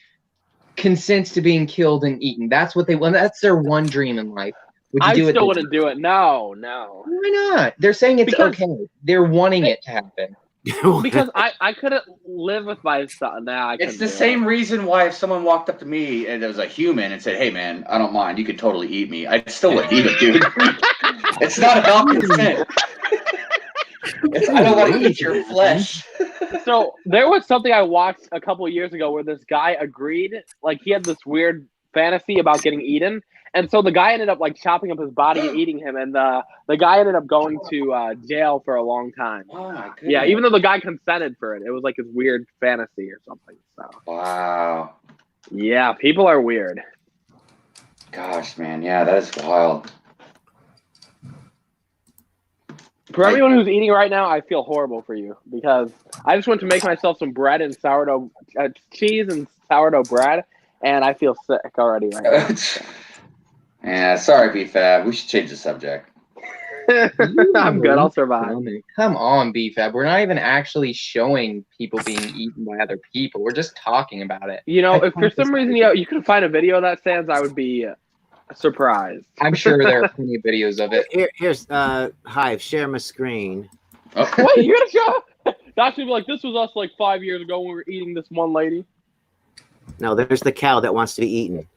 S7: consents to being killed and eaten. That's what they want. That's their one dream in life. Would you
S9: I
S7: do it?
S9: still wouldn't do it. No.
S7: Why not? They're saying it's okay. They're wanting it to happen.
S9: Because I couldn't live with my son. Nah,
S1: it's the same reason why if someone walked up to me and it was a human and said, "Hey, man, I don't mind. You could totally eat me." I still would eat it, dude. It's not about consent. I don't want to eat your flesh.
S9: So there was something I watched a couple of years ago where this guy agreed, like he had this weird fantasy about getting eaten, and so the guy ended up like chopping up his body and eating him, and the guy ended up going to jail for a long time.
S1: Oh my goodness.
S9: Yeah, even though the guy consented for it, it was like his weird fantasy or something. So
S1: wow.
S9: Yeah, people are weird.
S1: Gosh, man, yeah, that is wild.
S9: For everyone who's eating right now, I feel horrible for you because I just went to make myself some bread and sourdough cheese and sourdough bread, and I feel sick already right now.
S1: Yeah, sorry, BFAB. We should change the subject.
S9: I'm good. I'll survive.
S7: Come on, BFAB. We're not even actually showing people being eaten by other people. We're just talking about it.
S9: You know, if for some reason you could find a video of that, Sans, I would be surprised.
S7: I'm sure there are plenty of videos of it.
S2: Here's Hive. Share my screen.
S1: Oh.
S9: Wait, you're gonna show? That's gonna be like, this was us like 5 years ago when we were eating this one lady.
S2: No, there's the cow that wants to be eaten.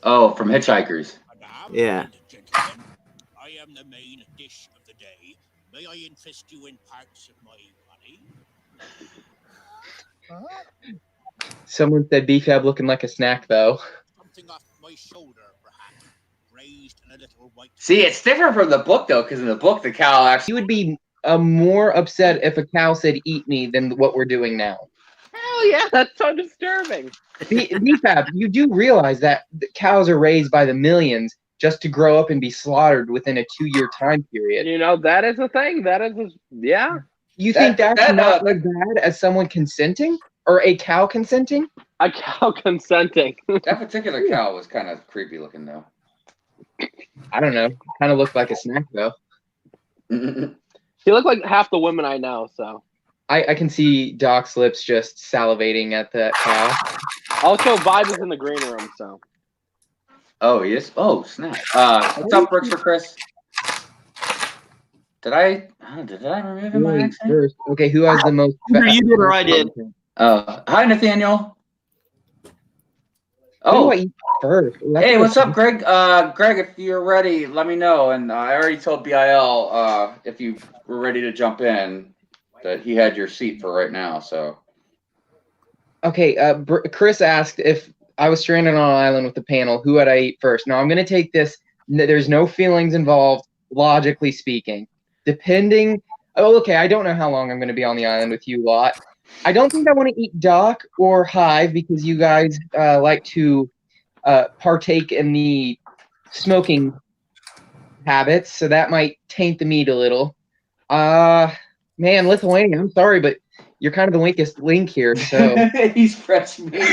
S1: Oh, from Hitchhikers.
S2: Yeah.
S10: I am the main dish of the day. May I interest you in parts of my body?
S7: Someone said BFAB looking like a snack, though.
S10: Something off my shoulder, perhaps. Raised in a little white.
S1: See, it's different from the book, though, because in the book, the cow actually.
S7: You would be more upset if a cow said "eat me" than what we're doing now.
S9: Hell yeah, that's so disturbing.
S7: BFAB, you do realize that the cows are raised by the millions just to grow up and be slaughtered within a 2-year time period.
S9: You know, that is a thing. That is, yeah.
S7: You think that's not as bad as someone consenting? Or a cow consenting?
S9: A cow consenting.
S1: That particular cow was kind of creepy looking, though.
S7: I don't know. Kind of looked like a snack, though.
S9: She looked like half the women I know, so.
S7: I can see Doc's lips just salivating at that cow.
S9: Also, Vibe is in the green room, so.
S1: Oh, he is? Oh, snap. What's up, Brooks for Chris? Did I remove him by accident?
S7: Okay, who has the most?
S6: Either you did or I did.
S1: Hi, Nathaniel. Oh,
S7: I eat first? Ooh, that's
S1: hey,
S7: a good
S1: what's up,
S7: question.
S1: Greg? Greg, if you're ready, let me know. And I already told BIL if you were ready to jump in that he had your seat for right now. So
S7: Okay, Chris asked if I was stranded on an island with the panel, who would I eat first? Now I'm going to take this. There's no feelings involved, logically speaking. Depending. Oh, okay. I don't know how long I'm going to be on the island with you lot. I don't think I want to eat Doc or Hive because you guys like to partake in the smoking habits, so that might taint the meat a little. Man, Lithuania, I'm sorry, but you're kind of the weakest link here, so
S1: he's fresh meat.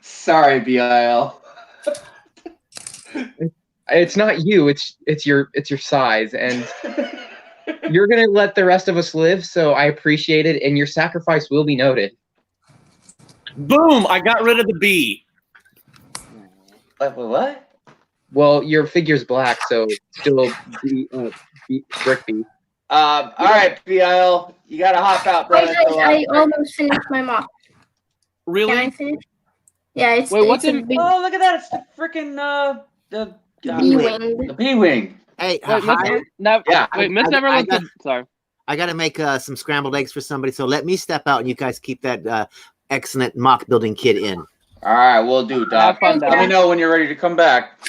S1: Sorry, BIL.
S7: it's not you, it's your size, and you're gonna let the rest of us live, so I appreciate it, and your sacrifice will be noted.
S6: Boom! I got rid of the bee.
S1: What?
S7: Well, your figure's black, so still brick B.
S1: All right, BIL, you gotta hop out, brother.
S3: I almost finished my mock.
S6: Really?
S3: Can I finish? Yeah, it's
S5: Wait, what's
S3: it's a
S5: in-
S3: big
S1: Oh, look at that! It's the freaking the
S3: B-wing.
S1: The B-wing.
S2: Hey,
S5: Wait,
S2: hi.
S1: Yeah.
S5: Miss Neverland. Sorry.
S2: I got to make some scrambled eggs for somebody, so let me step out and you guys keep that excellent mock building kit in.
S1: All right, we'll do, Doc.
S5: Have fun,
S1: Let me
S5: Doc.
S1: know when you're ready to come back.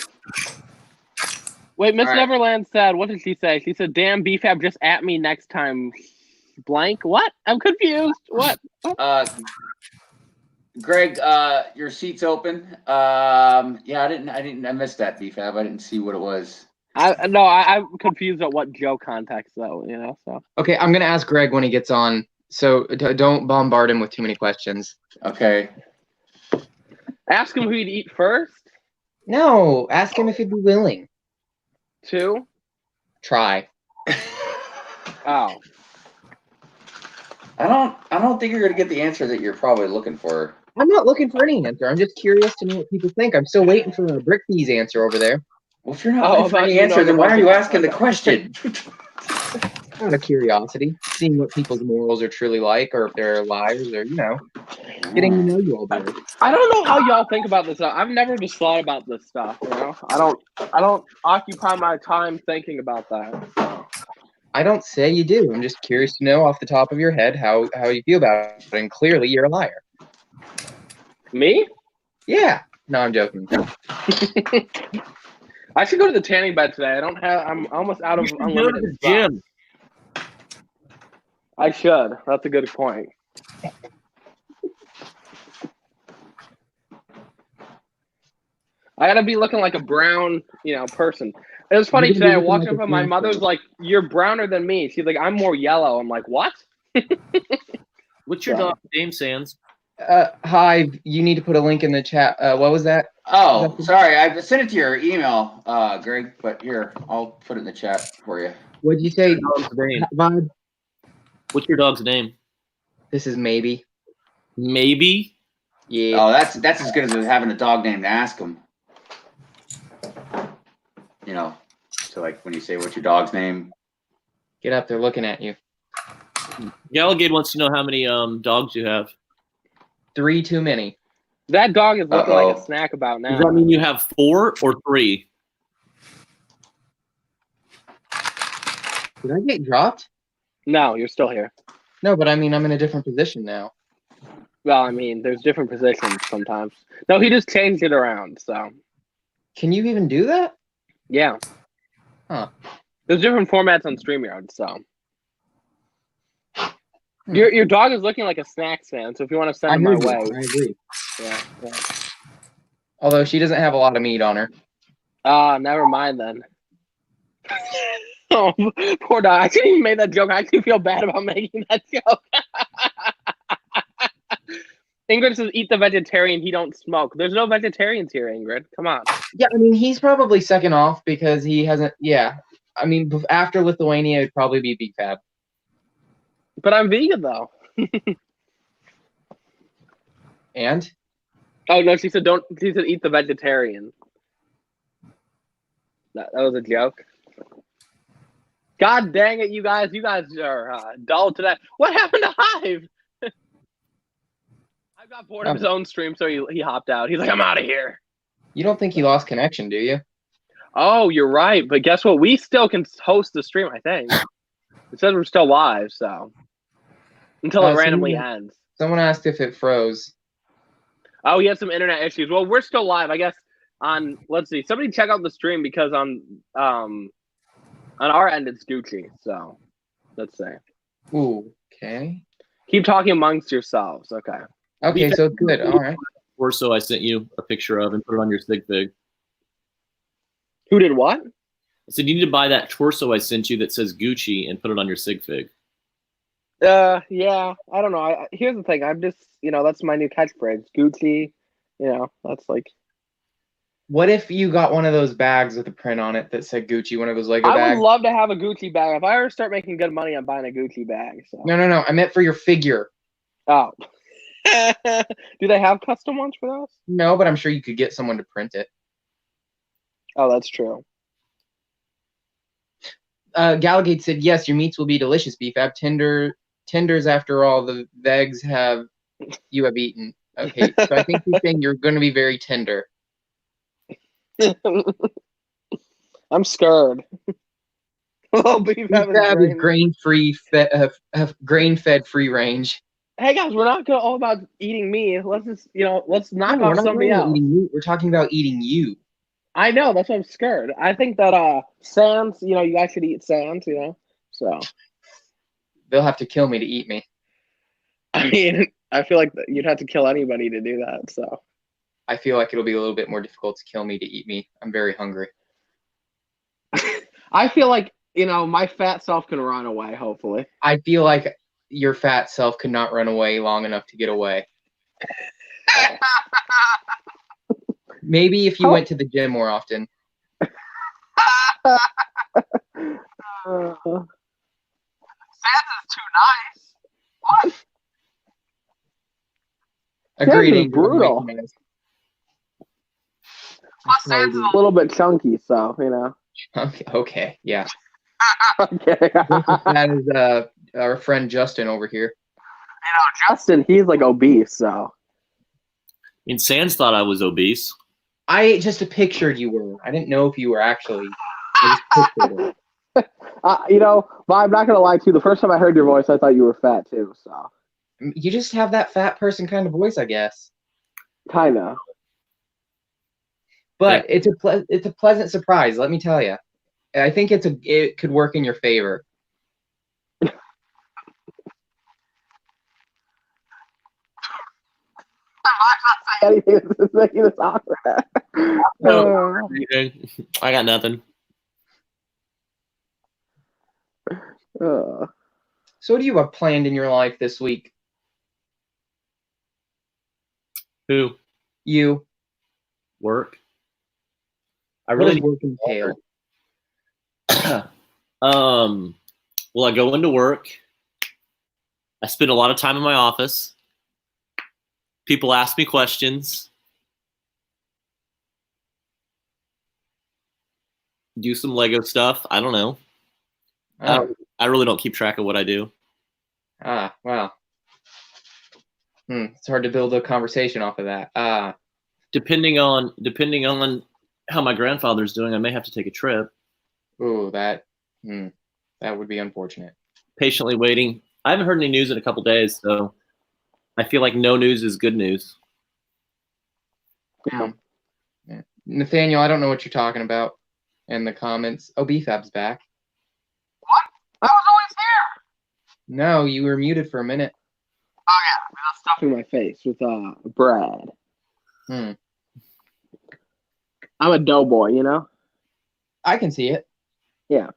S5: Wait, Miss
S1: All right.
S5: Neverland said, what did she say? She said, damn, BFAB, just at me next time. Blank? What? I'm confused. What?
S1: Greg, your seat's open. Yeah, I missed that, BFAB. I didn't see what it was.
S5: I'm confused at what Joe context, though, you know, so.
S7: Okay, I'm gonna ask Greg when he gets on, so don't bombard him with too many questions.
S1: Okay.
S5: Ask him who he'd eat first.
S7: No, ask him if he'd be willing.
S5: 2.
S7: Try.
S5: Oh.
S1: I don't think you're gonna get the answer that you're probably looking for.
S7: I'm not looking for any answer. I'm just curious to know what people think. I'm still waiting for the Brickbee's answer over there.
S1: Well, if you're not looking for any answer, then why are you asking the question?
S7: Out of curiosity, seeing what people's morals are truly like, or if they're liars, or getting to know you all better.
S5: I don't know how y'all think about this. I've never just thought about this stuff, you know? I don't occupy my time thinking about that.
S7: I don't say you do. I'm just curious to know off the top of your head how you feel about it. And clearly you're a liar.
S5: Me?
S7: Yeah. No, I'm joking.
S5: I should go to the tanning bed today. I'm almost out of unlimited
S6: Go to the
S5: spots.
S6: gym.
S5: I should. That's a good point. I gotta be looking like a brown, person. It was funny today. I walked up and my mother's like, "You're browner than me." She's like, "I'm more yellow." I'm like, "What?"
S6: What's your dog's name, Sans?
S7: Hi, you need to put a link in the chat. What was that?
S1: Oh, sorry. I sent it to your email, Greg, but here, I'll put it in the chat for you.
S7: What'd you say?
S6: Vibe? What's your dog's name?
S7: This is Maybe.
S6: Maybe?
S7: Yeah.
S1: Oh, that's as good as having a dog name to ask him. So like when you say, what's your dog's name?
S7: Get up, they're looking at you.
S6: Galligade wants to know how many dogs you have.
S7: 3 too many.
S5: That dog is looking like a snack about now.
S6: Does that mean you have 4 or 3?
S7: Did I get dropped?
S5: No, you're still here.
S7: No, but I mean, I'm in a different position now.
S5: Well, I mean, there's different positions sometimes. No, he just changed it around, so.
S7: Can you even do that?
S5: Yeah.
S7: Huh.
S5: There's different formats on StreamYard, so. Your dog is looking like a snacks fan, so if you want to send him my way.
S7: I agree.
S5: Yeah.
S7: Although she doesn't have a lot of meat on her.
S5: Never mind then. Oh, poor dog. I shouldn't even make that joke. I actually feel bad about making that joke. Ingrid says, eat the vegetarian, he don't smoke. There's no vegetarians here, Ingrid. Come on.
S7: Yeah, I mean, he's probably second off because he hasn't, I mean, after Lithuania, it'd probably be BFAB.
S5: But I'm vegan, though.
S7: And?
S5: Oh, no, she said, eat the vegetarian. That was a joke. God dang it, you guys. You guys are dull today. What happened to Hive? got bored of his own stream, so he hopped out. He's like, I'm out of here.
S7: You don't think he lost connection, do you?
S5: Oh, you're right. But guess what? We still can host the stream, I think. It says we're still live, so until it randomly ends.
S7: Someone asked if it froze.
S5: Oh, he had some internet issues. Well, we're still live, I guess. Let's see. Somebody check out the stream because on our end it's Gucci. So let's see.
S7: Ooh, okay.
S5: Keep talking amongst yourselves. Okay.
S7: Okay, so good. All right.
S6: Torso I sent you a picture of and put it on your sig fig.
S5: Who did what?
S6: I said you need to buy that torso I sent you that says Gucci and put it on your sig fig.
S5: Yeah. I don't know. Here's the thing. I'm just, that's my new catchphrase. Gucci. That's like.
S7: What if you got one of those bags with a print on it that said Gucci, one of those Lego bags?
S5: I would love to have a Gucci bag. If I ever start making good money, I'm buying a Gucci bag. So.
S7: No. I meant for your figure.
S5: Oh. Do they have custom ones for those?
S7: No, but I'm sure you could get someone to print it.
S5: Oh, that's true.
S7: Galagate said, yes, your meats will be delicious, BFAB. Tenders after all the vegs you have eaten. Okay, so I think he's saying you're going to be very tender.
S5: I'm scared.
S7: Well, BFAB is grain-fed free range.
S5: Hey guys, we're not all about eating meat. Let's just, let's knock off somebody else.
S7: Eating meat. We're talking about eating you.
S5: I know, that's why I'm scared. I think that Sans, you guys should eat Sans, so.
S7: They'll have to kill me to eat me.
S5: I mean, I feel like you'd have to kill anybody to do that, so.
S7: I feel like it'll be a little bit more difficult to kill me to eat me. I'm very hungry.
S5: I feel like, my fat self can run away, hopefully.
S7: I feel like your fat self could not run away long enough to get away. Maybe if you went to the gym more often.
S5: Sans is too nice. What?
S7: Agreed.
S5: Brutal. Sans is a little bit chunky, so,
S7: Okay, yeah.
S5: Okay.
S7: That is our friend Justin over here.
S5: Justin, he's like obese, so.
S6: And Sans thought I was obese.
S7: I just pictured you were. I didn't know if you were actually. I just pictured it.
S5: But I'm not gonna lie to you. The first time I heard your voice, I thought you were fat too. So.
S7: You just have that fat person kind of voice, I guess.
S5: Kinda.
S7: But it's a pleasant surprise. Let me tell you. I think it could work in your favor.
S5: I'm not saying anything. This is making this awkward.
S6: No, I got nothing.
S7: So what do you have planned in your life this week?
S6: Who?
S7: You.
S6: Work.
S7: I really work entail.
S6: Well, I go into work. I spend a lot of time in my office. People ask me questions. Do some Lego stuff. I don't know. I really don't keep track of what I do.
S7: Wow. It's hard to build a conversation off of that.
S6: Depending on how my grandfather's doing, I may have to take a trip.
S7: Ooh, that would be unfortunate.
S6: Patiently waiting. I haven't heard any news in a couple days, so I feel like no news is good news.
S7: Yeah. Nathaniel, I don't know what you're talking about in the comments. Oh, BFAB's back.
S5: What? I was always here.
S7: No, you were muted for a minute.
S5: Oh yeah, I was stuffing my face with bread. I'm a doughboy,
S7: I can see it.
S5: Yeah.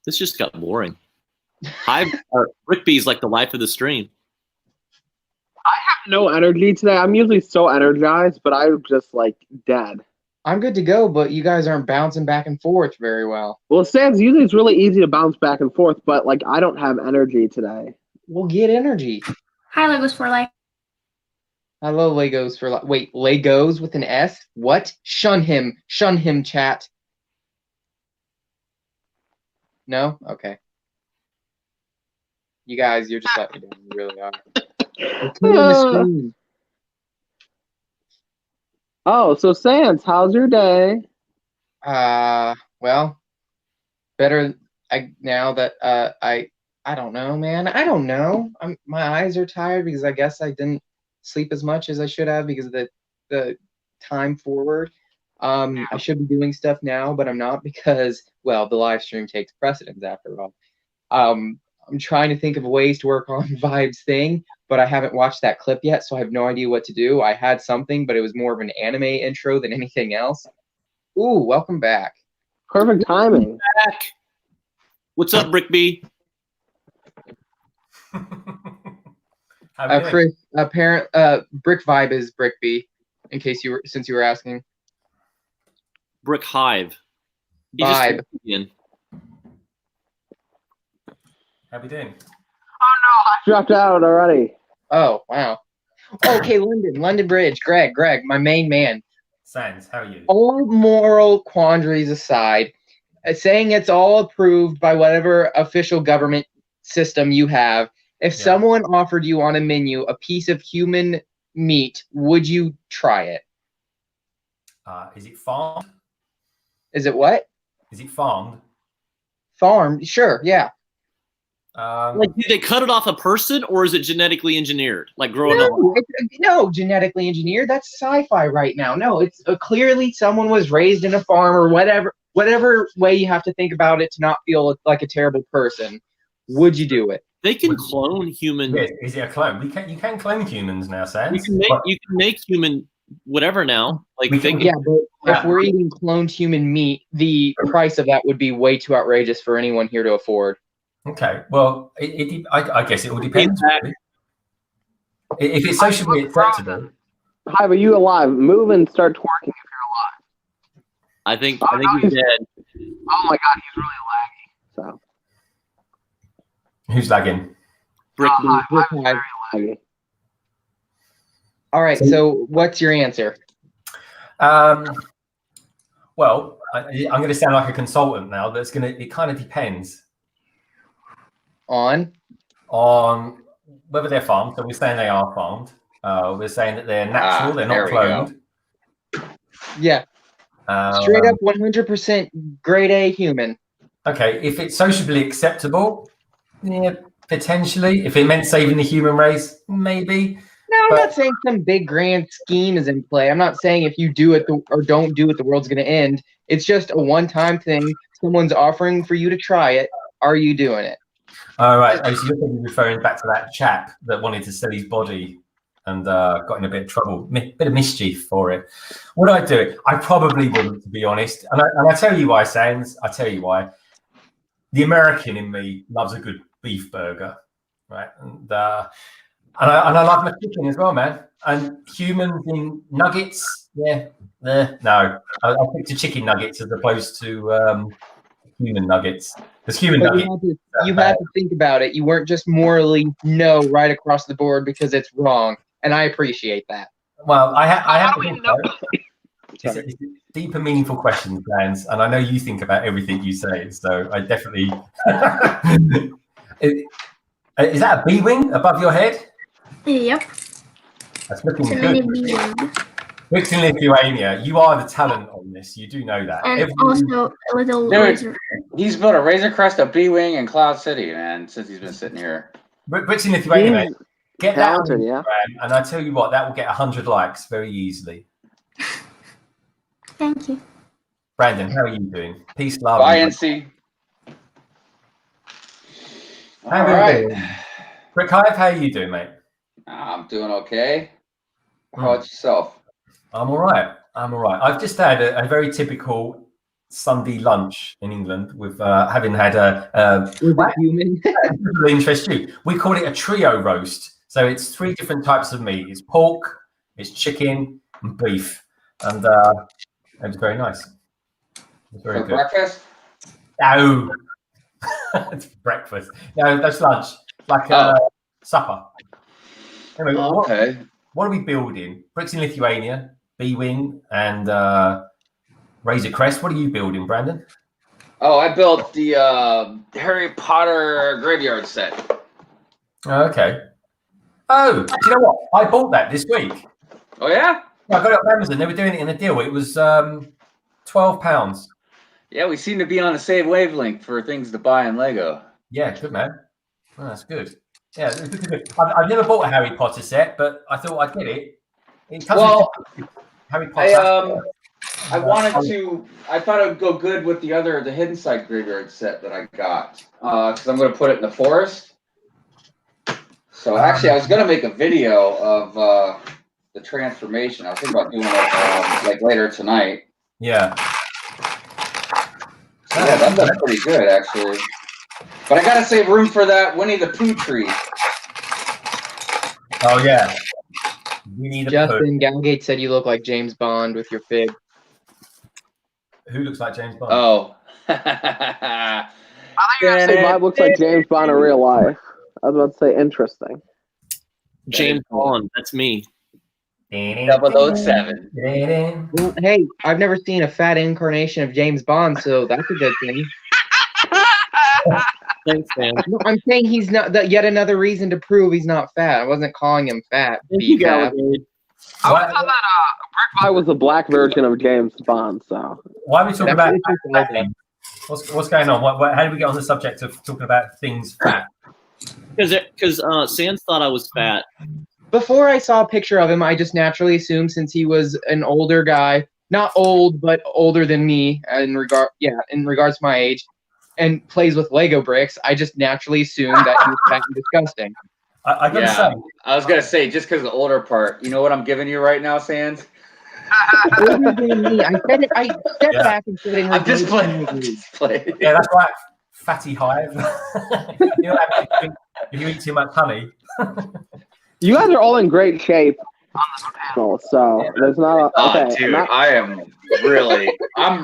S6: This just got boring. Rick B's like the life of the stream.
S5: I have no energy today. I'm usually so energized, but I'm just like dead.
S7: I'm good to go, but you guys aren't bouncing back and forth very well.
S5: Well, Sans, usually it's really easy to bounce back and forth, but like I don't have energy today.
S7: We'll get energy.
S3: Hi, Legos for Life.
S7: Hello, Legos for Life. Wait, Legos with an S? What? Shun him, chat. No? Okay. You guys, you're just letting me down. You really are. You're killing the stream.
S9: Oh, so Sans, how's your day?
S7: Well, better. Now that I don't know, man. I don't know. My eyes are tired because I guess I didn't sleep as much as I should have because of the time forward. I should be doing stuff now, but I'm not because, well, the live stream takes precedence after all. I'm trying to think of ways to work on Vibe's thing, but I haven't watched that clip yet, so I have no idea what to do. I had something, but it was more of an anime intro than anything else. Ooh, welcome back.
S9: Perfect timing.
S6: Back. What's up, Brick B?
S7: Chris, Brick Vibe is Brick B, since you were asking.
S6: Brick Hive.
S7: Vibe.
S11: How we doing?
S9: I dropped out already.
S7: Oh, wow. Okay, London Bridge. Greg, my main man.
S11: Sans, how are you?
S7: All moral quandaries aside, saying it's all approved by whatever official government system you have, if someone offered you on a menu a piece of human meat, would you try it?
S11: Is it farmed?
S7: Is it what?
S11: Is it farmed?
S7: Farmed? Sure, yeah.
S6: Like, do they cut it off a person, or is it genetically engineered, like growing up?
S7: No, genetically engineered. That's sci-fi right now. No, it's clearly someone was raised in a farm or whatever way you have to think about it to not feel like a terrible person. Would you do it?
S6: They can clone human.
S11: Yeah, is it a clone? You can clone humans now, Sans.
S6: You can make human whatever now. Like
S7: but if we're eating cloned human meat, the price of that would be way too outrageous for anyone here to afford.
S11: Okay, well, I guess it all depends. Really. If it's socially acceptable.
S9: Hive, are you alive? Move and start twerking if you're alive.
S6: I think he's dead.
S9: Oh my god, he's really laggy. So.
S11: Who's lagging?
S6: Brick
S9: very laggy.
S7: All right, so what's your answer?
S11: Well, I'm going to sound like a consultant now. It kind of depends.
S7: On
S11: whether they're farmed. So we're saying they are farmed. We're saying that they're natural. They're not cloned.
S7: Yeah. Straight up 100% grade A human.
S11: Okay, if it's socially acceptable, yeah, potentially. If it meant saving the human race, maybe.
S7: No, I'm not saying some big grand scheme is in play. I'm not saying if you do it or don't do it, the world's going to end. It's just a one-time thing. Someone's offering for you to try it. Are you doing it?
S11: All right. So you're probably referring back to that chap that wanted to sell his body and got in a bit of trouble, bit of mischief for it. Would I do it? I probably wouldn't, to be honest. And I tell you why, Sans. I tell you why. The American in me loves a good beef burger, right? And I love my chicken as well, man. And humans in nuggets, no. I picked the chicken nuggets as opposed to human nuggets. Because human nuggets.
S7: You had to think about it. You weren't just morally no right across the board because it's wrong, and I appreciate that.
S11: Well, I have to think about it. It's deep and meaningful questions, Sans, and I know you think about everything you say. So I definitely. Is that a B-wing above your head?
S3: Yep.
S11: That's looking good. Bricks in Lithuania, you are the talent on this. You do know that.
S3: And also a little
S1: Dude, he's built a Razor Crest, a B-Wing, and Cloud City, man, since he's been sitting here.
S11: Bricks in Lithuania, mate. Get
S9: talented,
S11: that on
S9: yeah.
S11: Instagram, and I tell you what, that will get 100 likes very easily.
S3: Thank you.
S11: Brandon, how are you doing? Peace, love.
S1: Bye, NC.
S11: How are you doing? Brick Hive, how are you doing, mate?
S1: I'm doing okay. How about yourself?
S11: I'm all right. I've just had a very typical Sunday lunch in England with having had a
S7: human.
S11: interest you. We call it a trio roast. So it's 3 different types of meat. It's pork, it's chicken, and beef. And it was very nice. It was very good.
S1: Breakfast?
S11: No. It's breakfast. No, that's lunch. Like supper. Anyway,
S1: okay.
S11: What are we building? Bricks in Lithuania, B-Wing, and Razor Crest. What are you building, Brandon?
S1: Oh, I built the Harry Potter graveyard set.
S11: Okay. Oh, do you know what? I bought that this week.
S1: Oh yeah?
S11: I got it on Amazon. They were doing it in a deal. It was £12.
S1: Yeah, we seem to be on the same wavelength for things to buy in Lego.
S11: Yeah, good man. Oh, that's good. Yeah, I've never bought a Harry Potter set, but I thought I'd get it. It comes with Harry Potter.
S1: I wanted to. I thought it would go good with the Hidden Side Graveyard set that I got, because I'm going to put it in the forest. So actually, I was going to make a video of the transformation. I was thinking about doing it like later tonight.
S11: Yeah.
S1: So yeah, that does pretty good actually. But I got to save room for that Winnie the Pooh tree.
S11: Oh yeah. Winnie the
S7: Justin Gallagate said you look like James Bond with your fig.
S11: Who looks like James Bond?
S1: Oh.
S4: I think you're gonna say Bob looks like James Bond in real life. I was about to say interesting.
S6: James Bond, that's me.
S1: 007.
S7: Well, hey, I've never seen a fat incarnation of James Bond, so that's a good thing.
S6: Thanks, man.
S7: No, I'm saying he's not. Yet another reason to prove he's not fat. I wasn't calling him fat.
S6: Thank you, Gallagher.
S4: I would thought that Brick Pie was the black version of James Bond. So
S11: why are we talking about fat then? What's going on? How did we get on the subject of talking about things fat?
S6: Because Sans thought I was fat.
S7: Before I saw a picture of him, I just naturally assumed since he was an older guy, not old but older than me in regards to my age, and plays with Lego bricks, I just naturally assumed that he was fat and disgusting.
S11: I gotta say,
S1: I was gonna say just because the older part. You know what I'm giving you right now, Sans?
S7: Older than me. I said it. I stepped back and said it.
S1: I'm just playing.
S11: Yeah, that's right. Fatty hive. You know, if you eat too much honey.
S4: you guys are all in great shape on this panel, so there's not. Okay,
S1: dude, I'm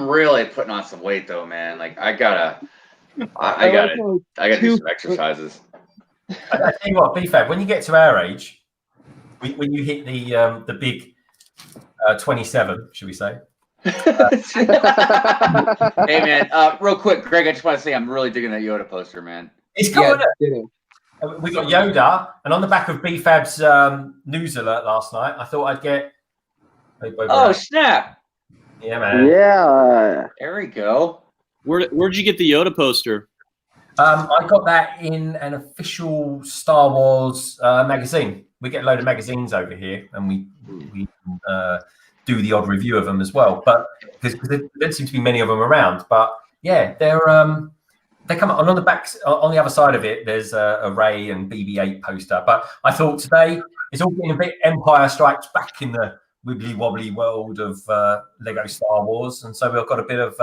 S1: really putting on some weight though, man. Like I gotta do some exercises.
S11: I tell you what, BFAB, when you get to our age, when you hit the big 27, should we say?
S1: Hey man, real quick, Greg, I just want to say I'm really digging that Yoda poster, man.
S11: It's cool. We got Yoda, and on the back of BFAB's news alert last night, I thought I'd get.
S1: Oh snap!
S11: Yeah, man.
S4: Yeah.
S1: There we go.
S6: Where'd you get the Yoda poster?
S11: I got that in an official Star Wars magazine. We get a load of magazines over here, and we do the odd review of them as well. But because there don't seem to be many of them around, but yeah, they come up, and on the back, on the other side of it, there's a Rey and BB-8 poster. But I thought today it's all getting a bit Empire Strikes Back in the wibbly wobbly world of Lego Star Wars, and so we've got a bit of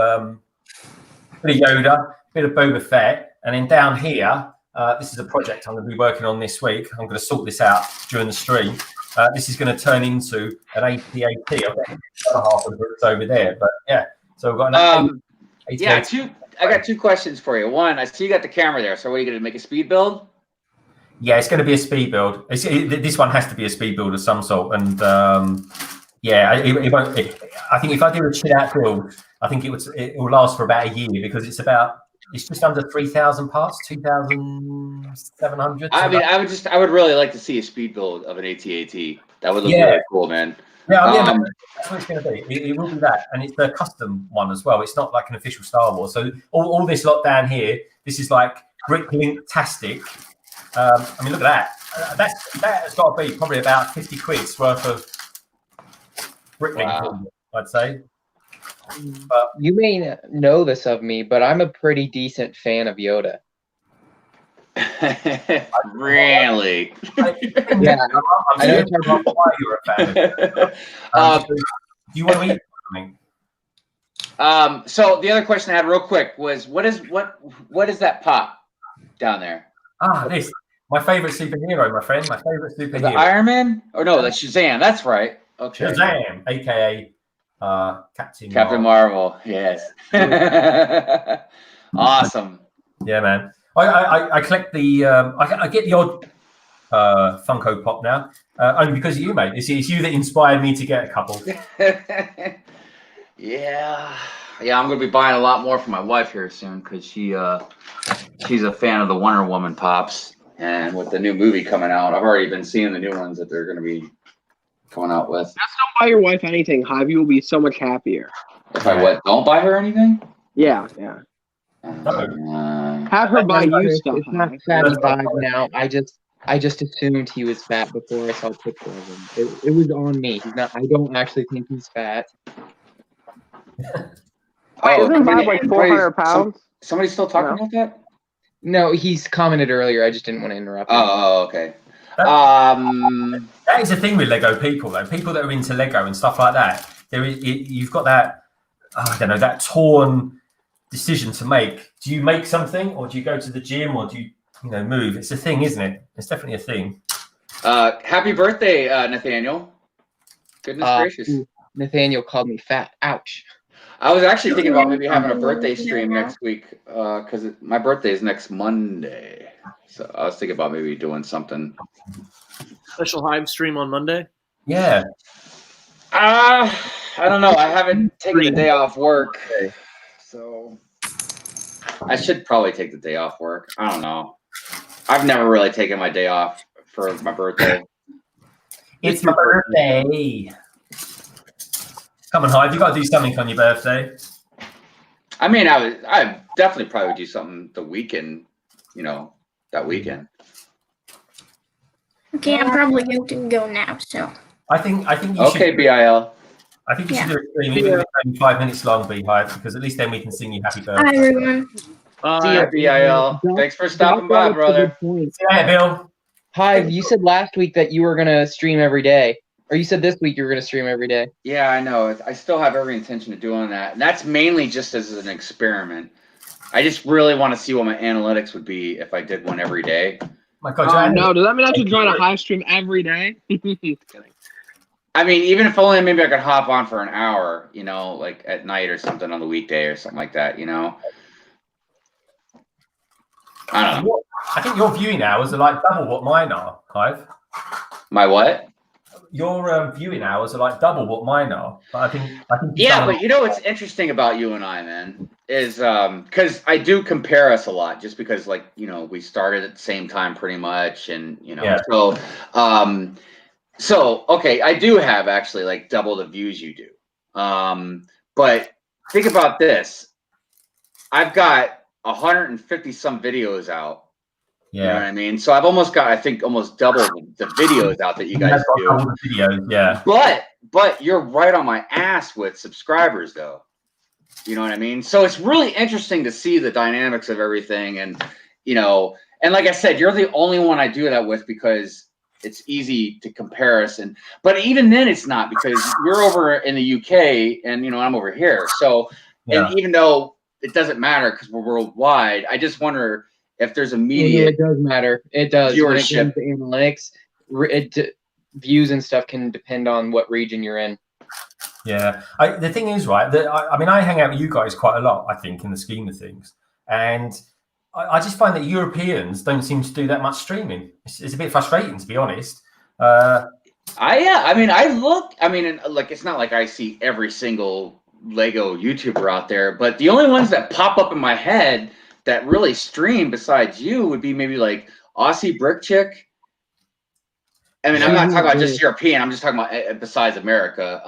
S11: Yoda, a bit of Boba Fett. And then down here, this is a project I'm going to be working on this week. I'm going to sort this out during the stream. This is going to turn into an AT-AT. I've got half of it over there. But yeah, so we've got an AT-AT.
S1: Yeah, I got two questions for you. One, I see you got the camera there. So what are you going to make a speed build?
S11: Yeah, it's going to be a speed build. This one has to be a speed build of some sort. And yeah, it won't. I think if I do a chill out build, I think it will last for about a year because it's just under 3,000 parts, 2,700.
S1: I mean, I would really like to see a speed build of an AT-AT. That would look really cool, man.
S11: Yeah, that's what it's going to be. It will be that, and it's a custom one as well. It's not like an official Star Wars. So all this lot down here, this is like Bricklink-tastic. I mean, look at that. That has got to be probably about 50 quid's worth of Bricklink, I'd say.
S7: But you may know this of me, but I'm a pretty decent fan of Yoda.
S1: Really?
S7: Yeah,
S11: I don't know why you're a fan. Do you want to eat something?
S1: So the other question I had real quick was, what is that pop down there?
S11: This my favorite superhero, my friend. My favorite superhero.
S1: The Iron Man? Or no, that's Shazam. That's right. Okay.
S11: Shazam, aka
S1: Captain Marvel. Yes. Awesome.
S11: Yeah, man. I collect the I get the odd Funko Pop now, only because of you, mate. It's you that inspired me to get a couple.
S1: Yeah, I'm gonna be buying a lot more for my wife here soon because she's a fan of the Wonder Woman pops, And with the new movie coming out, I've already been seeing the new ones that they're going to be coming out with.
S4: Just don't buy your wife anything. Hy-Vee will be so much happier.
S1: If I what? Don't buy her anything?
S4: Yeah. Have her buy you stuff.
S7: It's not fatty vibe now. I just assumed he was fat before I saw a picture of him. It was on me. He's not. I don't actually think he's fat.
S4: Wait, isn't Bob like 400 pounds?
S1: Somebody's still talking about that?
S7: No, he's commented earlier. I just didn't want to interrupt him.
S1: Oh, okay.
S11: That is the thing with Lego people, though. People that are into Lego and stuff like that. You've got that. I don't know, that torn decision to make. Do you make something, or do you go to the gym, or do you move? It's a thing, isn't it? It's definitely a thing.
S1: Happy birthday, Nathaniel. Goodness gracious.
S7: Nathaniel called me fat. Ouch.
S1: I was actually thinking about maybe having a birthday stream next week because my birthday is next Monday. So I was thinking about maybe doing something.
S6: Special Hive stream on Monday?
S11: Yeah.
S1: I don't know. I haven't taken the day off work. So I should probably take the day off work. I don't know. I've never really taken my day off for my birthday.
S11: It's my birthday. Come on, Hive. You got to do something on your birthday.
S1: I mean, I definitely probably would do something the weekend, that weekend.
S3: Okay, I'm probably going to go now. So
S11: I think you
S1: okay,
S11: should.
S1: BIL.
S11: I think you should do a stream, even if it's only 5 minutes long, Beehive, because at least then we can sing you happy birthday.
S3: hi everyone.
S1: Hi, BIL. Thanks for stopping by, brother.
S11: See you later, Bill.
S7: Hive, you said last week that you were gonna stream every day, or you said this week you were gonna stream every day.
S1: Yeah, I know. I still have every intention of doing that, and that's mainly just as an experiment. I just really want to see what my analytics would be if I did one every day.
S11: My God,
S4: no, does that mean I should join a Hive stream every day? Kidding.
S1: I mean, even if only maybe I could hop on for an hour, like at night or something on the weekday or something like that, I don't know.
S11: I think your viewing hours are like double what mine are, Hive.
S1: My what?
S11: Your viewing hours are like double what mine are. But I think.
S1: Yeah, but what's interesting about you and I, man, is because I do compare us a lot, just because we started at the same time pretty much, and So okay, I do have actually like double the views you do. But think about this. I've got 150 some videos out.
S11: Yeah.
S1: You know what I mean? So I've almost got, I think, almost double the videos out that you guys do.
S11: Videos, yeah.
S1: But you're right on my ass with subscribers, though. You know what I mean? So it's really interesting to see the dynamics of everything, and and like I said, you're the only one I do that with because it's easy to comparison. But even then, it's not, because you're over in the UK and I'm over here. So and even though it doesn't matter because we're worldwide, I just wonder if there's immediate.
S7: It does matter. It does.
S1: Viewership.
S7: When it comes to analytics, views and stuff can depend on what region you're in.
S11: Yeah. The thing is, right, that I hang out with you guys quite a lot, I think, in the scheme of things. And I just find that Europeans don't seem to do that much streaming. It's a bit frustrating, to be honest.
S1: It's not like I see every single Lego YouTuber out there, but the only ones that pop up in my head that really stream besides you would be maybe like Aussie Brick Chick. I mean, I'm not talking about just European. I'm just talking about besides America.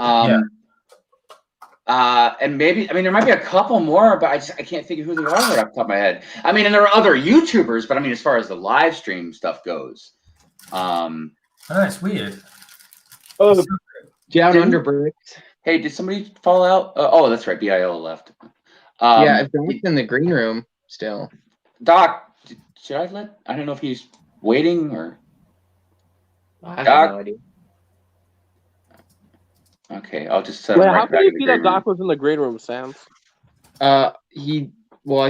S1: And maybe, there might be a couple more, but I can't think of who they are right off the top of my head. And there are other YouTubers, but as far as the live stream stuff goes,
S11: it's weird.
S7: Oh, Down Under Bricks.
S1: Hey, did somebody fall out? Oh, that's right. BIL left.
S7: Yeah, Doc's in the green room still.
S1: Doc, should I let? I don't know if he's waiting or.
S7: I have no idea.
S1: Okay, I'll just set
S4: Wait,
S1: him right
S4: how
S1: back
S4: can you
S1: in the
S4: see
S1: green
S4: that
S1: room.
S4: Doc was in the green room, Sam?
S7: I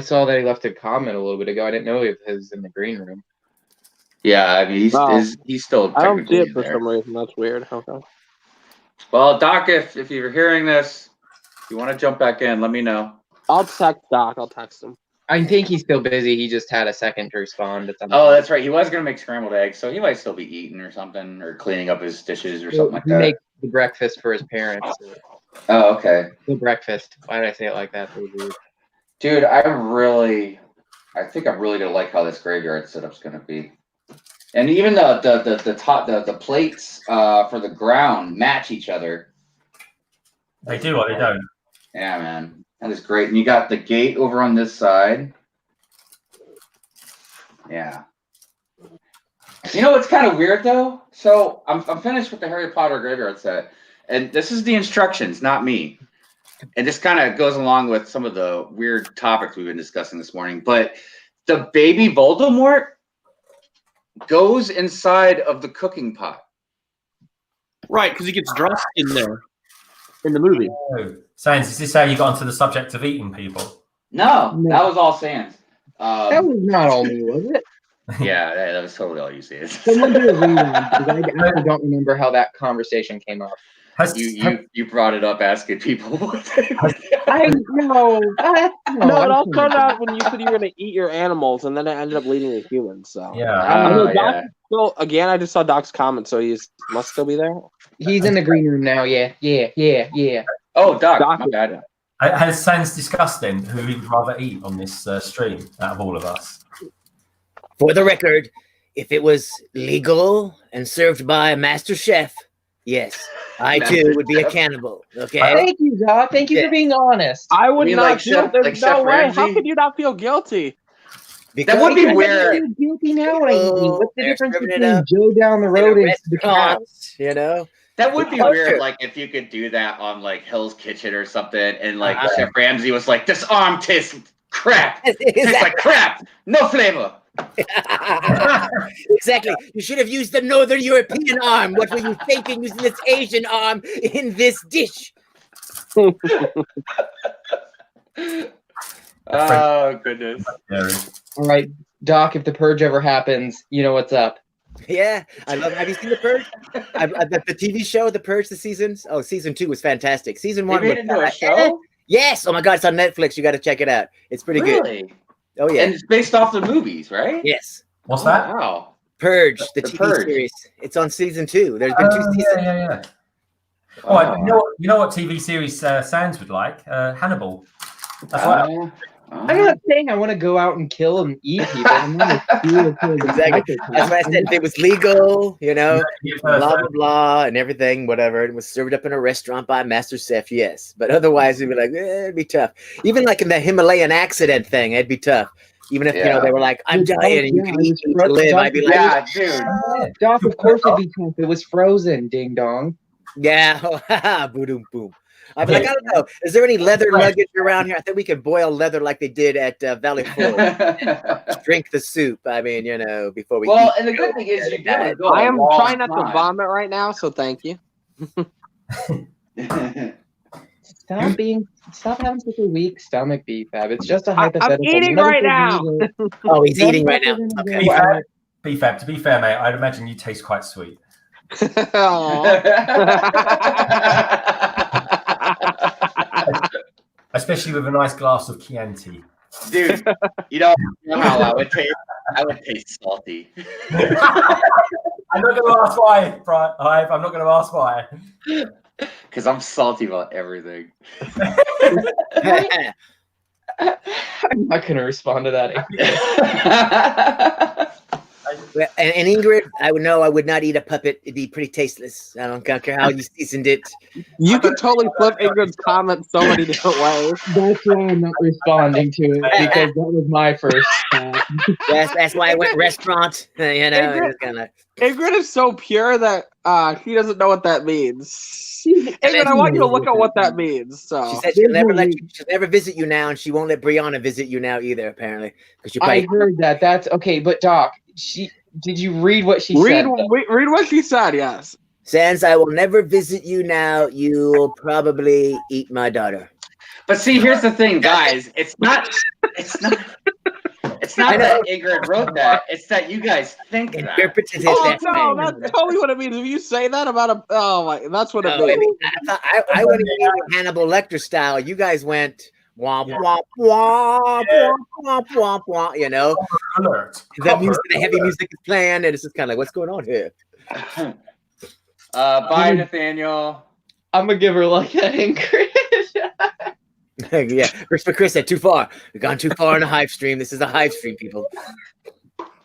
S7: saw that he left a comment a little bit ago. I didn't know if he was in the green room.
S1: Yeah, he's still.
S4: I don't see it for
S1: there.
S4: some reason. That's weird. Okay.
S1: Well, Doc, if you're hearing this, if you want to jump back in, let me know.
S4: I'll text Doc. I'll text him.
S7: I think he's still busy. He just had a second to respond to something.
S1: Oh, that's right. He was gonna make scrambled eggs, so he might still be eating or something, or cleaning up his dishes or something like
S7: He
S1: that.
S7: makes the breakfast for his parents.
S1: Oh, okay.
S7: The breakfast. Why did I say it like that?
S1: Dude, I think I'm really gonna like how this graveyard setup's gonna be. And even the plates for the ground match each other.
S11: They do or they don't.
S1: Yeah, man, that is great. And you got the gate over on this side. Yeah. You know what's kind of weird though? So I'm finished with the Harry Potter graveyard set, and this is the instructions, not me. And this kind of goes along with some of the weird topics we've been discussing this morning. But the baby Voldemort goes inside of the cooking pot.
S6: Right, because he gets dressed in there in the movie.
S11: Oh. Sans, is this how you got onto the subject of eating people?
S1: No, that was all Sans.
S7: That was not all me, was it?
S1: Yeah, that was totally all you see.
S7: Someone do a rewind because I actually don't remember how that conversation came up.
S1: You brought it up asking people.
S7: I know.
S9: No, it all started out when you said you were going to eat your animals, and then it ended up leading to humans. So
S11: yeah.
S9: Still, again, I just saw Doc's comment, so he must still be there.
S7: He's in the green room now. Yeah.
S1: Oh, Doc, my bad.
S11: Has Sans discussed then who he would rather eat on this stream out of all of us?
S2: For the record, if it was legal and served by a master chef, yes, I too would be a cannibal. Okay.
S7: Thank you, Doc. Thank you for being honest.
S9: I would not.
S1: Chef,
S9: There's
S1: like
S9: no
S1: Chef
S9: way.
S1: Ramsay?
S9: How could you not feel guilty?
S2: Because
S1: That would be weird.
S7: I'm guilty now when I eat. What's the
S2: they're
S7: difference
S2: serving it
S7: between
S2: up
S7: Joe down the road and the cow?
S2: you know.
S1: That would be
S2: Culture.
S1: weird, like if you could do that on like Hell's Kitchen or something, and like Chef Ramsay was like, "This arm tastes crap. Tastes like crap. No flavor."
S2: Exactly. You should have used the Northern European arm. What were you thinking using this Asian arm in this dish?
S1: Oh goodness.
S7: All right, Doc. If the purge ever happens, you know what's up.
S2: Yeah, I love. Have you seen The Purge? The TV show, The Purge, the seasons. Oh, season 2 was fantastic. Season 1 was
S1: into a show.
S2: Yes. Oh my God, it's on Netflix. You got to check it out. It's pretty
S1: Really?
S2: good. Oh yeah.
S1: And it's based off the movies, right?
S2: Yes.
S11: What's that?
S1: Wow.
S2: Purge, the
S1: The
S2: TV
S1: Purge.
S2: series. It's on season 2. There's been 2 seasons.
S11: Yeah. Oh, you know what TV series Sans would like? Hannibal. That's right.
S7: I'm not saying I want to go out and kill and eat people. I'm not
S2: Exactly. That's why I said if it was legal, you know, blah blah blah, and everything, whatever. It was served up in a restaurant by a master chef, yes. But otherwise, it'd be like, it'd be tough. Even like in the Himalayan accident thing, it'd be tough. Even if you know they were like, I'm dying and you can eat to live, I'd be like,
S1: yeah, dude.
S7: Doc, of course it'd be tough. It was frozen, ding dong.
S2: Yeah, boom, boom. I'd be like, I don't know. Is there any leather luggage around here? I think we could boil leather like they did at Valley Forge. Drink the soup. I mean, you know, before we.
S1: Well, and the good thing is, you gotta go.
S9: I am trying not to vomit right now, so thank you.
S7: Stop having such a weak stomach, BFAB. It's just a hypothetical.
S9: I'm eating right now.
S2: Oh, he's eating right now. Okay.
S11: BFAB, to be fair, mate, I'd imagine you taste quite sweet. Especially with a nice glass of Chianti.
S1: Dude, you know how I would taste? I would taste salty.
S11: I'm not going to ask why, Brian. I'm not going to ask why.
S1: Because I'm salty about everything.
S7: I'm not going to respond to that.
S2: And Ingrid, I would know I would not eat a puppet. It'd be pretty tasteless. I don't care how you seasoned it.
S9: You could totally flip Ingrid's comment so many different ways.
S7: That's why I'm not responding to it, because that was my first thought.
S2: That's why I went restaurant. You know,
S9: Ingrid is so pure that she doesn't know what that means. Ingrid, I want you to look at what that means. So
S2: she said she'll never visit you now, and she won't let Brianna visit you now either. Apparently, because
S7: I heard that. That's okay, but Doc, did you read what she said?
S9: Read what she said. Yes.
S2: Sans, I will never visit you now. You'll probably eat my daughter.
S1: But see, here's the thing, guys. It's not that Ingrid wrote that. It's that you guys think that.
S9: Oh no, that's totally what it means. If you say that about that's what it means.
S2: I went Hannibal Lecter style. You guys went womp womp womp womp womp womp womp. You know, the heavy music is playing, and it's just kind of like, what's going on here?
S1: Bye, Nathaniel.
S7: I'm gonna give her like an Ingrid.
S2: Yeah, Chris said too far. We've gone too far in a hive stream. This is a hive stream, people.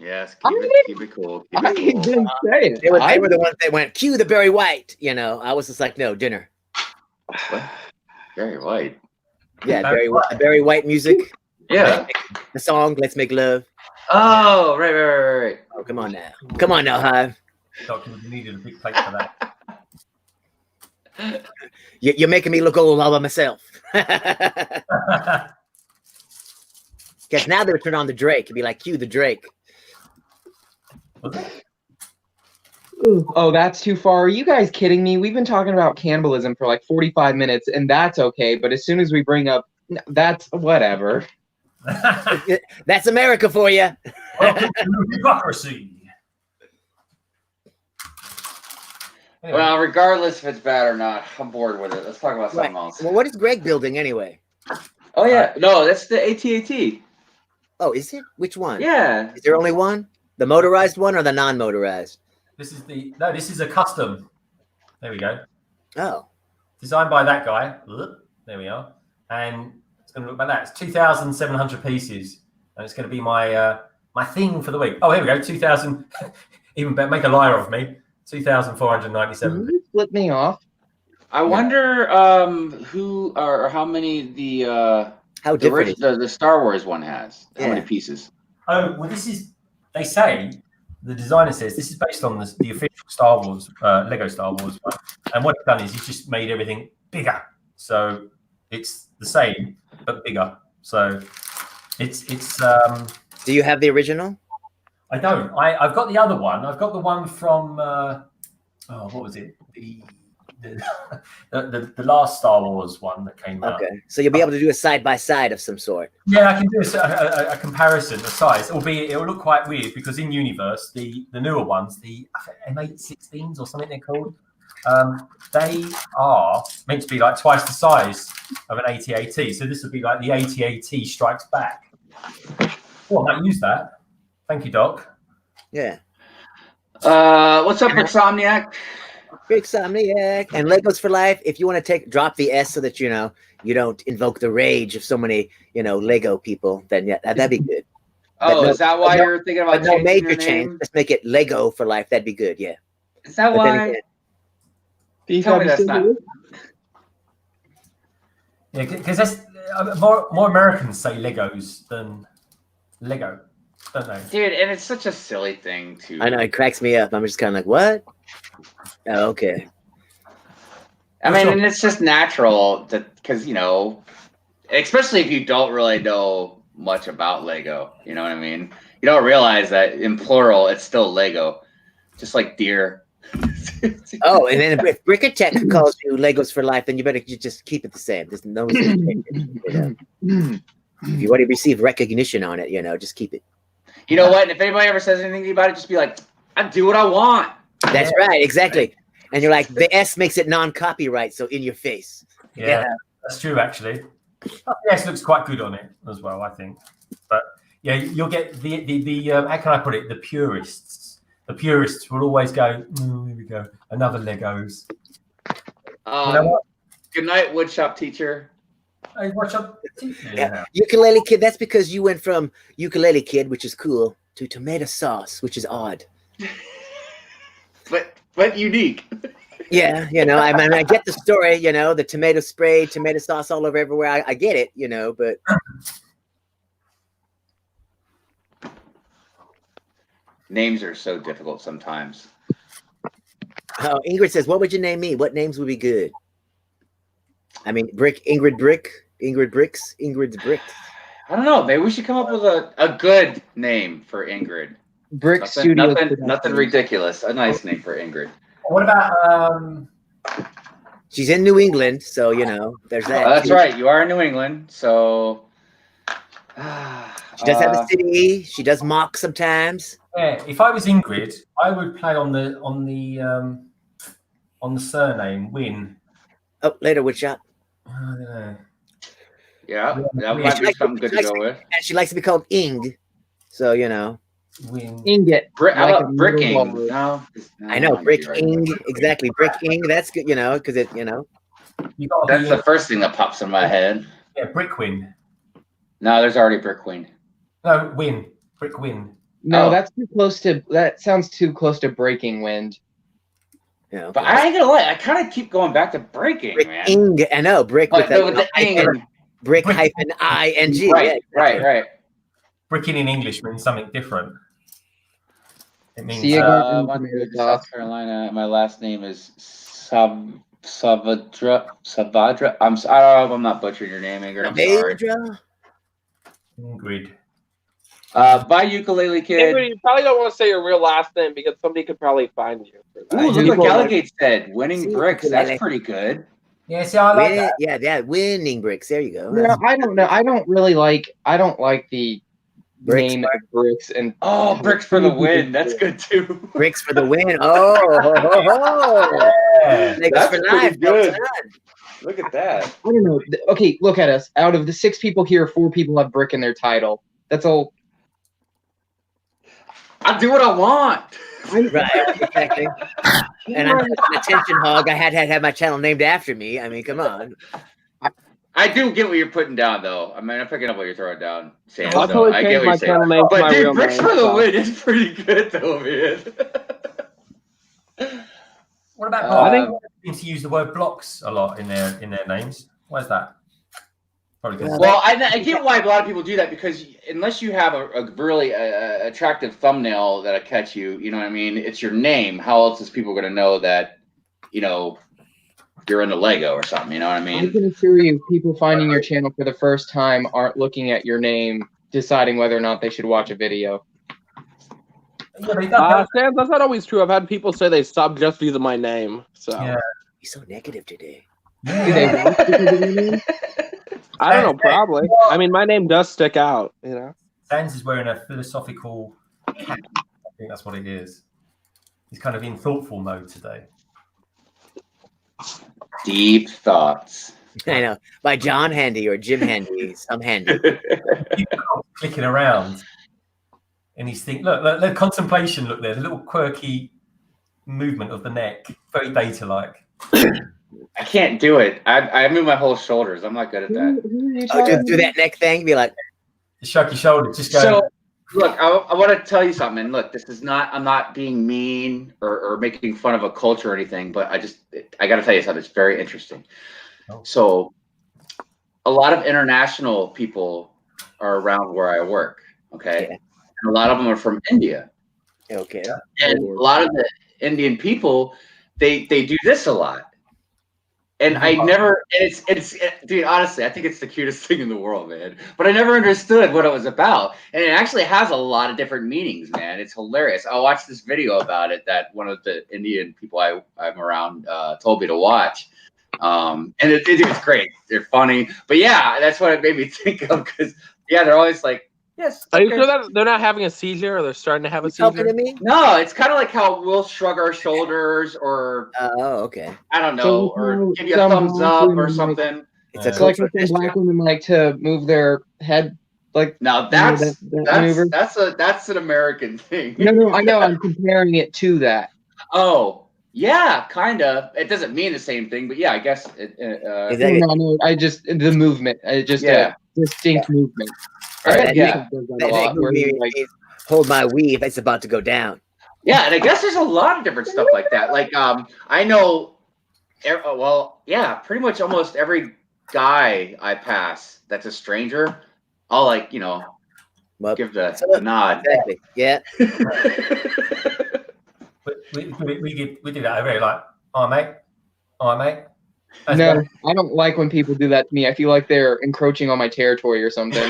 S1: Yes,
S7: I
S1: keep it cool.
S7: I
S1: Keep it cool.
S7: didn't say it.
S2: They were the ones that went, cue the Barry White. You know, I was just like, no, dinner.
S1: What? Very White.
S2: Yeah, Barry White music.
S1: Yeah.
S2: The song "Let's Make Love."
S1: Oh, right.
S2: Oh, come on now, Hive.
S11: Document needed a big plate for that.
S2: You're making me look old all by myself. Because now they'll turn on the Drake. It'd be like, cue the Drake.
S7: Oh, that's too far. Are you guys kidding me? We've been talking about cannibalism for like 45 minutes, and that's okay. But as soon as we bring up, that's whatever.
S2: That's America for you.
S11: Welcome to hypocrisy. Anyway.
S1: Well, regardless if it's bad or not, I'm bored with it. Let's talk about something else.
S2: Well, what is Greg building anyway?
S1: Oh yeah, no, that's the AT-AT.
S2: Oh, is it? Which one?
S1: Yeah.
S2: Is there only one? The motorized one or the non-motorized?
S11: This is a custom. There we go.
S2: Oh.
S11: Designed by that guy. There we are. And it's going to look like that. It's 2,700 pieces. And it's going to be my my thing for the week. Oh, here we go. 2,000. Even better. Make a liar of me. 2,497.
S7: Flip me off.
S1: I wonder who or how many the Star Wars one has. How many pieces?
S11: Oh, well, this is. They say the designer says this is based on the official Star Wars Lego Star Wars one, and what he's done is he's just made everything bigger, so it's the same but bigger. So it's.
S2: Do you have the original?
S11: I don't. I've got the other one. I've got the one from. What was it? The last Star Wars one that came out.
S2: Okay, so you'll be able to do a side by side of some sort.
S11: Yeah, I can do a comparison of size, albeit it'll look quite weird because in Universe, the newer ones, the M816s or something they're called, they are meant to be like twice the size of an AT-AT. So this would be like the AT-AT Strikes Back. Oh, I might use that. Thank you, Doc.
S2: Yeah.
S1: What's up, Insomniac?
S2: Big Insomniac and Legos for Life. If you want to drop the S so that you don't invoke the rage of so many Lego people, then yeah, that'd be good.
S1: Oh, is that why you're thinking about
S2: no major
S1: your
S2: change?
S1: name?
S2: Let's make it Lego for Life. That'd be good. Yeah.
S1: Is that
S2: But then
S1: why?
S2: again,
S1: Tell me that's not.
S11: Yeah, because that's more Americans say Legos than Lego, don't they?
S1: Dude, and it's such a silly thing to.
S2: I know it cracks me up. I'm just kind of like, what? Oh, okay.
S1: I mean, and it's just natural because especially if you don't really know much about Lego, you know what I mean? You don't realize that in plural, it's still Lego, just like deer.
S2: Oh, and then if Brickatech calls you Legos for Life, then you better just keep it the same. There's no if you want to receive recognition on it, just keep it.
S1: You know what? And if anybody ever says anything to you about it, just be like, I do what I want.
S2: That's right, exactly. And you're like, the S makes it non-copyright, so in your face.
S11: Yeah, that's true, actually. The S looks quite good on it as well, I think. But yeah, you'll get the how can I put it? The purists. The purists will always go, here we go, another Legos.
S1: Good night, woodshop teacher.
S11: Hey, watch up.
S2: Yeah. Ukulele Kid, that's because you went from Ukulele Kid, which is cool, to tomato sauce, which is odd.
S1: But unique.
S2: Yeah, I mean, I get the story, the tomato spray, tomato sauce all over everywhere. I get it, but.
S1: Names are so difficult sometimes.
S2: Oh, Ingrid says, what would you name me? What names would be good? I mean, Ingrid Bricks.
S1: I don't know. Maybe we should come up with a good name for Ingrid.
S7: Brick Studio.
S1: Nothing ridiculous. A nice name for Ingrid.
S11: What about
S2: She's in New England, so there's that.
S1: Oh, that's right. You are in New England, so
S2: she does have a city. She does mock sometimes.
S11: Yeah, if I was Ingrid, I would play on the surname Win.
S2: Oh, later, woodshop.
S11: I don't know.
S1: Yeah, that might be something good to go with.
S2: And she likes to be called Ing, so
S11: Win.
S7: Ingot.
S1: How about Bricking? No,
S2: I know Bricking, exactly. Bricking, that's good, because it,
S1: That's the first thing that pops in my head.
S11: Yeah, Brickwin.
S1: No, there's already Brickwin.
S11: No, Win. Brickwin.
S7: No,
S1: Oh.
S7: that's too close to. That sounds too close to Breaking Wind.
S2: Yeah,
S1: But I ain't gonna lie, I kind of keep going back to breaking, man.
S2: Ing, I know, brick with
S1: But
S2: that
S1: the ing.
S2: brick hyphen ing.
S1: Right,
S2: Yeah,
S1: right.
S11: Bricking in English means something different. It means
S7: See you again.
S1: One through South Carolina. My last name is Savadra. Savadra. I don't know if I'm not butchering your name, Ingrid. I'm sorry.
S2: Savadra?
S11: Ingrid.
S1: Bye, ukulele kid.
S5: Ingrid, you probably don't want to say your real last name because somebody could probably find you. For that.
S1: Ooh, look what Gallagate said. Winning bricks. That's pretty good.
S11: Yeah, see, I like that.
S2: Yeah, winning bricks. There you go.
S7: No, I don't know. I don't like the
S2: Bricks,
S7: name of bricks and.
S1: Oh, bricks for the win. That's good too.
S2: Bricks for the win. Oh,
S11: Yeah.
S2: Niggas for life.
S1: pretty good. Look at that.
S7: I don't know. Okay, look at us. Out of the 6 people here, 4 people have brick in their title. That's all.
S1: I do what I want.
S2: Right, exactly. And I'm an attention hog. I had to have my channel named after me. I mean, come on.
S1: I do get what you're putting down, though. I mean, I'm picking up what you're throwing down, Sam.
S4: I'll
S1: so
S4: totally
S1: I
S4: change
S1: get what
S4: my
S1: you're saying.
S4: channel name to
S1: But
S4: my
S1: dude,
S4: real
S1: bricks
S4: name,
S1: for the
S4: so.
S1: win is pretty good, though, man.
S11: What about
S1: I think-
S11: blocks? They seem to use the word blocks a lot in their names. Why is that? Probably because
S1: Well, I get why a lot of people do that because unless you have a really attractive thumbnail that'll catch you, you know what I mean? It's your name. How else is people going to know that, you know, you're into Lego or something? You know what I
S7: I
S1: mean?
S7: can assure you, people finding your channel for the first time aren't looking at your name, deciding whether or not they should watch a video.
S9: Sam, that's not always true. I've had people say they stopped just using my name. So
S11: Yeah.
S2: You're so negative today.
S9: I don't know, probably. I mean, my name does stick out, you know.
S11: Sans is wearing a philosophical cap. I think that's what it is. He's kind of in thoughtful mode today.
S1: Deep thoughts.
S2: I know. By John Handy or Jim Handy, some Handy.
S11: Clicking around. And he's thinking, look, the contemplation, look there, the little quirky movement of the neck. Very data-like.
S1: I can't do it. I move my whole shoulders. I'm not good at that.
S2: Oh, just do that neck thing. Be like,
S11: just shrug your shoulders. Just go.
S1: So, look, I want to tell you something. And look, this is not. I'm not being mean or making fun of a culture or anything. But I got to tell you something. It's very interesting.
S11: Oh.
S1: So, a lot of international people are around where I work. Okay, and a lot of them are from India.
S2: Okay.
S1: And a lot of the Indian people, they do this a lot. And I never, it's dude, honestly, I think it's the cutest thing in the world, man. But I never understood what it was about. And it actually has a lot of different meanings, man. It's hilarious. I watched this video about it that one of the Indian people I'm around told me to watch. And it's great. They're funny. But yeah, that's what it made me think of because, yeah, they're always like, yes.
S9: Are you sure that they're not having a seizure or they're starting to have a seizure?
S1: No, it's kind of like how we'll shrug our shoulders or
S2: okay.
S1: I don't know, or give you a thumbs up or something.
S7: It's like some black women like to move their head like.
S1: Now
S7: that maneuver.
S1: that's an American thing.
S7: No, I know. I'm comparing it to that.
S1: Oh, yeah, kind of. It doesn't mean the same thing, but yeah, I guess.
S7: No, I just the movement. Just a distinct movement.
S1: Right,
S2: yeah. Hold my weave. It's about to go down.
S1: Yeah, and I guess there's a lot of different stuff like that. Like, I know, well, yeah, pretty much almost every guy I pass that's a stranger, I'll like, you know, give the nod.
S2: Exactly. Yeah.
S11: we do that. I really like, all right, mate.
S7: No, I don't like when people do that to me. I feel like they're encroaching on my territory or something.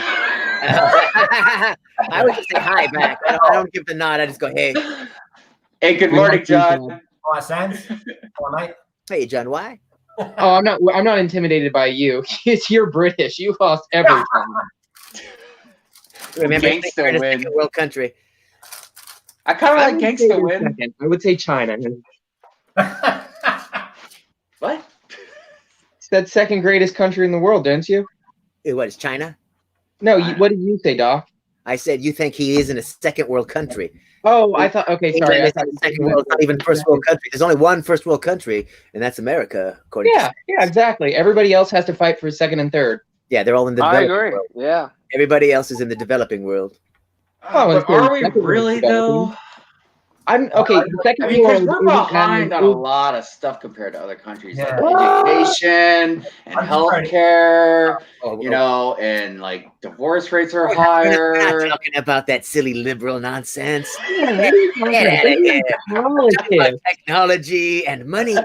S2: I would just say hi back. I don't give the nod. I just go, hey.
S1: Hey, good morning, John.
S11: All right, Sans. All right, mate.
S2: Hey, John. Why?
S7: Oh, I'm not intimidated by you. You're British. You lost every time.
S2: Remember,
S1: Gangsta
S2: we're in a
S1: win.
S2: second world country.
S1: I kind of like gangsta win.
S7: I would say China.
S1: What?
S7: It's that second greatest country in the world, don't you?
S2: What is China?
S7: No, what did you say, Doc?
S2: I said you think he is in a second world country.
S7: Oh, I thought. Okay, sorry. I thought
S2: second world, not even first world country. There's only one first world country, and that's America. According to
S7: yeah, exactly. Everybody else has to fight for second and third.
S2: Yeah, they're all in the
S9: I
S2: developing
S9: agree.
S2: world.
S9: Yeah.
S2: Everybody else is in the developing world.
S1: But are we really though?
S7: I'm okay. The second
S1: I mean, because
S7: world
S1: we're
S7: isn't
S1: behind
S7: as
S1: on a
S7: good.
S1: lot of stuff compared to other countries,
S11: Yeah.
S1: like education and healthcare,
S2: Oh,
S1: you know, and like divorce rates are
S2: We're
S1: higher.
S2: not talking about that silly liberal nonsense.
S7: Yeah,
S2: Get out of here.
S7: politics.
S2: Talking about technology and money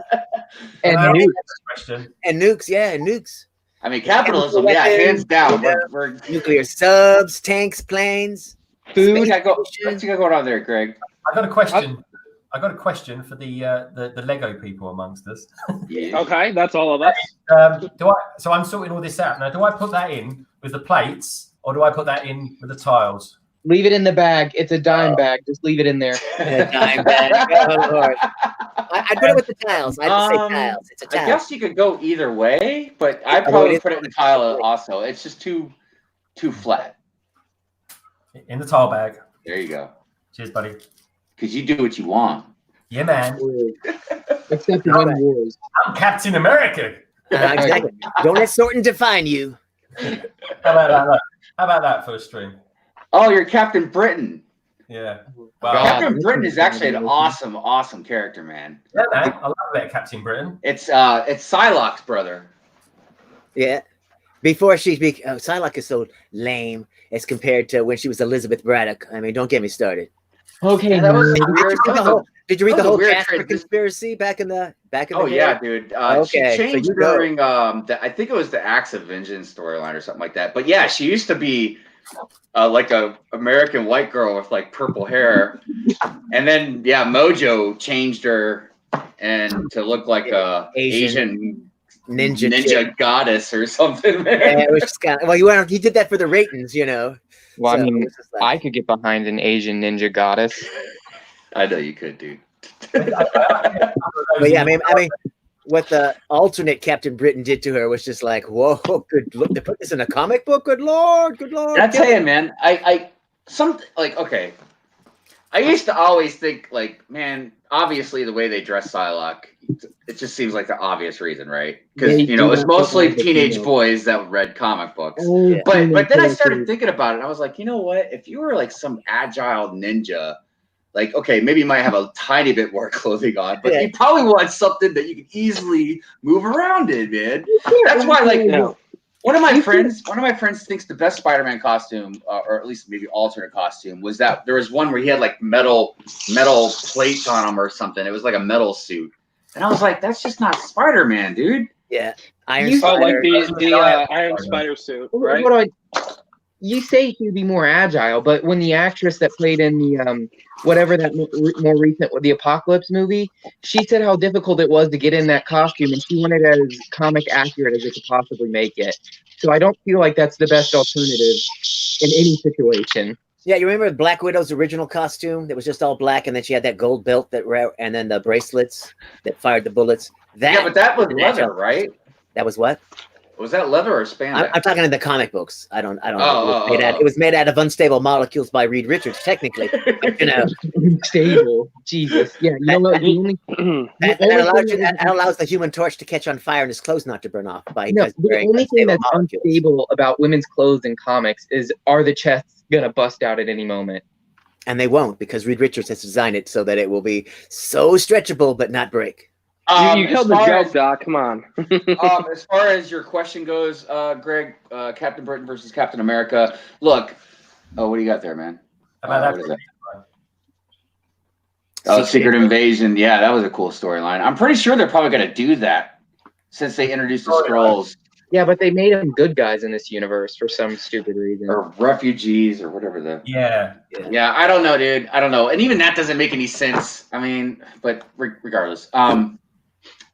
S7: And
S11: Well,
S7: nukes.
S11: question.
S2: and nukes. Yeah, and nukes.
S1: I mean, capitalism, yeah, hands down. We're
S2: Nuclear subs, tanks, planes.
S1: what you got going on there, Greg?
S11: I got a question. I got a question for the Lego people amongst us.
S12: Okay, that's all of us.
S11: So I'm sorting all this out now. Do I put that in with the plates, or do I put that in with the tiles?
S7: Leave it in the bag. It's a dime bag. Just leave it in there.
S2: Dime bag. Oh, Lord. I'd put it with the tiles. I'd just say tiles. It's a tile.
S1: I guess you could go either way, but I'd probably put it in tile also. It's just too flat.
S11: In the tile bag.
S1: There you go.
S11: Cheers, buddy.
S1: Because you do what you want.
S11: Yeah, man.
S7: Except to win wars.
S11: I'm Captain America.
S2: Exactly. Don't let Sorton define you.
S11: How about that? How about that for a stream?
S1: Oh, you're Captain Britain.
S11: Yeah.
S1: Captain Britain is actually an awesome character, man.
S11: Yeah, man. I love that Captain Britain.
S1: It's Psylocke's brother.
S2: Yeah. Before Psylocke is so lame as compared to when she was Elizabeth Braddock. I mean, don't get me started.
S7: Okay.
S1: That was
S2: Did you read the whole
S1: weird
S2: Casper conspiracy back in the
S1: Oh
S2: day?
S1: yeah, dude.
S2: Okay,
S1: she changed
S2: so you know.
S1: during I think it was the Acts of Vengeance storyline or something like that. But yeah, she used to be like a American white girl with like purple hair, and then
S2: Mojo
S1: changed her and to look like a Asian
S2: ninja
S1: goddess or something. Man.
S2: Yeah, it was just kind of, well, he did that for the ratings, you know.
S13: Well,
S2: So
S13: I mean,
S2: it's just like-
S13: I could get behind an Asian ninja goddess.
S1: I know you could, dude.
S2: But yeah, I mean, what the alternate Captain Britain did to her was just like, whoa, good. Look, they put this in a comic book. Good lord.
S1: I tell you, man, I used to always think like, man, obviously the way they dress Psylocke, it just seems like the obvious reason, right? Because it's mostly teenage boys that read comic books.
S7: Oh,
S1: But then I started thinking about it, and I was like, you know what? If you were like some agile ninja, like, okay, maybe you might have a tiny bit more clothing on, but you probably want something that you can easily move around in, man. That's why, like, one of my friends thinks the best Spider-Man costume, or at least maybe alternate costume, was that there was one where he had like metal plates on him or something. It was like a metal suit, and I was like, that's just not Spider-Man, dude.
S2: Yeah,
S12: Iron Spider. Like the Iron Spider suit, right?
S7: You say he'd be more agile, but when the actress that played in the whatever that more recent with the Apocalypse movie, she said how difficult it was to get in that costume, and she wanted it as comic accurate as it could possibly make it. So I don't feel like that's the best alternative in any situation.
S2: Yeah, you remember Black Widow's original costume that was just all black, and then she had that gold belt and then the bracelets that fired the bullets.
S1: But that was leather, right?
S2: That was what?
S1: Was that leather or spandex?
S2: I'm talking in the comic books. I don't know. It was made out of unstable molecules by Reed Richards, technically. But,
S7: Unstable. Jesus. Yeah. You know what?
S2: That allows the Human Torch to catch on fire and his clothes not to burn off.
S7: The only thing that's unstable about women's clothes in comics is, are the chests gonna bust out at any moment?
S2: And they won't, because Reed Richards has designed it so that it will be so stretchable but not break.
S4: You killed the joke, Doc. Come on.
S1: As far as your question goes, Greg, Captain Britain versus Captain America. Look, what do you got there, man? What is that? Secret Invasion. Yeah, that was a cool storyline. I'm pretty sure they're probably going to do that since they introduced the Skrulls.
S7: Yeah, but they made them good guys in this universe for some stupid reason.
S1: Or refugees or whatever the...
S11: Yeah,
S1: I don't know, dude. I don't know. And even that doesn't make any sense. I mean, but regardless.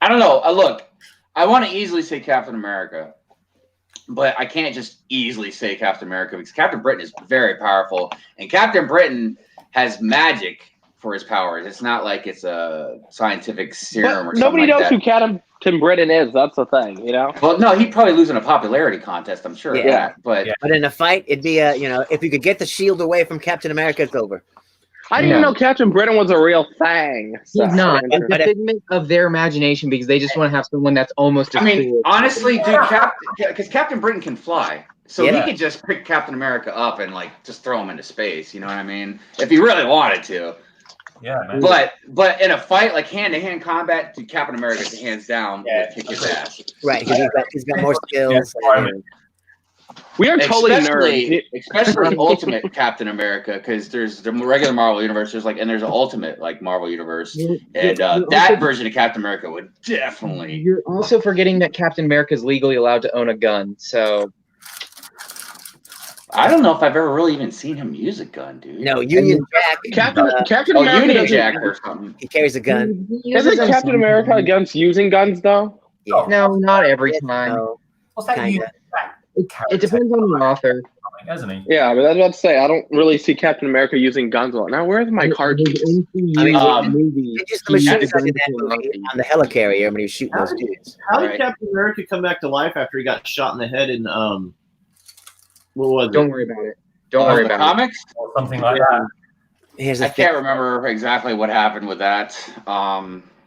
S1: I don't know. Look, I want to easily say Captain America, but I can't just easily say Captain America because Captain Britain is very powerful, and Captain Britain has magic for his powers. It's not like it's a scientific serum or something
S4: nobody
S1: like
S4: knows
S1: that.
S4: who Captain Britain is. That's the thing, you know.
S1: Well, no, he'd probably lose in a popularity contest. I'm sure of that. But
S2: in a fight, it'd be if you could get the shield away from Captain America, it's over.
S4: I didn't know Captain Britain was a real thing. So.
S7: He's not. It's a figment of their imagination because they just want to have someone that's almost as cool.
S1: Honestly, dude, because Captain Britain can fly. So he could just pick Captain America up and like just throw him into space. You know what I mean? If he really wanted to.
S11: Yeah, man.
S1: But in a fight, like hand-to-hand combat, Captain America, hands down, would kick his ass.
S2: Right, he's got more skills.
S4: We are totally nerds.
S1: Especially Ultimate Captain America, because there's the regular Marvel Universe, and there's an Ultimate like Marvel Universe, and that version of Captain America would definitely.
S7: You're also forgetting that Captain America is legally allowed to own a gun, so.
S1: I don't know if I've ever really even seen him use a gun, dude.
S2: No, Union Jack.
S4: Captain America
S1: Union
S4: doesn't-
S1: Jack or something.
S2: He carries a gun.
S4: Isn't Captain America against using guns though?
S2: Yeah.
S7: No, not every time.
S2: No,
S11: What's that?
S2: kinda.
S7: It depends on the author.
S11: Hasn't he?
S4: Yeah, but I was about to say I don't really see Captain America using guns a lot. Now, where's my card keys?
S2: I mean, they used the machine gun in that movie on the helicarrier when he was shooting those dudes.
S6: How did Captain America come back to life after he got shot in the head in what was it?
S7: Don't worry about it. Don't worry about
S1: comics?
S11: Or something like that.
S1: I can't remember exactly what happened with that.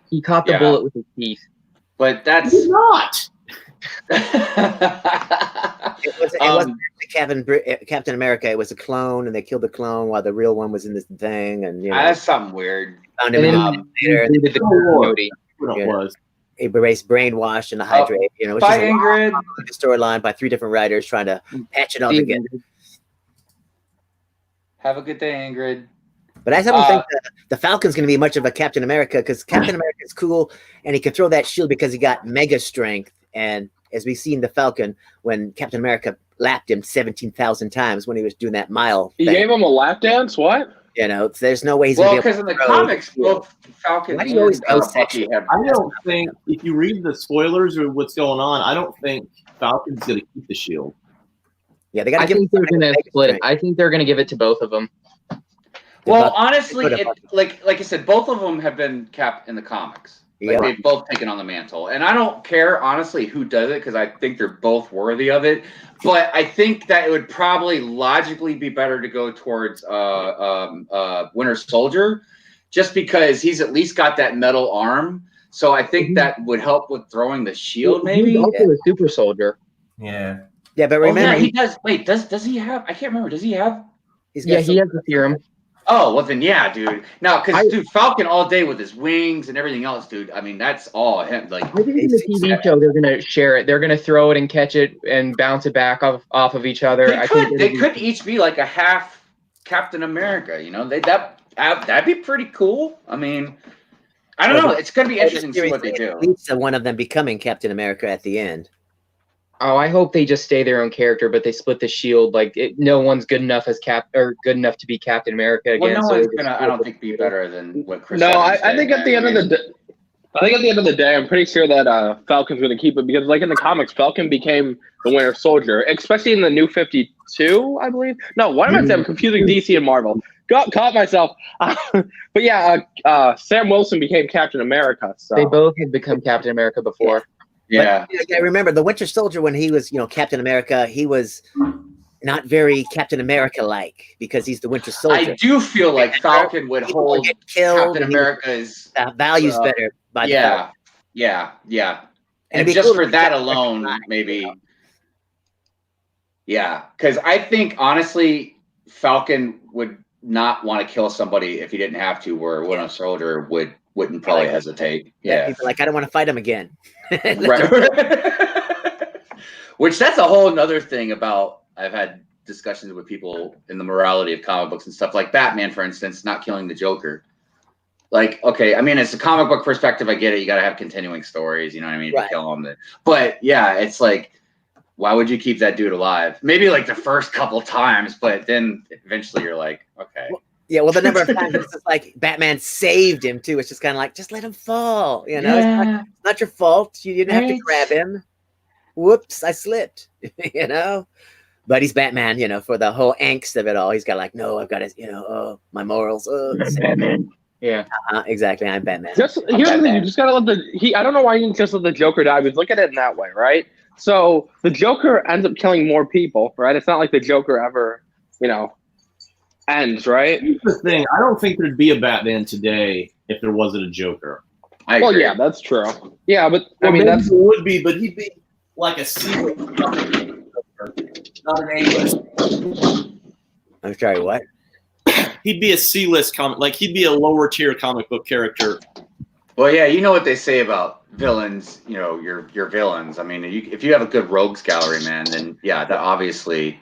S7: He caught the bullet with his teeth.
S1: But that's
S6: not.
S2: It wasn't Captain America. It was a clone, and they killed the clone while the real one was in this thing. And
S1: that's something weird.
S2: Found him later.
S6: It was.
S2: He erased brainwashed in the hydrate. Which
S1: Bye,
S2: is
S1: Ingrid.
S2: a storyline by 3 different writers trying to patch it all together.
S1: Have a good day, Ingrid.
S2: But I don't think the Falcon's going to be much of a Captain America, because Captain America is cool and he can throw that shield because he got mega strength. And as we've seen the Falcon, when Captain America lapped him 17,000 times when he was doing that mile
S4: He
S2: thing.
S4: gave him a lap dance? What?
S2: There's no way he's
S1: Well,
S2: going to be
S1: because
S2: able
S1: in
S2: to
S1: the comics, both Falcon
S2: Why do you always
S1: and
S2: go
S1: Bucky
S2: sexual?
S1: have.
S6: I don't think if you read the spoilers or what's going on, I don't think Falcon's going to keep the shield.
S2: Yeah, they got to
S7: I
S2: give
S7: think they're going to split it. I think they're going to give it to both of them.
S1: Well, honestly, like I said, both of them have been Cap in the comics. Like, they've both taken on the mantle, and I don't care honestly who does it, because I think they're both worthy of it. But I think that it would probably logically be better to go towards Winter Soldier, just because he's at least got that metal arm. So I think that would help with throwing the shield, maybe.
S7: He's also a super soldier.
S11: Yeah.
S2: Yeah, but remember,
S1: he does. Wait, does he have? I can't remember. Does he have?
S7: He has the serum.
S1: Oh, well then, yeah, dude. Now, because dude, Falcon all day with his wings and everything else, dude. I mean, that's all him. Like,
S7: I think in the TV show they're going to share it. They're going to throw it and catch it and bounce it back off of each other.
S1: They could each be like a half Captain America. That'd be pretty cool. I mean, I don't know. It's going to be interesting to see what they do.
S2: At least one of them becoming Captain America at the end.
S7: Oh, I hope they just stay their own character, but they split the shield. Like no one's good enough as good enough to be Captain America again.
S1: Well, no one's gonna. I don't think be better than what Chris.
S4: No,
S1: Evans
S4: I
S1: did,
S4: think at the end of the day, I'm pretty sure that Falcon's going to keep it, because, like in the comics, Falcon became the Winter Soldier, especially in the New 52, I believe. No, why am I saying I'm confusing DC and Marvel? Caught myself. But yeah, Sam Wilson became Captain America. So
S7: they both had become Captain America before.
S1: Yeah.
S2: But, I remember the Winter Soldier when he was, Captain America. He was not very Captain America-like, because he's the Winter Soldier.
S1: I do feel like Falcon would hold Captain America's
S2: values better. By the Falcon.
S1: Yeah.
S2: And
S1: And just for that alone, maybe. Yeah, because I think honestly, Falcon would not want to kill somebody if he didn't have to, where Winter Soldier wouldn't probably hesitate. Yeah,
S2: people like, I don't want to fight him again.
S1: Right. Which that's a whole nother thing about. I've had discussions with people in the morality of comic books and stuff, like Batman, for instance, not killing the Joker. Like, okay, I mean, it's a comic book perspective. I get it. You got to have continuing stories. You know what I mean?
S2: Right.
S1: To kill him. But yeah, it's like, why would you keep that dude alive? Maybe like the first couple times, but then eventually you're like, okay.
S2: Well, the number of times it's just like Batman saved him too. It's just kind of like, just let him fall. It's not your fault. You didn't have to grab him. Whoops, I slipped. But he's Batman. For the whole angst of it all, he's got like, no, I've got to, my morals.
S7: Yeah,
S2: exactly. I'm Batman.
S4: Here's the thing: you just gotta let I don't know why you didn't just let the Joker die. But look at it in that way, right? So the Joker ends up killing more people, right? It's not like the Joker ever, ends, right?
S6: Here's the thing: I don't think there'd be a Batman today if there wasn't a Joker.
S4: Well, yeah, that's true. Yeah, but
S6: I mean, it would be, but he'd be like a secret. not an A-list.
S2: I'm sorry, what?
S6: He'd be a C-list comic, like he'd be a lower tier comic book character.
S1: Well, yeah, you know what they say about villains. You know, your villains. I mean, if you have a good rogues gallery, man, then yeah, that obviously,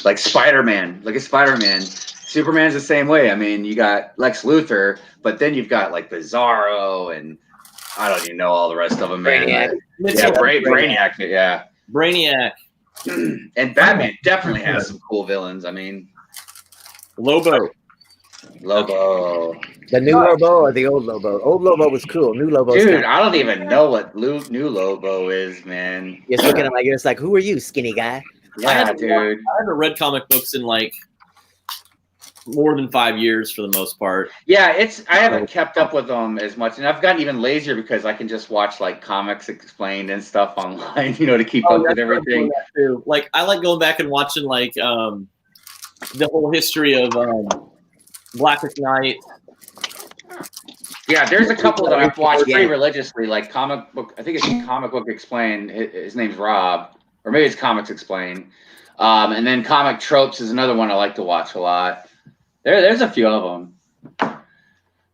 S1: like Spider-Man. Look at Spider-Man. Superman's the same way. I mean, you got Lex Luthor, but then you've got like Bizarro, and I don't even know all the rest of them, man.
S2: Brainiac.
S1: Yeah, Brainiac. Yeah,
S6: Brainiac.
S1: And Batman definitely has some cool villains. I mean,
S6: Lobo.
S2: The new Lobo or the old Lobo? Old Lobo was cool. New Lobo.
S1: Dude, I don't even know what new Lobo is, man.
S2: Just looking at him like it's like, who are you, skinny guy?
S1: Yeah, dude.
S6: I haven't read comic books in like more than 5 years for the most part.
S1: Yeah, I haven't kept up with them as much, and I've gotten even lazier because I can just watch like Comics Explained and stuff online, you know, to keep up with everything.
S6: Too. Like I like going back and watching like the whole history of Blackest Night.
S1: Yeah, there's a couple that I've watched pretty religiously, like Comic Book. I think it's Comic Book Explained. His name's Rob, or maybe it's Comics Explained. And then Comic Tropes is another one I like to watch a lot. There's a few of them.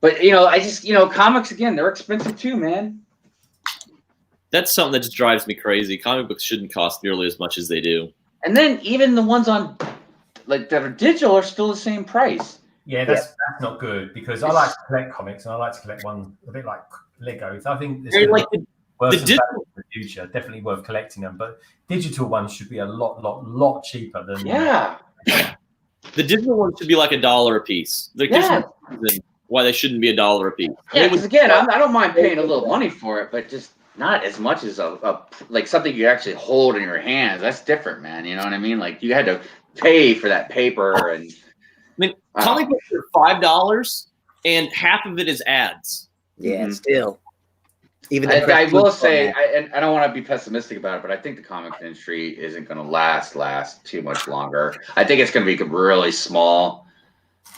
S1: But, you know, comics, again, they're expensive too, man.
S6: That's something that just drives me crazy. Comic books shouldn't cost nearly as much as they do.
S1: And then even the ones on, like, that are digital are still the same price.
S11: Yeah, that's not good because I like to collect comics and I like to collect one a bit like Legos. I think it's
S6: like
S11: worth
S6: the
S11: some
S6: digital
S11: value in the future. Definitely worth collecting them, but digital ones should be a lot cheaper than.
S1: Yeah.
S6: The digital ones should be like $1 a piece. Like, there's no reason why they shouldn't be $1 a piece.
S1: Yeah, because again, I don't mind paying a little money for it, but just not as much as like something you actually hold in your hands. That's different, man. You know what I mean? Like you had to pay for that paper, and
S6: I mean, comic books are $5, and half of it is ads.
S2: Yeah, still. Even
S1: I will say, and I don't want to be pessimistic about it, but I think the comic industry isn't going to last too much longer. I think it's going to be really small.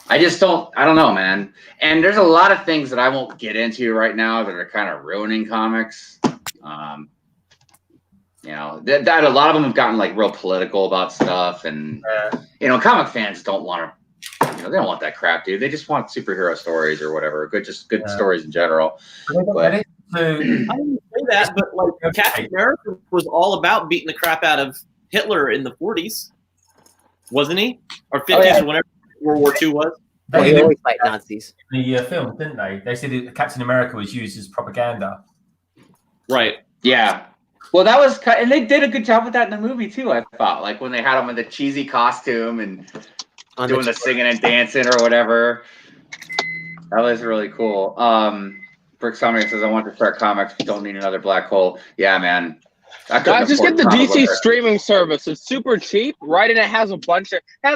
S1: I don't know, man. And there's a lot of things that I won't get into right now that are kind of ruining comics. You know, that a lot of them have gotten like real political about stuff, and you know, comic fans don't want to. You know, they don't want that crap, dude. They just want superhero stories or whatever. Good stories in general. But,
S6: I didn't say that, but like Captain America was all about beating the crap out of Hitler in the 40s, wasn't he? Or 50s, or whenever World War II was.
S2: They always fight Nazis.
S11: The film, didn't they? They said Captain America was used as propaganda.
S6: Right.
S1: Yeah. Well, that was, and they did a good job with that in the movie too. I thought, like when they had him in the cheesy costume and doing the singing and dancing or whatever. That was really cool. Brick Summer says, I want to start comics, but don't need another black hole. Yeah, man.
S4: Guys, just get the DC streaming service. It's super cheap, right? And it has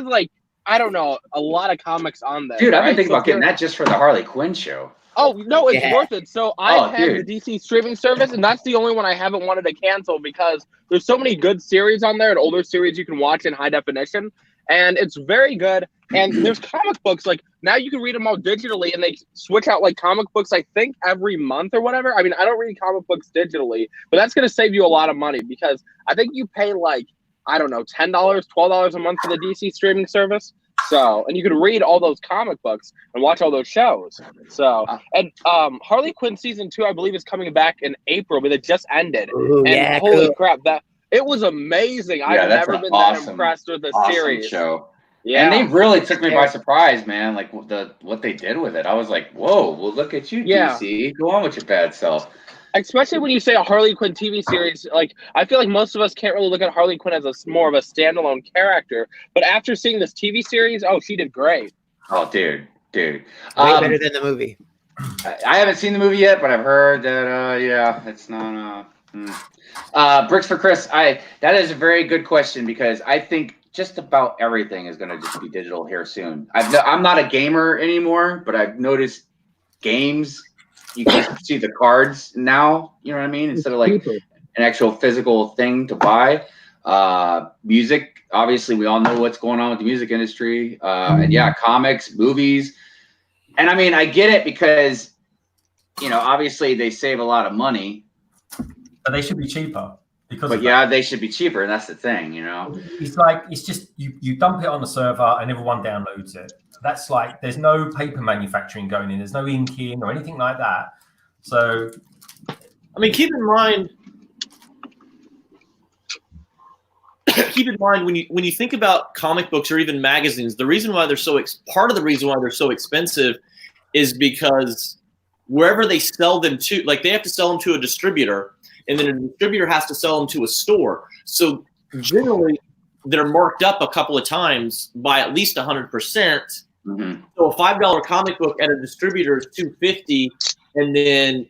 S4: like, I don't know, a lot of comics on there.
S1: Dude, I've been thinking about getting that just for the Harley Quinn show.
S4: Oh, no, it's worth it. So I have the DC streaming service, and that's the only one I haven't wanted to cancel because there's so many good series on there and older series you can watch in high definition. And it's very good. And there's comic books. Like, now you can read them all digitally, and they switch out, like, comic books, I think, every month or whatever. I mean, I don't read comic books digitally, but that's going to save you a lot of money because I think you pay, like, I don't know, $10, $12 a month for the DC streaming service. So, and you can read all those comic books and watch all those shows. So, and Harley Quinn season 2, I believe, is coming back in April, but it just ended.
S2: Ooh,
S4: and holy crap, it was amazing. I've never been that impressed with the series.
S1: Show.
S4: Yeah,
S1: and they really took me by surprise, man. Like what they did with it, I was like, "Whoa! Well, look at you, DC. Go on with your bad self."
S4: Especially when you say a Harley Quinn TV series, like I feel like most of us can't really look at Harley Quinn as more of a standalone character. But after seeing this TV series, she did great.
S1: Oh, dude.
S2: Way better than the movie.
S1: I haven't seen the movie yet, but I've heard that. It's not. Bricks for Chris. That is a very good question because I think just about everything is going to just be digital here soon. I'm not a gamer anymore, but I've noticed games. You can see the cards now, you know what I mean? Instead of like an actual physical thing to buy. Music, obviously we all know what's going on with the music industry. And yeah, comics, movies. And I mean, I get it because, you know, obviously they save a lot of money.
S11: But they should be cheaper. because
S1: But
S11: of
S1: yeah, they should be cheaper, and that's the thing, you know.
S11: It's like it's just you dump it on the server and everyone downloads it. That's like there's no paper manufacturing going in. There's no inking or anything like that. So,
S6: I mean, keep in mind when you think about comic books or even magazines, the reason why they're part of the reason why they're so expensive is because wherever they sell them to, like they have to sell them to a distributor, and then a distributor has to sell them to a store. So generally, they're marked up a couple of times by at least 100%.
S1: Mm-hmm.
S6: So a $5 comic book at a distributor is $2.50, and then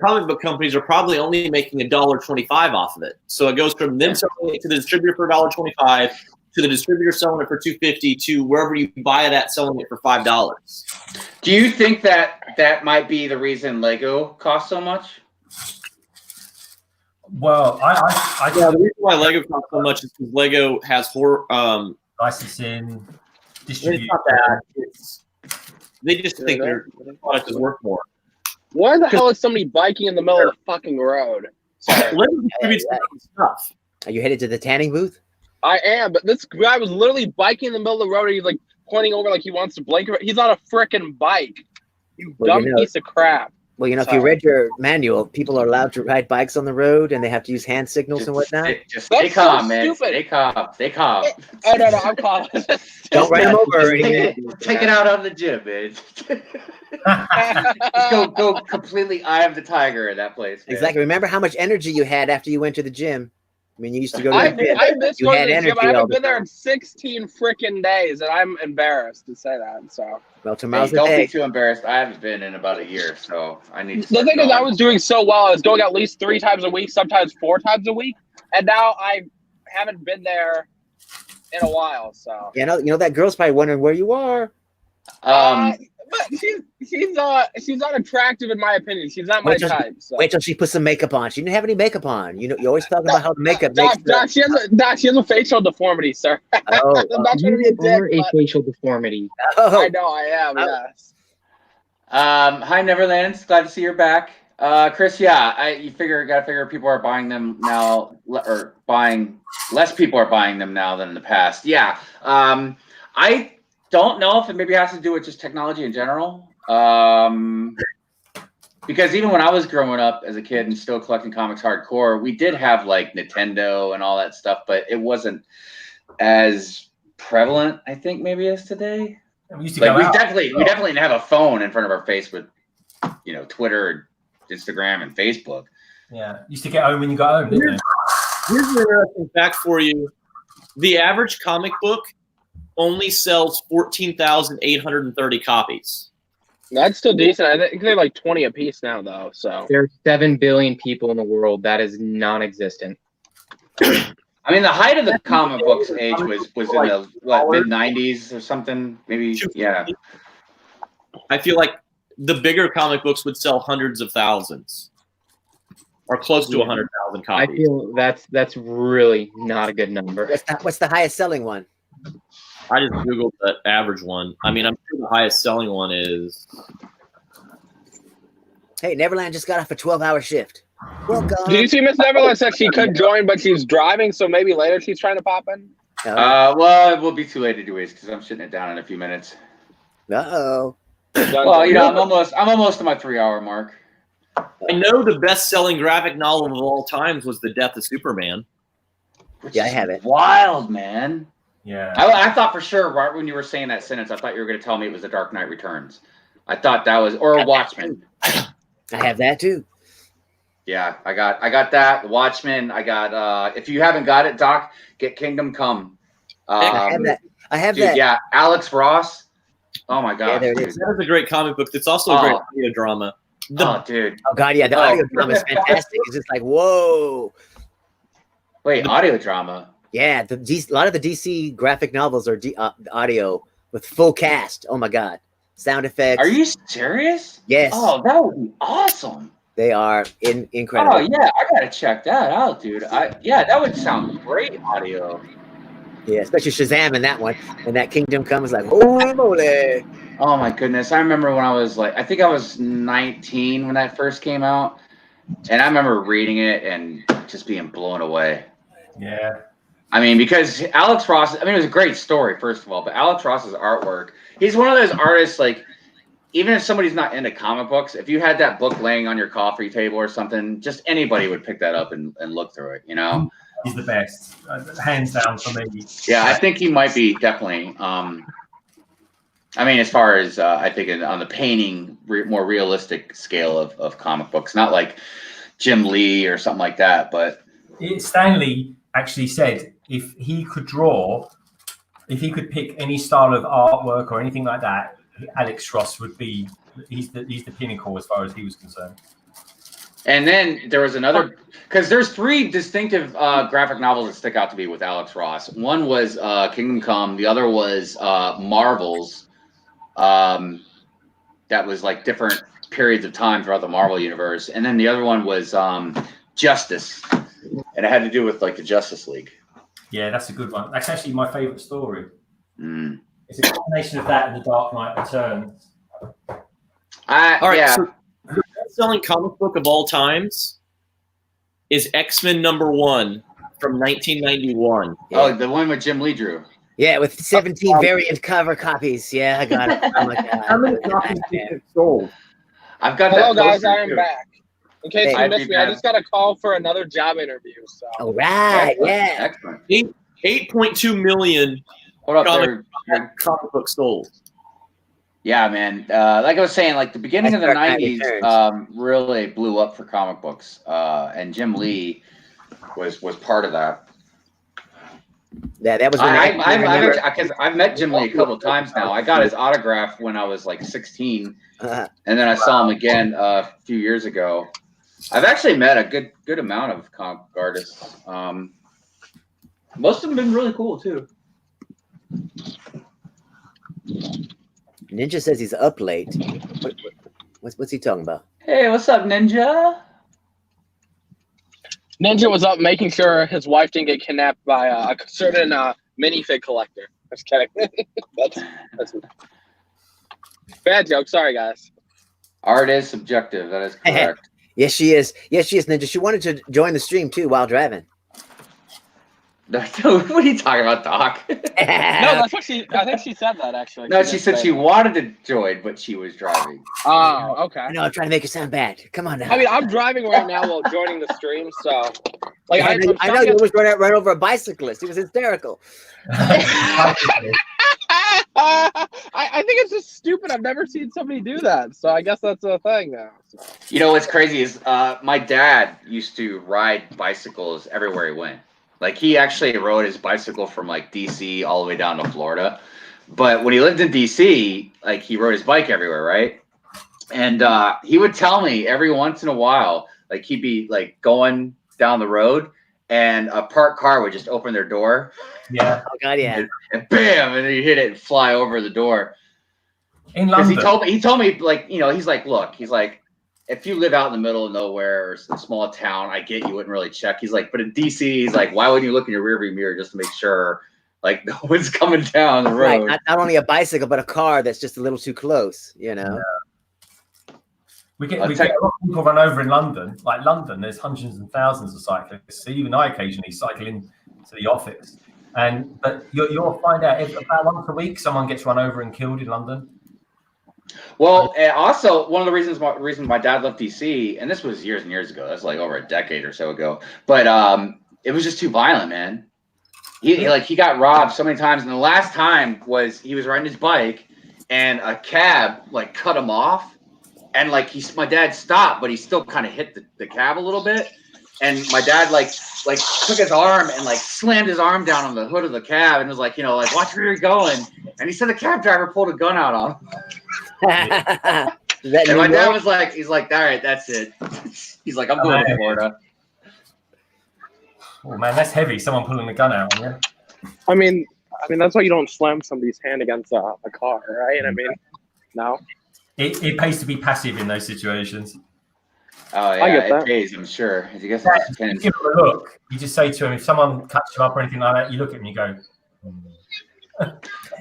S6: comic book companies are probably only making $1.25 off of it. So it goes from them selling it to the distributor for $1.25 to the distributor selling it for $2.50 to wherever you buy it at selling it for $5.
S1: Do you think that might be the reason Lego costs so much?
S11: well,
S6: Yeah, the reason why Lego costs so much is because Lego has
S11: licensing,
S6: it's
S11: distribution.
S6: not that. They just think their product is worth more.
S4: Why the hell is somebody biking in the middle of the fucking road? Sorry.
S6: Lego distributes their own stuff.
S2: Are you headed to the tanning booth?
S4: I am, but this guy was literally biking in the middle of the road. And he's like pointing over like he wants to blink. He's on a freaking bike. You
S2: Well,
S4: dumb piece of crap.
S2: Well, if you read your manual, people are allowed to ride bikes on the road, and they have to use hand signals and whatnot.
S1: Just stay calm, man. Stay calm. Stay calm.
S4: Oh no, I'm calm.
S2: Don't run them over.
S1: Take it out on the gym, man. Just go completely eye of the tiger in that place. Man.
S2: Exactly. Remember how much energy you had after you went to the gym. I mean, you used to go to the gym.
S4: I miss
S2: You
S4: going
S2: had
S4: to the
S2: energy
S4: gym. I
S2: all
S4: haven't
S2: the
S4: been there
S2: time.
S4: in 16 freaking days, and I'm embarrassed to say that. So.
S2: Well, tomorrow's the
S1: Don't
S2: day.
S1: be too embarrassed. I haven't been in about a year, so I need to.
S4: The thing is, I was doing so well. I was going at least 3 times a week, sometimes 4 times a week, and now I haven't been there in a while. So.
S2: You know that girl's probably wondering where you are.
S4: But she's unattractive in my opinion. She's not my type. So.
S2: Wait till she puts some makeup on. She didn't have any makeup on. You're always talking about how the makeup makes.
S4: Doc, she has a facial deformity, sir.
S2: Oh,
S4: I'm not trying to be a dick,
S7: Or a facial deformity.
S2: Oh.
S4: I know I am. Yes.
S1: Hi Neverlands, glad to see you're back. Chris, yeah, gotta figure people are buying them now, or less people are buying them now than in the past. Yeah. I don't know if it maybe has to do with just technology in general. Because even when I was growing up as a kid and still collecting comics hardcore, we did have like Nintendo and all that stuff, but it wasn't as prevalent, I think, maybe as today.
S11: We used to
S1: Like
S11: go
S1: we
S11: out.
S1: definitely didn't have a phone in front of our face with, Twitter, Instagram, and Facebook.
S11: Yeah, used to get home when you got home, didn't you?
S6: Here's an interesting fact for you. The average comic book only sells 14,830 copies.
S4: That's still decent. I think they're like 20 a piece now, though. So
S7: There are 7 billion people in the world. That is non-existent.
S1: I mean, the height of the comic books age was in the mid '90s or something, maybe. Yeah.
S6: I feel like the bigger comic books would sell hundreds of thousands, or close to 100,000
S7: I
S6: copies.
S7: feel that's really not a good number.
S2: What's the highest selling one?
S6: I just googled the average one. I mean, I'm sure the highest selling one is.
S2: Hey, Neverland just got off a 12-hour shift. Welcome.
S4: did you see Miss Neverland said she could join, but she's driving, so maybe later she's trying to pop in?
S1: Well, it will be too late anyways because I'm shutting it down in a few minutes.
S2: Uh-oh.
S1: Well, I'm almost to my 3-hour mark.
S6: I know the best-selling graphic novel of all times was The Death of Superman.
S2: Yeah, I have it.
S1: Wild, man.
S11: Yeah.
S1: I thought for sure right when you were saying that sentence, I thought you were going to tell me it was The Dark Knight Returns. I thought that was, or Watchmen.
S2: I have that too.
S1: Yeah, I got that. The Watchmen. I got. If you haven't got it, Doc, get Kingdom Come.
S2: I have that. I have
S1: dude,
S2: that.
S1: Yeah, Alex Ross. Oh my god.
S2: Yeah, there it is.
S6: That is a great comic book. It's also a great audio drama.
S1: Dude.
S2: Oh god, yeah, the audio drama is fantastic. It's just like whoa.
S1: Wait, audio drama.
S2: Yeah, a lot of the DC graphic novels are audio with full cast. Oh my god, sound effects.
S1: Are you serious?
S2: Yes.
S1: Oh, that would be awesome.
S2: They are incredible.
S1: Oh yeah, I gotta check that out, dude. That would sound great audio.
S2: Yeah, especially Shazam in that one. And that Kingdom Come is like, holy moly.
S1: Oh my goodness. I remember when I was I think I was 19 when that first came out. And I remember reading it and just being blown away.
S11: Yeah.
S1: I mean, because Alex Ross, I mean, it was a great story, first of all, but Alex Ross's artwork, he's one of those artists, like, even if somebody's not into comic books, if you had that book laying on your coffee table or something, just anybody would pick that up and look through it, you know?
S11: He's the best. Hands down for me.
S1: Yeah, I think he might be definitely. I mean, as far as I think on the painting, more realistic scale of comic books, not like Jim Lee or something like that, but.
S11: Stanley actually said if he could draw, if he could pick any style of artwork or anything like that, Alex Ross would be, he's the pinnacle as far as he was concerned.
S1: And then there was another, because there's 3 distinctive graphic novels that stick out to me with Alex Ross. One was Kingdom Come. The other was Marvels. That was like different periods of time throughout the Marvel universe. And then the other one was Justice. And it had to do with like the Justice League.
S11: Yeah, that's a good one. That's actually my favorite story. It's a combination of that and The Dark Knight Returns.
S6: All right,
S1: yeah.
S6: so the best-selling comic book of all times is X-Men #1 from 1991.
S1: Oh, the one with Jim Lee drew.
S2: Yeah, with 17 variant cover copies. Yeah, I got it. Oh my God.
S6: How many copies do you think sold?
S1: I've got
S4: Hello,
S1: that
S4: guys.
S1: poster,
S4: I am
S1: too.
S4: back. In case
S2: Hey.
S4: you missed me, I just got a call for another job interview. So.
S2: All right, yeah.
S1: Excellent.
S6: 8.2 million
S1: What up
S6: comic
S1: there?
S6: books sold.
S1: Yeah, man. Like I was saying, like the beginning of the
S2: Dark Knight
S1: 90s
S2: Returns.
S1: really blew up for comic books. And Jim Lee was part of that.
S2: Yeah, that was when
S1: I've met Jim Lee a couple of times now. I got his autograph when I was like 16, and then I saw him again a few years ago. I've actually met a good amount of comic artists. Most of them have been really cool too.
S2: Ninja says he's up late. What's he talking about?
S1: Hey, what's up, Ninja?
S4: Ninja was up making sure his wife didn't get kidnapped by a certain minifig collector. Just kidding. that's bad joke. Sorry, guys.
S1: Art is subjective. That is correct.
S2: Yes, she is. Yes, she is, Ninja. She wanted to join the stream too while driving.
S1: What are you talking about, Doc?
S4: No, that's what I think she said that actually.
S1: No, she said she wanted to join, but she was driving.
S4: Oh, okay.
S2: No, I'm trying to make it sound bad. Come on now.
S4: I mean, I'm driving right now while joining the stream, so like
S2: I know you almost run over a bicyclist. It was hysterical.
S4: I think it's just stupid. I've never seen somebody do that, so I guess that's a thing now.
S1: You know what's crazy is my dad used to ride bicycles everywhere he went. Like he actually rode his bicycle from like DC all the way down to Florida. But when he lived in DC, like he rode his bike everywhere, right? And he would tell me every once in a while, like he'd be like going down the road and a parked car would just open their door.
S11: Yeah.
S2: Oh God, yeah.
S1: And bam, and then you hit it and fly over the door.
S11: In London.
S1: He told me like, you know, he's like, look, he's like, if you live out in the middle of nowhere or a small town, I get you wouldn't really check. He's like, but in DC, he's like, why wouldn't you look in your rearview mirror just to make sure like no one's coming down the road?
S2: Right. Not only a bicycle, but a car that's just a little too close, you know.
S11: Yeah. We get a lot of people run over in London. Like London, there's hundreds and thousands of cyclists. So even I occasionally cycle in to the office. But you'll find out about once a week someone gets run over and killed in London.
S1: Well, and also one of the reasons my dad left DC, and this was years and years ago. That's like over a decade or so ago. But it was just too violent, man. He got robbed so many times, and the last time was he was riding his bike, and a cab like cut him off, and like my dad stopped, but he still kind of hit the cab a little bit, and my dad like took his arm and like slammed his arm down on the hood of the cab, and was like, you know, like watch where you're going, and he said the cab driver pulled a gun out on him. And my dad was like, he's like, all right, that's it. He's like, I'm going to Florida.
S11: Oh man, that's heavy. Someone pulling a gun out on you.
S4: I mean, that's why you don't slam somebody's hand against a car, right? I mean, no.
S11: It pays to be passive in those situations.
S1: Oh yeah,
S4: I get that.
S1: it pays, I'm sure. I guess
S11: You give him a look. You just say to him, if someone cuts you up or anything like that, you look at him and you go,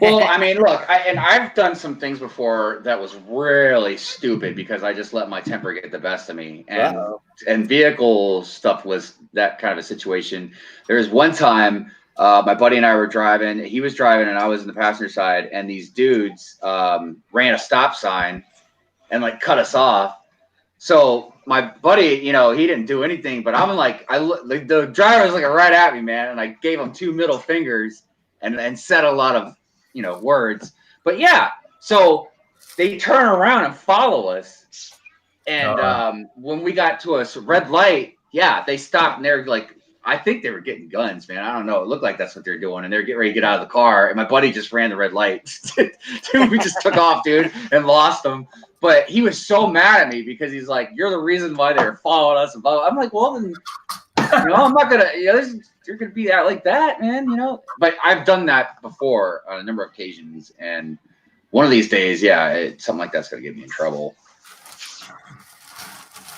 S1: Well, I mean, look, I've done some things before that was really stupid because I just let my temper get the best of me, and vehicle stuff was that kind of a situation. There was one time my buddy and I were driving. He was driving and I was in the passenger side, and these dudes ran a stop sign and like cut us off. So my buddy, you know, he didn't do anything, but I'm like, the driver was looking right at me, man, and I gave him 2 middle fingers and said a lot of, you know, words. But yeah, so they turn around and follow us, and when we got to a red light, yeah, they stopped and they're like, I think they were getting guns, man. I don't know. It looked like that's what they're doing, and they're getting ready to get out of the car. And my buddy just ran the red light. Dude, we just took off, dude, and lost him. But he was so mad at me because he's like, "You're the reason why they're following us." And blah, blah. I'm like, "Well, then, you know, I'm not gonna. You know, you're gonna be out like that, man. You know." But I've done that before on a number of occasions, and one of these days, yeah, something like that's gonna get me in trouble.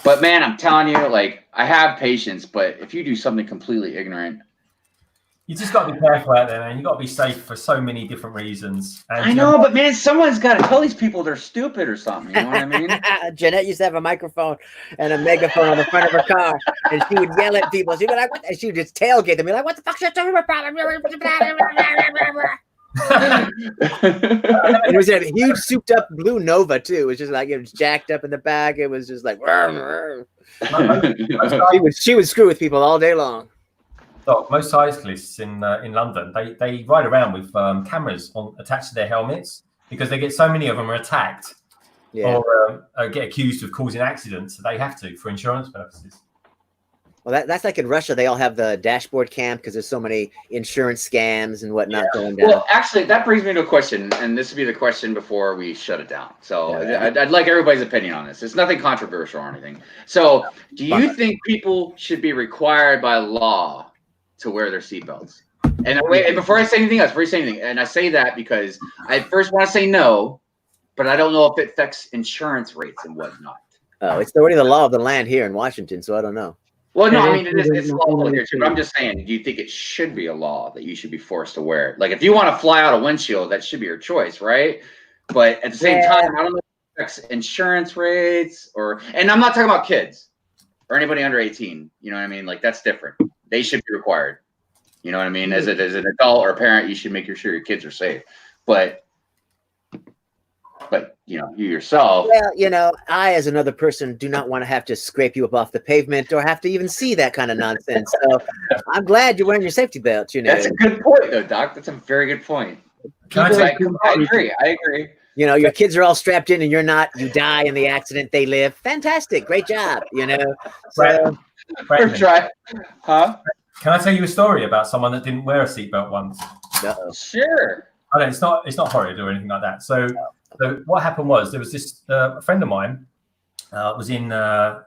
S1: But man, I'm telling you, like, I have patience, but if you do something completely ignorant,
S11: you just got to be careful out there, man. You got to be safe for so many different reasons. And,
S1: I know, but man, someone's got to tell these people they're stupid or something. You know what I mean?
S2: Jeanette used to have a microphone and a megaphone on the front of her car, and she would yell at people. She'd be like, and she would just tailgate them, be like, "What the fuck's your problem?" It was a huge souped up blue Nova too. It was just like it was jacked up in the back. It was just like she would screw with people all day long.
S11: So most cyclists in London, they ride around with cameras attached to their helmets because they get so many of them are attacked or get accused of causing accidents. So they have to for insurance purposes.
S2: Well, that's like in Russia. They all have the dashboard cam because there's so many insurance scams and whatnot going down.
S1: Well, actually, that brings me to a question, and this would be the question before we shut it down. So I'd like everybody's opinion on this. It's nothing controversial or anything. So do you think people should be required by law to wear their seatbelts? And before I say anything else, and I say that because I first want to say no, but I don't know if it affects insurance rates and whatnot.
S2: Oh, it's already the law of the land here in Washington, so I don't know.
S1: Well, no, I mean, it's lawful here too, but I'm just saying, do you think it should be a law that you should be forced to wear it? Like, if you want to fly out a windshield, that should be your choice, right? But at the same time, I don't know if it affects insurance rates and I'm not talking about kids or anybody under 18. You know what I mean? Like, that's different. They should be required. You know what I mean? As an adult or a parent, you should make sure your kids are safe. But you know, you yourself.
S2: Well, you know, I, as another person, do not want to have to scrape you up off the pavement or have to even see that kind of nonsense. So I'm glad you're wearing your safety belt. You know,
S1: that's a good point, though, Doc. That's a very good point. I agree.
S2: You know, your kids are all strapped in, and you're not. You die in the accident; they live. Fantastic, great job. You know. So,
S11: huh? Can I tell you a story about someone that didn't wear a seatbelt once?
S1: Sure.
S11: I don't. It's not horrid or anything like that. So what happened was there was this a friend of mine was in a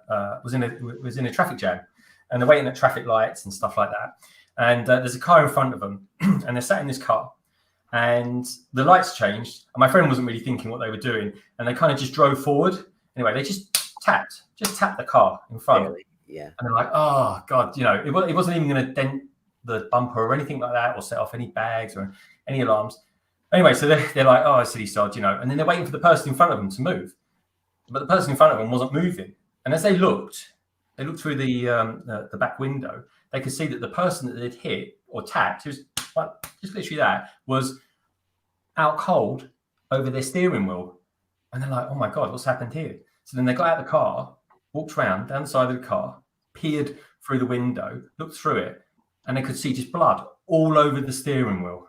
S11: traffic jam, and they're waiting at traffic lights and stuff like that. And there's a car in front of them, and they're sat in this car, and the lights changed. And my friend wasn't really thinking what they were doing, and they kind of just drove forward. Anyway, they just tapped the car in front.
S2: Really? Yeah. And
S11: they're like, oh God, you know, it wasn't even going to dent the bumper or anything like that, or set off any bags or any alarms. Anyway, so they're like, oh, silly sod, you know, and then they're waiting for the person in front of them to move. But the person in front of them wasn't moving. And as they looked through the back window, they could see that the person that they'd hit or tapped, who's like, just literally that, was out cold over their steering wheel. And they're like, oh my God, what's happened here? So then they got out of the car, walked around down the side of the car, peered through the window, looked through it, and they could see just blood all over the steering wheel,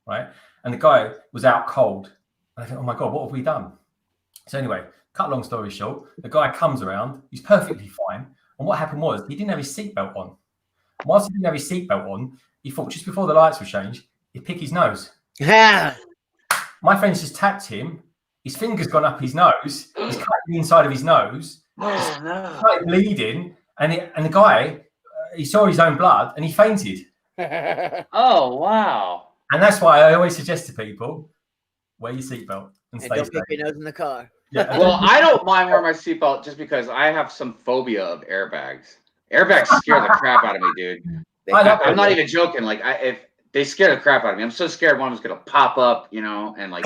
S11: right? And the guy was out cold. And I thought, oh my God, what have we done? So anyway, cut long story short, the guy comes around, he's perfectly fine. And what happened was he didn't have his seatbelt on. And whilst he didn't have his seatbelt on, he thought just before the lights were changed, he'd pick his nose. My friend's just tapped him. His finger's gone up his nose. He's cut the inside of his nose.
S1: Oh, no.
S11: Started bleeding. And the guy, he saw his own blood and he fainted.
S1: Oh, wow.
S11: And that's why I always suggest to people, wear your seatbelt and stay
S2: don't
S11: safe.
S2: pick your nose in the car.
S11: Yeah.
S1: Well, I don't mind wearing my seatbelt just because I have some phobia of airbags. Airbags scare the crap out of me, dude. I'm not even joking. Like, if they scare the crap out of me. I'm so scared one was gonna pop up, and like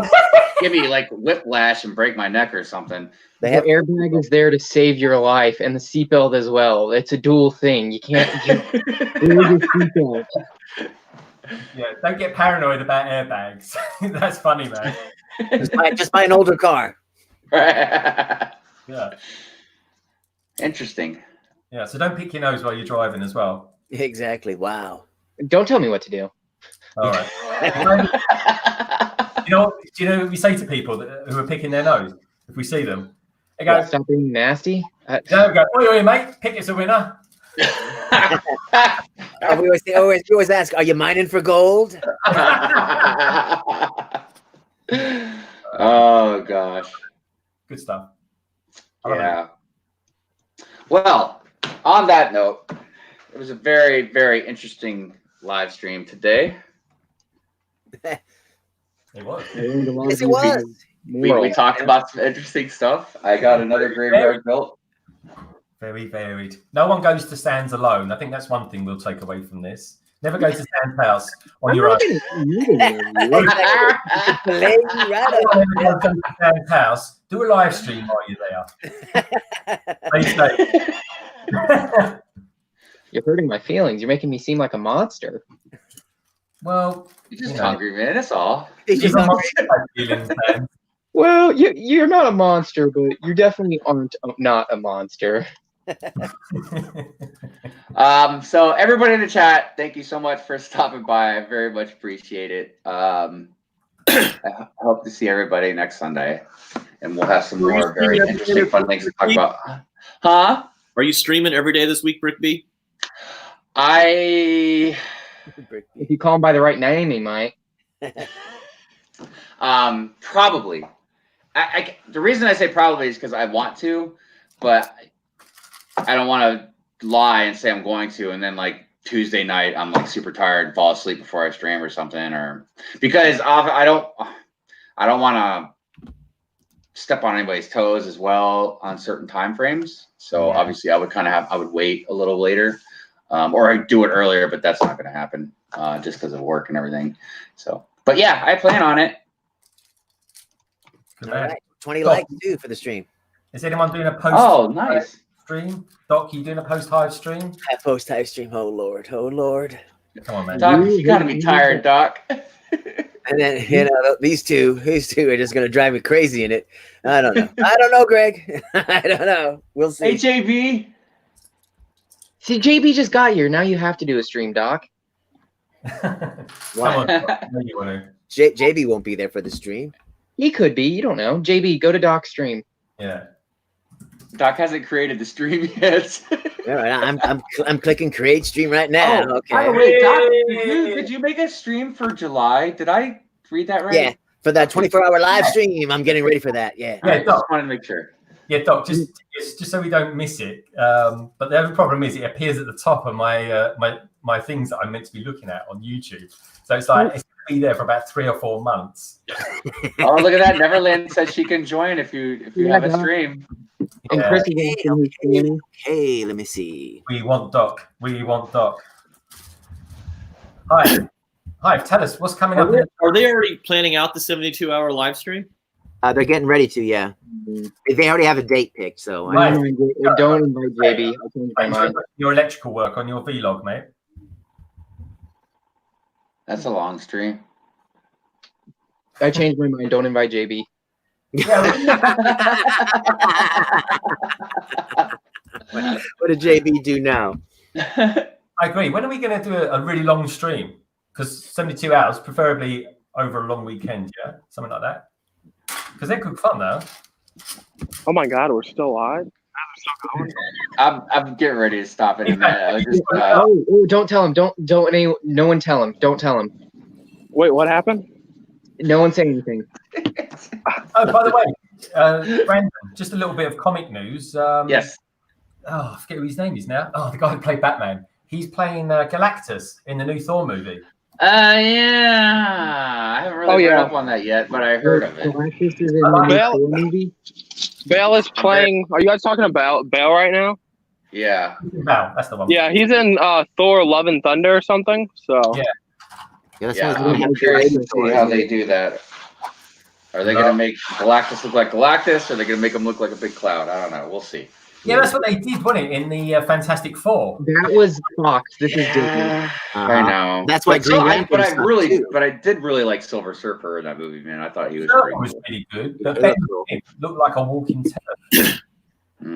S1: give me like whiplash and break my neck or something.
S7: The airbag is there to save your life, and the seatbelt as well. It's a dual thing. You can't just wear your seatbelt.
S11: Yeah, don't get paranoid about airbags. That's funny, man.
S2: Just buy an older car.
S11: Yeah.
S1: Interesting.
S11: Yeah, so don't pick your nose while you're driving as well.
S2: Exactly. Wow.
S7: Don't tell me what to do.
S11: All right. Do you know what we say to people who are picking their nose if we see them? They go,
S7: stop being nasty.
S11: Go, oi, mate, pick us a winner.
S2: We always ask, are you mining for gold?
S1: Oh gosh.
S11: Good stuff.
S1: Yeah. Well, on that note, it was a very, very interesting live stream today.
S11: It was.
S2: Yes, it was.
S1: We talked about some interesting stuff. I got another graveyard built.
S11: Very varied. No one goes to Stan's alone. I think that's one thing we'll take away from this. Never go to Stan's house on your own. Go to Stan's house. Do a live stream while you're there. Stay safe.
S7: You're hurting my feelings. You're making me seem like a monster.
S11: Well,
S1: you're just hungry, man. That's all.
S7: Well, you're not a monster, but you definitely aren't not a monster.
S1: So everybody in the chat, thank you so much for stopping by. I very much appreciate it. I hope to see everybody next Sunday, and we'll have some more very interesting, fun things to talk about. Huh?
S6: Are you streaming every day this week, Brick B?
S7: If you call him by the right name, he might.
S1: Probably. The reason I say probably is because I want to, but I don't want to lie and say I'm going to, and then like Tuesday night I'm like super tired and fall asleep before I stream or something, or because I don't want to step on anybody's toes as well on certain time frames. So obviously I would wait a little later, or I'd do it earlier, but that's not going to happen just because of work and everything. So, but yeah, I plan on it.
S2: All right. 20 likes too for the stream.
S11: Is anyone doing a post?
S1: Oh, nice.
S11: Stream? Doc, you doing a post hive stream?
S2: A post hive stream. Oh Lord. Oh Lord.
S11: Come on, man.
S1: Doc, you gotta be tired, Doc.
S2: And then these two are just gonna drive me crazy in it. I don't know, Greg. I don't know. We'll see.
S1: Hey, JB.
S7: See, JB just got here. Now you have to do a stream, Doc.
S11: Come on, you want to.
S2: JB won't be there for the stream.
S7: He could be. You don't know. JB, go to Doc's stream.
S11: Yeah.
S1: Doc hasn't created the stream yet.
S2: All right, I'm clicking create stream right now.
S1: Oh,
S2: okay.
S1: by the way, Doc, did you make a stream for July? Did I read that right?
S2: Yeah, for that 24-hour live stream. I'm getting ready for that. Yeah.
S11: Yeah, Doc.
S1: Just wanted to make sure.
S11: Yeah, Doc, just so we don't miss it. But the other problem is it appears at the top of my my things that I'm meant to be looking at on YouTube. So it's like it's going to be there for about 3 or 4 months.
S1: Oh, look at that! Neverland says she can join if you have a stream.
S7: And Chrissy,
S2: hey, let me see.
S11: We want Doc. Hi. Tell us what's coming up.
S6: Are they already planning out the 72-hour live stream?
S2: They're getting ready to. Yeah, they already have a date picked. So
S11: Right.
S7: Don't invite JB. I'll change my mind.
S11: Your electrical work on your vlog, mate.
S1: That's a long stream.
S7: I changed my mind. Don't invite JB.
S2: What did JB do now?
S11: I agree. When are we going to do a really long stream? Because 72 hours, preferably over a long weekend, yeah? Something like that. Because they're good fun, though.
S12: Oh my God, we're still live?
S1: I'm getting ready to stop it in a minute.
S7: Don't tell him. No one tell him. Don't tell him.
S12: Wait, what happened?
S7: No one say anything.
S11: Oh, by the way, Brandon, just a little bit of comic news.
S1: Yes.
S11: Oh, I forget who his name is now. Oh, the guy who played Batman. He's playing Galactus in the new Thor movie.
S1: Yeah. I haven't really read up on that yet, but I heard of it.
S12: Bale is playing. Are you guys talking about Bale right now?
S1: Yeah.
S11: Bale, that's the one.
S12: Yeah, he's in Thor: Love and Thunder or something. So
S11: yeah.
S2: Yeah, that's
S1: Yeah,
S2: why
S1: I'm curious to see how they do that. Are they going to make Galactus look like Galactus, or are they going to make him look like a big cloud? I don't know. We'll see.
S11: Yeah, that's what they did, wasn't it, in the Fantastic Four?
S7: That was Fox. This is Disney.
S1: I know.
S2: That's why Green Lantern
S1: I
S2: stuff,
S1: really,
S2: too.
S1: but I did really like Silver Surfer in that movie, man. I thought he was
S11: Surfer
S1: pretty
S11: was
S1: cool.
S11: pretty good. But Ben looked like a walking terror.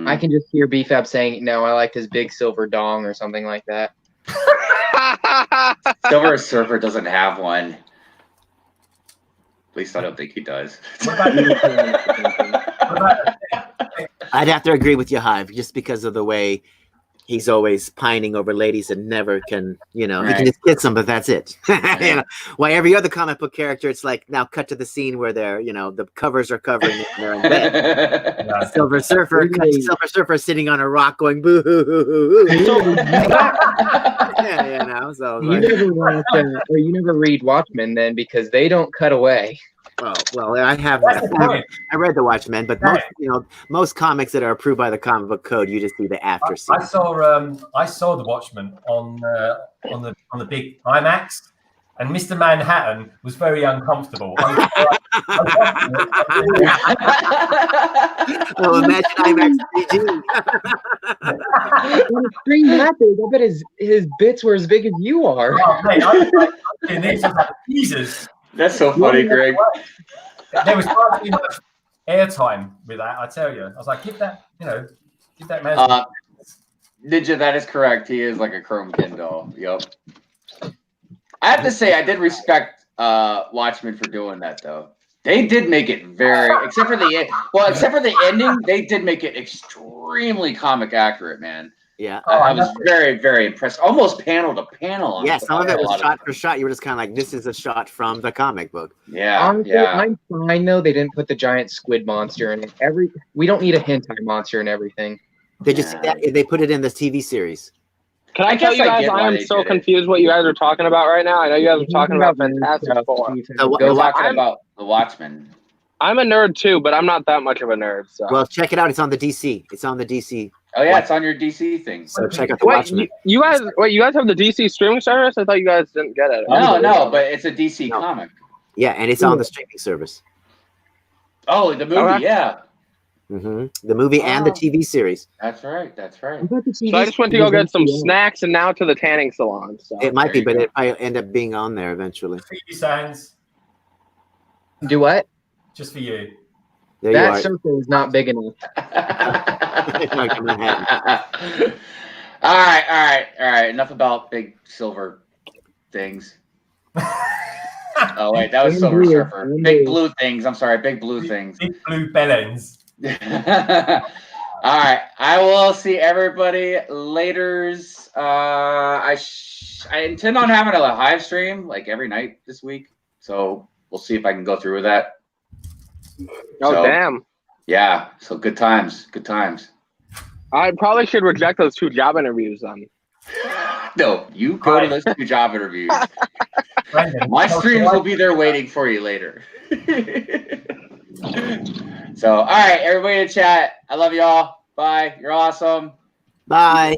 S7: I can just hear BFAB saying, "No, I liked his big silver dong" or something like that.
S1: Silver Surfer doesn't have one. At least I don't think he does.
S2: I'd have to agree with you, Hive, just because of the way he's always pining over ladies and never can, he can just kiss them, but that's it. Why every other comic book character, it's like, now cut to the scene where they're, the covers are covering it and they're in bed. Silver Surfer sitting on a rock going boo hoo hoo hoo hoo. So
S7: You never watch, or you never read Watchmen then, because they don't cut away.
S2: Well, I have. I read the Watchmen, but most comics that are approved by the comic book code, you just see the after scene.
S11: I saw the Watchmen on the big IMAX, and Mr. Manhattan was very uncomfortable.
S2: Well, imagine IMAX 3D.
S7: On a screen that big, I bet his bits were as big as you are.
S11: Oh, mate, I was like, Jesus.
S1: That's so funny, Greg.
S11: There was far too much airtime with that, I tell you. I was like, give that man.
S1: Ninja, that is correct. He is like a Chrome Kindle. Yep. I have to say, I did respect Watchmen for doing that, though. They did make it except for the ending, they did make it extremely comic accurate, man.
S2: Yeah,
S1: I was very, very impressed. Almost panel to panel.
S2: Yeah, some of it was shot for shot. You were just kind of like, this is a shot from the comic book.
S1: Yeah,
S7: honestly, I'm fine though. They didn't put the giant squid monster in it. We don't need a hentai monster and everything.
S2: They just they put it in the TV series.
S4: Can I tell you guys, I am so confused what you guys are talking about right now. I know you guys are talking about Fantastic Four.
S1: We're talking about the Watchmen.
S4: I'm a nerd too, but I'm not that much of a nerd. So.
S2: Well, check it out. It's on the DC. It's on the DC.
S1: Oh yeah, it's on your DC thing.
S2: So check out the Watchmen.
S4: You guys have the DC streaming service? I thought you guys didn't get it.
S1: No, but it's a DC comic.
S2: Yeah, and it's on the streaming service.
S1: Oh, the movie, yeah.
S2: Mm-hmm. The movie and the TV series.
S1: That's right. That's right.
S4: So I just went to go get some snacks and now to the tanning salon. So.
S2: It might be, but it might end up being on there eventually.
S11: For you, Sans.
S7: Do what?
S11: Just for you.
S7: That circle is not big enough.
S1: All right. Enough about big silver things. Oh wait, that was Silver Surfer. Big blue things. I'm sorry, big blue things.
S11: Big blue bellends.
S1: All right, I will see everybody later's. I intend on having a Hive stream like every night this week, so we'll see if I can go through with that.
S4: Damn.
S1: Yeah, so good times.
S4: I probably should reject those 2 job interviews then.
S1: No, you go to those 2 job interviews. My streams will be there waiting for you later. So, all right, everybody in chat. I love y'all. Bye. You're awesome.
S2: Bye.